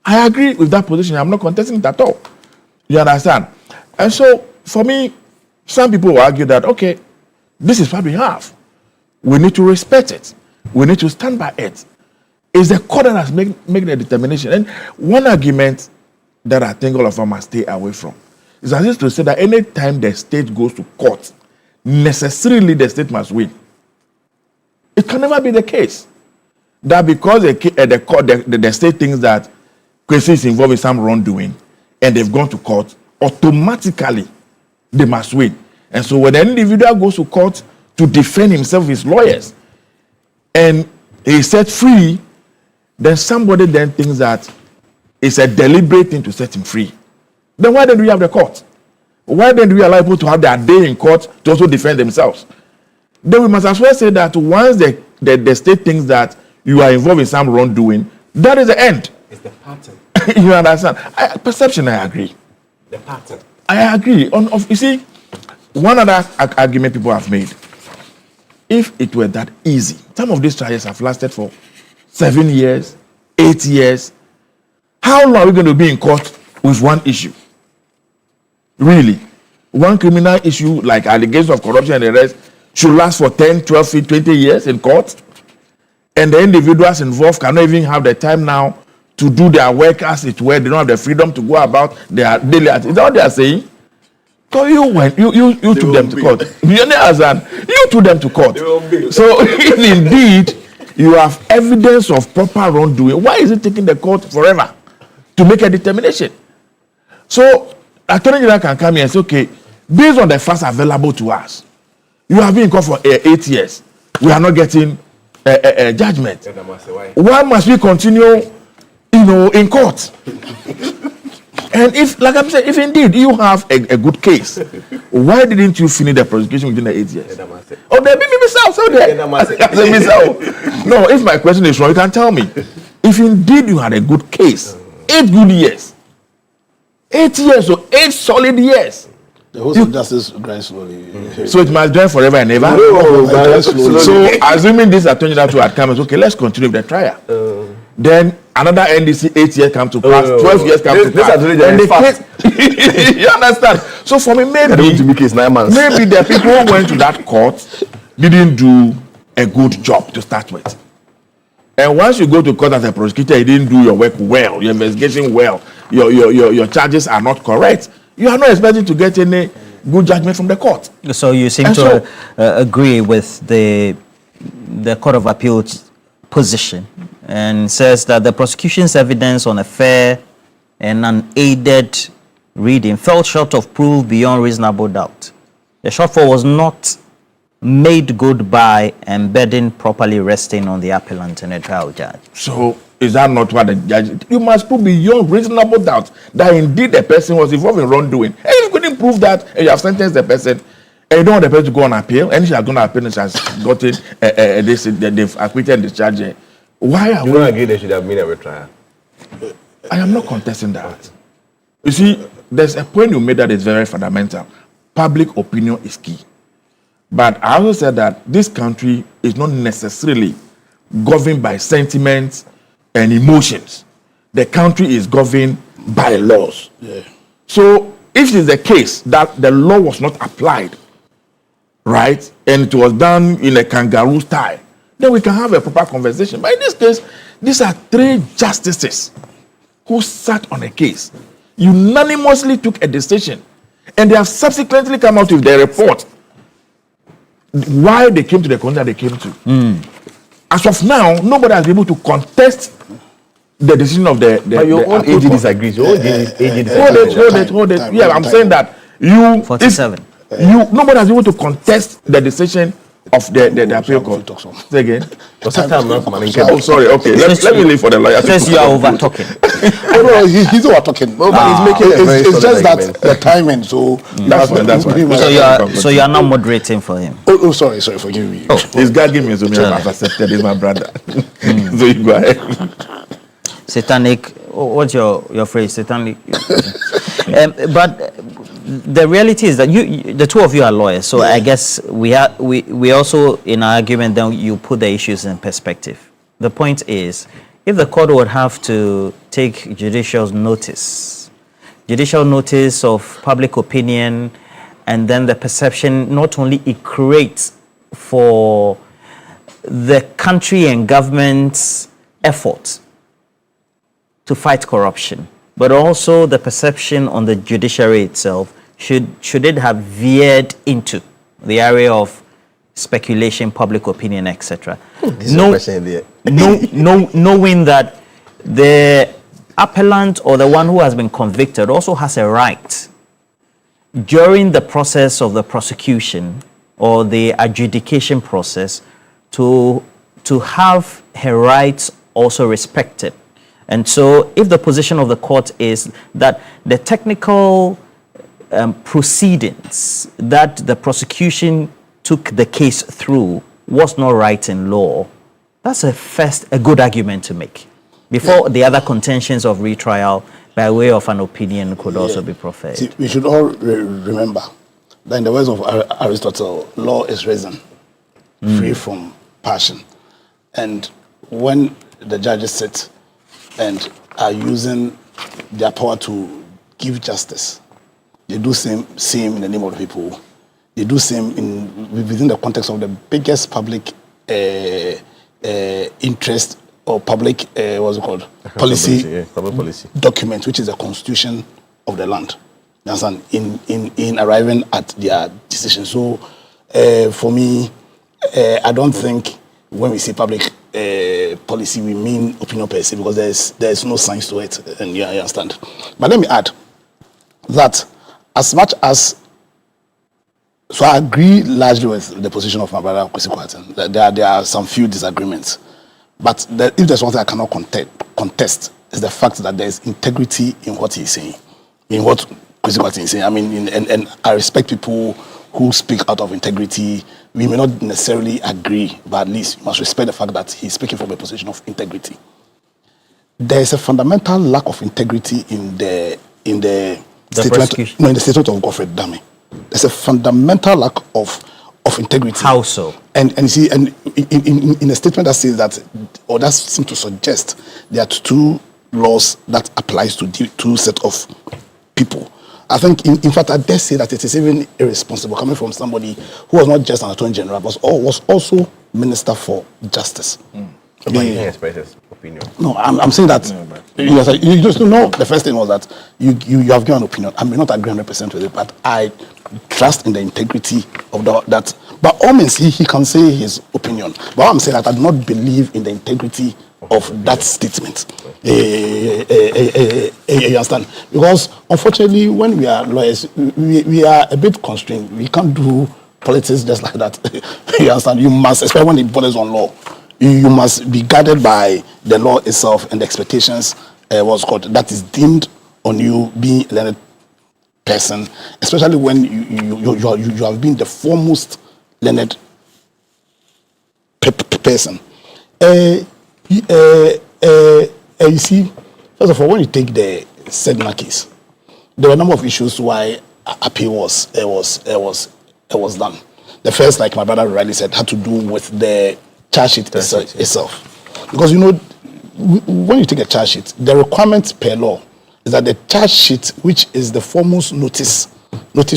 R: I agree with that position. I'm not contesting it at all. You understand? And so, for me, some people will argue that, okay, this is what we have. We need to respect it. We need to stand by it. It's the court that has made the determination. And one argument that I think all of us must stay away from is as if to say that any time the state goes to court, necessarily the state must win. It can never be the case. That because the state thinks that Kwesi is involved in some wrongdoing and they've gone to court, automatically they must win. And so when an individual goes to court to defend himself, his lawyers, and he is set free, then somebody then thinks that it's a deliberate thing to set him free. Then why don't we have the court? Why don't we allow people to have their day in court to also defend themselves? Then we must as well say that once the state thinks that you are involved in some wrongdoing, that is the end.
T: It's the pattern.
R: You understand? Perception, I agree.
T: The pattern.
R: I agree. You see, one other argument people have made, if it were that easy, some of these trials have lasted for 7 years, 8 years. How long are we going to be in court with one issue? Really? One criminal issue like allegations of corruption and the rest should last for 10, 12, 20 years in court? And the individuals involved cannot even have the time now to do their work as it were. They don't have the freedom to go about their daily activities. Is that what they are saying? So you took them to court. You took them to court. So if indeed you have evidence of proper wrongdoing, why is it taking the court forever to make a determination? So Attorney General can come here and say, okay, based on the facts available to us, you have been in court for 8 years. We are not getting a judgment. Why must we continue, in court? And if, like I'm saying, if indeed you have a good case, why didn't you finish the prosecution within the 8 years? Oh, they beat me myself, so there. No, if my question is wrong, you can tell me. If indeed you had a good case, 8 good years, 8 years, so 8 solid years.
S: The host of justice grinds slowly.
R: So it must grind forever and ever. So assuming this Attorney General had come and said, okay, let's continue with the trial. Then another NDC 8 years come to pass, 12 years come to pass. And the case, you understand? So for me, maybe the people who went to that court didn't do a good job to start with. And once you go to court as a prosecutor, you didn't do your work well, your investigation well, your charges are not correct, you are not expecting to get any good judgment from the court.
N: So you seem to agree with the Court of Appeal's position and says that the prosecution's evidence on a fair and unaided reading, fell short of proof beyond reasonable doubt. The shortfall was not made good by embedding properly resting on the appellant and a trial judge.
R: So, is that not what the judge? You must prove beyond reasonable doubt that indeed the person was involved in wrongdoing. And if you couldn't prove that, and you have sentenced the person, and you don't want the person to go on appeal, and she has gone on appeal and she has gotten they've acquitted the charge. Why are
T: you don't agree they should have been a retrial?
R: I am not contesting that. You see, there's a point you made that is very fundamental. Public opinion is key. But I also said that this country is not necessarily governed by sentiments and emotions. The country is governed by laws.
S: Yeah.
R: So if it is the case that the law was not applied, right, and it was done in a kangaroo style, then we can have a proper conversation. But in this case, these are 3 justices who sat on a case, unanimously took a decision, and they have subsequently come out with their report why they came to the conclusion they came to. As of now, nobody has been able to contest the decision of the
T: but your own AG disagrees. Your own AG disagrees.
R: Hold it. Yeah, I'm saying that you 47. Nobody has been able to contest the decision of the appeal court. Say again. Oh, sorry. Okay, let me leave for the lawyer.
N: Says you are over talking.
S: No, he's over talking. But he's making it's just that the timing. So
R: that's fine.
N: So you are not moderating for him.
S: Oh, sorry, forgive me.
R: Oh, his God gave me a zoom. I've accepted. He's my brother. So you go ahead.
N: Satanic. What's your phrase? Satanic. But the reality is that the two of you are lawyers, so I guess we also in our argument then you put the issues in perspective. The point is, if the court would have to take judicial notice of public opinion, and then the perception not only it creates for the country and government's effort to fight corruption, but also the perception on the judiciary itself, should it have veered into the area of speculation, public opinion, etc. Knowing that the appellant or the one who has been convicted also has a right during the process of the prosecution or the adjudication process to have her rights also respected. And so if the position of the court is that the technical proceedings that the prosecution took the case through was not right in law, that's a good argument to make before the other contentions of retrial by way of an opinion could also be proffered.
S: See, we should all remember that in the words of Aristotle, law is reason, free from passion. And when the judges sit and are using their power to give justice, they do same in the name of the people. They do same within the context of the biggest public interest or public what's it called policy document, which is the constitution of the land. You understand? In arriving at their decision. So for me, I don't think when we say public policy we mean opinion per se, because there's no science to it, and you understand. But let me add that as much as, so I agree largely with the position of my brother Kwesi Kwarteng. There are some few disagreements, but if there's one thing I cannot contest is the fact that there is integrity in what he's saying, in what Kwesi Kwarteng is saying. I mean, and I respect people who speak out of integrity. We may not necessarily agree, but at least you must respect the fact that he's speaking from a position of integrity. There is a fundamental lack of integrity in the statement of Godfrey Dame. There's a fundamental lack of integrity.
N: How so?
S: And you see, and in a statement that says that, or that seems to suggest there are two laws that applies to two set of people. I think, in fact, I dare say that it is even irresponsible coming from somebody who was not just an Attorney General, but was also Minister for Justice.
T: But he can express his opinion.
S: No, I'm saying that you just know. The first thing was that you have given an opinion. I may not agree 100% with it, but I trust in the integrity of that. By all means, he can say his opinion. But I'm saying that I do not believe in the integrity of that statement. You understand? Because unfortunately, when we are lawyers, we are a bit constrained. We can't do politics just like that. You understand? You must, especially when it borders on law, you must be guided by the law itself and the expectations that is deemed on you being a learned person, especially when you have been the foremost learned person. You see, first of all, when you take the Sedna case, there were a number of issues why appeal was done. The first, like my brother rightly said, had to do with the charge sheet itself. Because when you take a charge sheet, the requirement per law is that the charge sheet, which is the foremost notice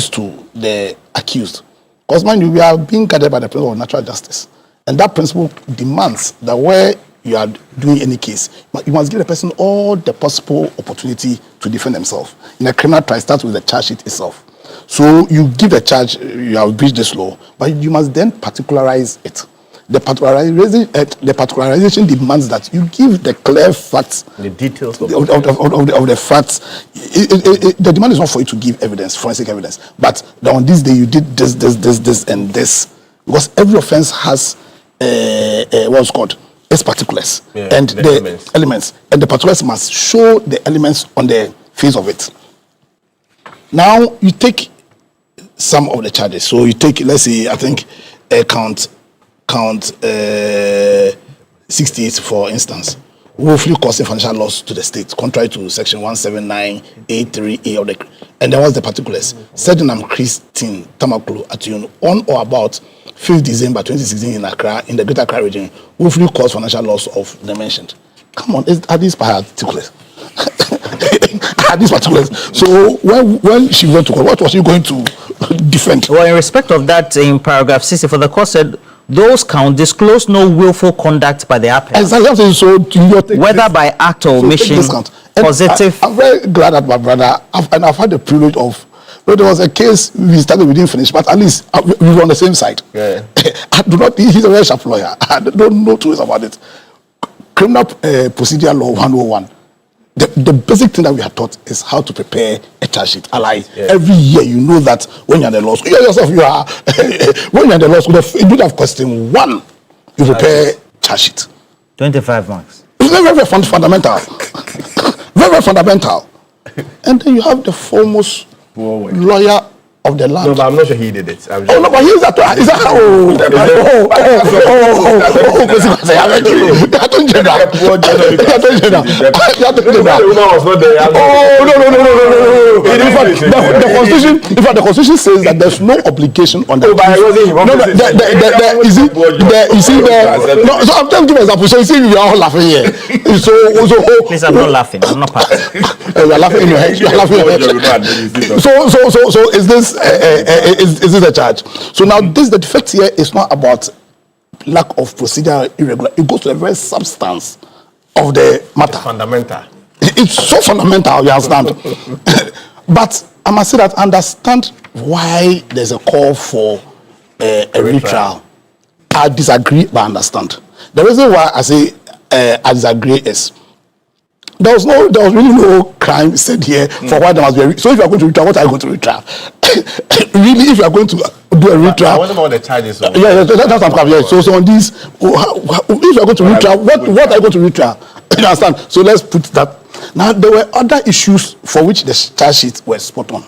S: to the accused, because mind you, we are being guided by the principle of natural justice, and that principle demands that where you are doing any case, you must give the person all the possible opportunity to defend themselves. In a criminal trial, it starts with the charge sheet itself. So you give a charge, you have breached this law, but you must then particularize it. The particularization demands that you give the clear facts, the details of the facts. The demand is not for you to give evidence, forensic evidence, but that on this day you did this, and this, because every offense has what's called its particulars and the elements, and the particulars must show the elements on the face of it. Now you take some of the charges. So you take, let's say, I think count 68, for instance, willfully causing financial loss to the state, contrary to section 179A3A of the, and there was the particulars. Sedinam Christine Tamakulu Atuyun on or about 5th December 2016 in Accra, in the Greater Accra region, willfully caused financial loss of the mentioned. Come on, are these particulars? Are these particulars? So when she went to court, what was she going to defend?
N: Well, in respect of that, in paragraph 60, for the court said, those count disclose no willful conduct by the applicant.
S: Exactly. So
N: whether by act or omission, positive.
S: I'm very glad that my brother, and I've had the privilege of, there was a case we started, we didn't finish, but at least we were on the same side. Yeah. He's a very sharp lawyer. I don't know too much about it. Criminal Procedure Law 101. The basic thing that we are taught is how to prepare a charge sheet. Every year, you know that when you're in the law school, when you're in the law school, you don't have question one, you prepare charge sheet.
N: 25 marks.
S: It's very, very fundamental. Very, very fundamental. And then you have the foremost lawyer of the land.
T: No, but I'm not sure he did it.
S: No, but he's that. Is that the Constitution says that there's no obligation on the. You see, no. So I'm telling you an example. So you see, you are all laughing here.
N: Please, I'm not laughing. I'm not part.
S: You're laughing in your head. You're laughing in your head. So is this a charge? So now the defect here is not about lack of procedure irregular. It goes to the very substance of the matter.
T: It's fundamental.
S: It's so fundamental, you understand? But I must say that I understand why there's a call for a retrial. I disagree, but I understand. The reason why I say I disagree is there was really no crime said here for why there must be a so if you are going to retrial, what are you going to retrial? Really, if you are going to do a retrial,
T: I wonder about the charges.
S: That's what I'm coming. So on this, if you are going to retrial, what are you going to retrial? You understand? So let's put that. Now there were other issues for which the charge sheets were spot on.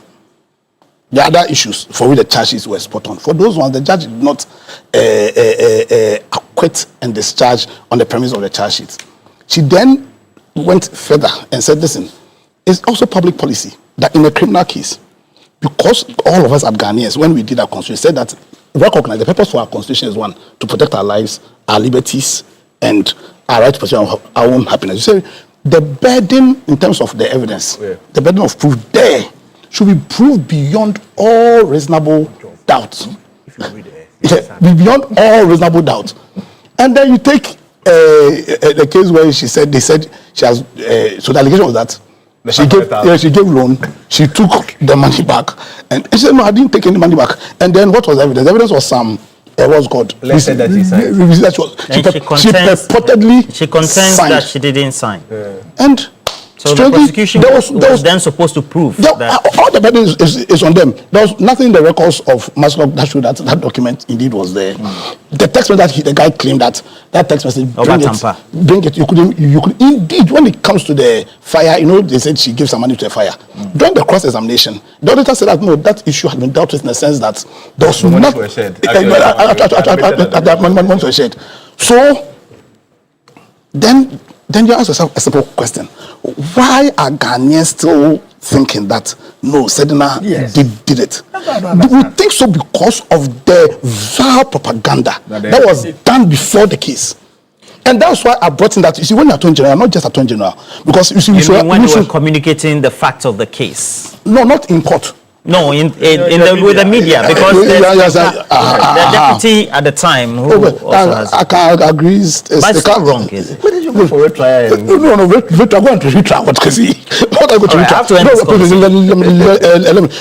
S: The other issues for which the charge sheets were spot on. For those ones, the judge did not acquit and discharge on the premise of the charge sheet. She then went further and said, listen, it's also public policy that in a criminal case, because all of us are Ghanaians, when we did our constitution, said that recognize the purpose for our constitution is one, to protect our lives, our liberties, and our right to pursue our own happiness. You say the burden in terms of the evidence, the burden of proof there should be proved beyond all reasonable doubt. Beyond all reasonable doubt. And then you take the case where she said she has so the allegation was that she gave loan, she took the money back, and she said no, I didn't take any money back. And then what was the evidence? The evidence was some what's called?
N: Let's say that she signed. She contends that she didn't sign.
S: And
N: so the prosecution was then supposed to prove that
S: all the burden is on them. There was nothing in the records of Maslach that showed that document indeed was there. The text message that the guy claimed that text message, bring it. You could indeed, when it comes to the fire, you know, they said she gave some money to the fire. During the cross-examination, the auditor said that no, that issue had been dealt with in the sense that there was not. So then you ask yourself a simple question. Why are Ghanaians still thinking that no, Sedina did it? We think so because of the vile propaganda that was done before the case. And that's why I brought in that. You see, when you're Attorney General, not just Attorney General, because you see,
N: when you were communicating the facts of the case.
S: No, not in court.
N: No, with the media, because the deputy at the time who also has...
S: I can't agree.
N: But it's not wrong, is it?
S: Where did you go for retrial? No, retrial. Go to retrial. What can see? What I go to retrial?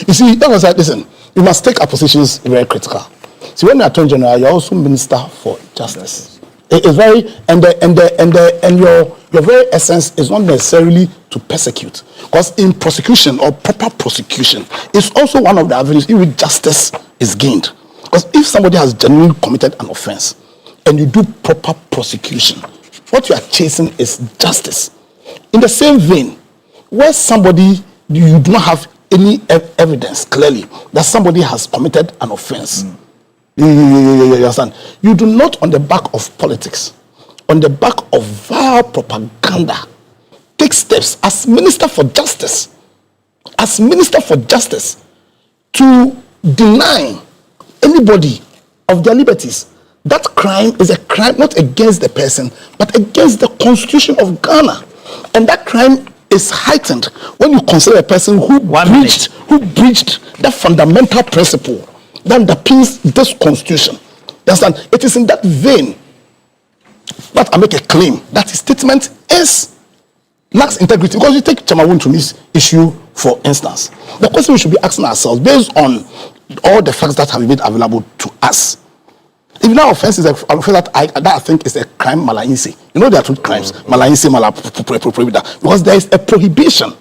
S: You see, that was like, listen, you must take our positions very critical. See, when you're Attorney General, you're also Minister for Justice. It's very, and your very essence is not necessarily to persecute, because in prosecution or proper prosecution is also one of the avenues in which justice is gained. Because if somebody has genuinely committed an offense and you do proper prosecution, what you are chasing is justice. In the same vein, where somebody you do not have any evidence clearly that somebody has committed an offense. You understand? You do not, on the back of politics, on the back of vile propaganda, take steps as Minister for Justice, to deny anybody of their liberties. That crime is a crime not against the person, but against the Constitution of Ghana. And that crime is heightened when you consider a person who breached that fundamental principle that underpins this constitution. You understand? It is in that vein that I make a claim that his statement lacks integrity. Because you take Chamawun Tumi's issue, for instance. The question we should be asking ourselves, based on all the facts that have been made available to us, if now offense is an offense that I think is a crime malainsi. You know there are two crimes, malainsi, because there is a prohibition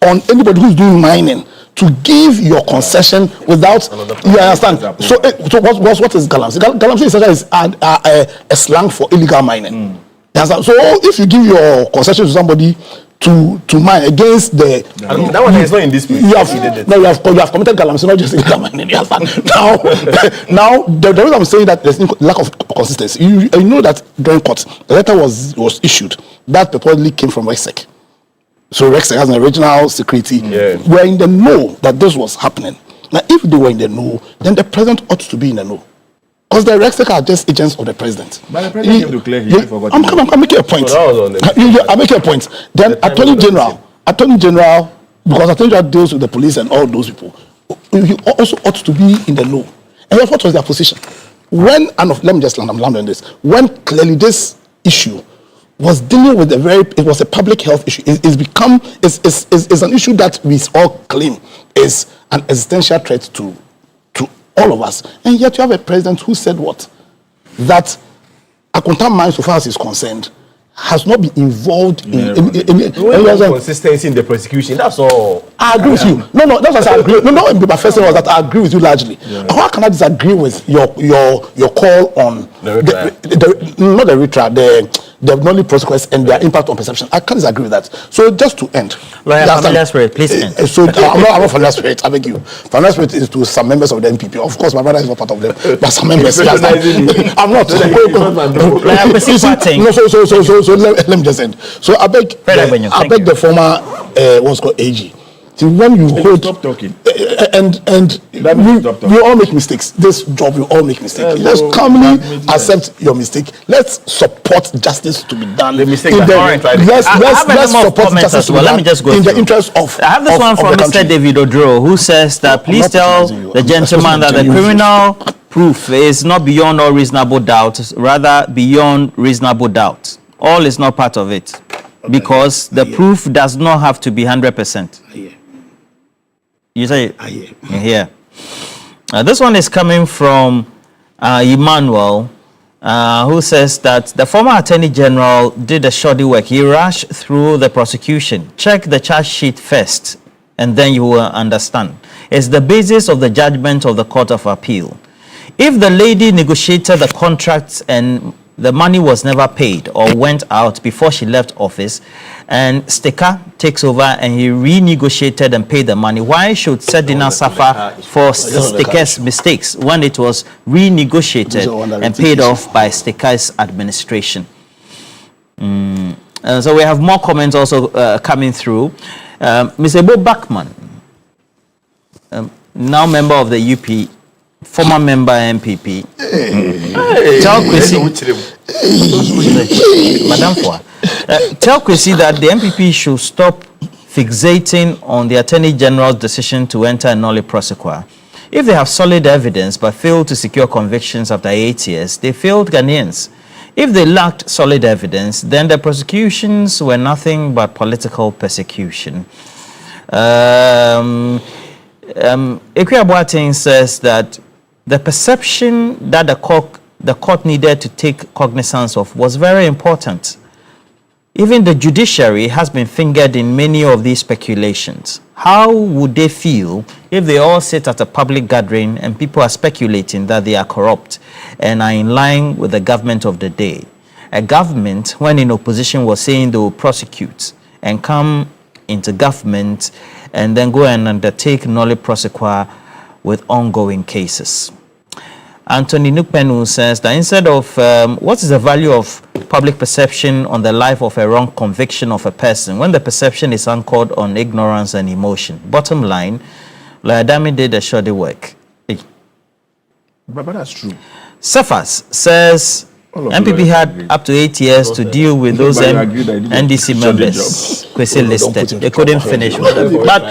S: on anybody who is doing mining to give your concession without, you understand? So what is galamsey? Galamsey is a slang for illegal mining. So if you give your concession to somebody to mine against the...
T: that one is not in dispute.
S: You have committed galamsey, not just illegal mining. You understand? Now, the reason I'm saying that there's lack of consistency, you know that during court, the letter was issued that purportedly came from REXEC. So REXEC has an original security. We're in the know that this was happening. Now, if they were in the know, then the president ought to be in the know. Because the REXEC are just agents of the president. But the president came to clear he forgot. I'm making a point. I'm making a point. Then Attorney General, because Attorney General deals with the police and all those people, he also ought to be in the know. And what was their position? Let me just land on this. When clearly this issue was dealing with it was a public health issue. It's an issue that we all claim is an existential threat to all of us. And yet you have a president who said what? That Akunta Mine, so far as is concerned, has not been involved in
T: consistency in the prosecution. That's all.
S: I agree with you. No, that's what I agree. No, my first thing was that I agree with you largely. How can I disagree with your call on not the retrial, the knowledge prosecutions and their impact on perception? I can't disagree with that. So just to end,
N: familiar spirit, please end.
S: So I'm not familiar spirit. I beg you. Familiar spirit is to some members of the NPP. Of course, my brother is not part of them, but some members. I'm not. So let me just end. So I beg the former what's called AG. See, when you
R: stop talking.
S: And we all make mistakes. This job, we all make mistakes. Let's calmly accept your mistake. Let's support justice to be done.
T: The mistake.
S: Let's support justice to be done in the interest of.
N: I have this one from Mr. David Odro, who says that please tell the gentleman that the criminal proof is not beyond all reasonable doubt, rather beyond reasonable doubt. All is not part of it, because the proof does not have to be 100%. You say it?
S: Yeah.
N: This one is coming from Emmanuel, who says that the former Attorney General did a shoddy work. He rushed through the prosecution. Check the charge sheet first, and then you will understand. It's the basis of the judgment of the Court of Appeal. If the lady negotiated the contracts and the money was never paid or went out before she left office, and Sticker takes over and he renegotiated and paid the money, why should Sedina suffer for Sticker's mistakes when it was renegotiated and paid off by Sticker's administration? So we have more comments also coming through. Mr. Bo Bachman, now member of the UP, former member MPP. Tell Kwesi, Madam Fua, tell Kwesi that the MPP should stop fixating on the Attorney General's decision to enter a nolle prosequi. If they have solid evidence but failed to secure convictions after 8 years, they failed Ghanaians. If they lacked solid evidence, then the prosecutions were nothing but political persecution. Ekwia Boateng says that the perception that the court needed to take cognizance of was very important. Even the judiciary has been fingered in many of these speculations. How would they feel if they all sit at a public gathering and people are speculating that they are corrupt and are in line with the government of the day? A government, when in opposition, was saying they will prosecute and come into government and then go and undertake nolle prosequi with ongoing cases. Anthony Nukpenu says that instead of what is the value of public perception on the life of a wrong conviction of a person when the perception is anchored on ignorance and emotion? Bottom line, Layadami did a shoddy work.
R: But that's true.
N: Cephas says MPP had up to 8 years to deal with those NDC members Kwesi listed. They couldn't finish with them. But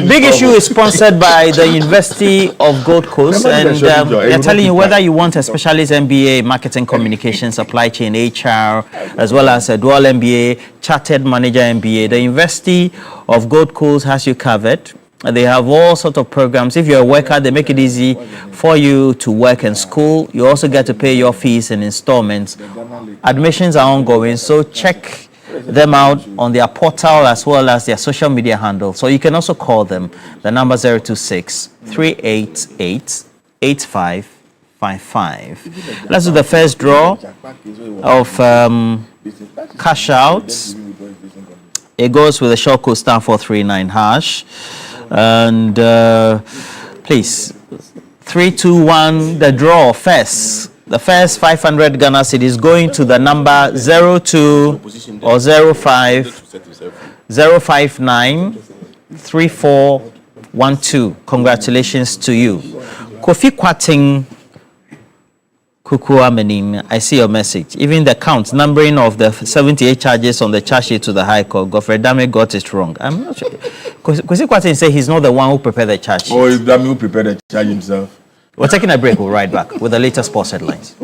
N: big issue is sponsored by the University of Gold Coast, and they're telling you whether you want a specialist MBA, marketing, communication, supply chain, HR, as well as a dual MBA, chartered manager MBA. The University of Gold Coast has you covered. They have all sorts of programs. If you're a worker, they make it easy for you to work in school. You also get to pay your fees in installments. Admissions are ongoing, so check them out on their portal as well as their social media handle. So you can also call them. The number 026-388-8555. Let's do the first draw of cash outs. It goes with the short code star 439#. And please, 321, the draw first. The first 500 Ghana cedis going to the number 02 or 05 059 3412. Congratulations to you. Kofi Kwating Kukuamenim, I see your message. Even the count, numbering of the 78 charges on the charge sheet to the High Court, Godfrey Dame got it wrong. I'm not sure. Kwesi Kwating say he's not the one who prepared the charge sheet.
R: Or is Dame who prepared the charge himself?
N: We're taking a break. We'll be right back with the latest sports headlines.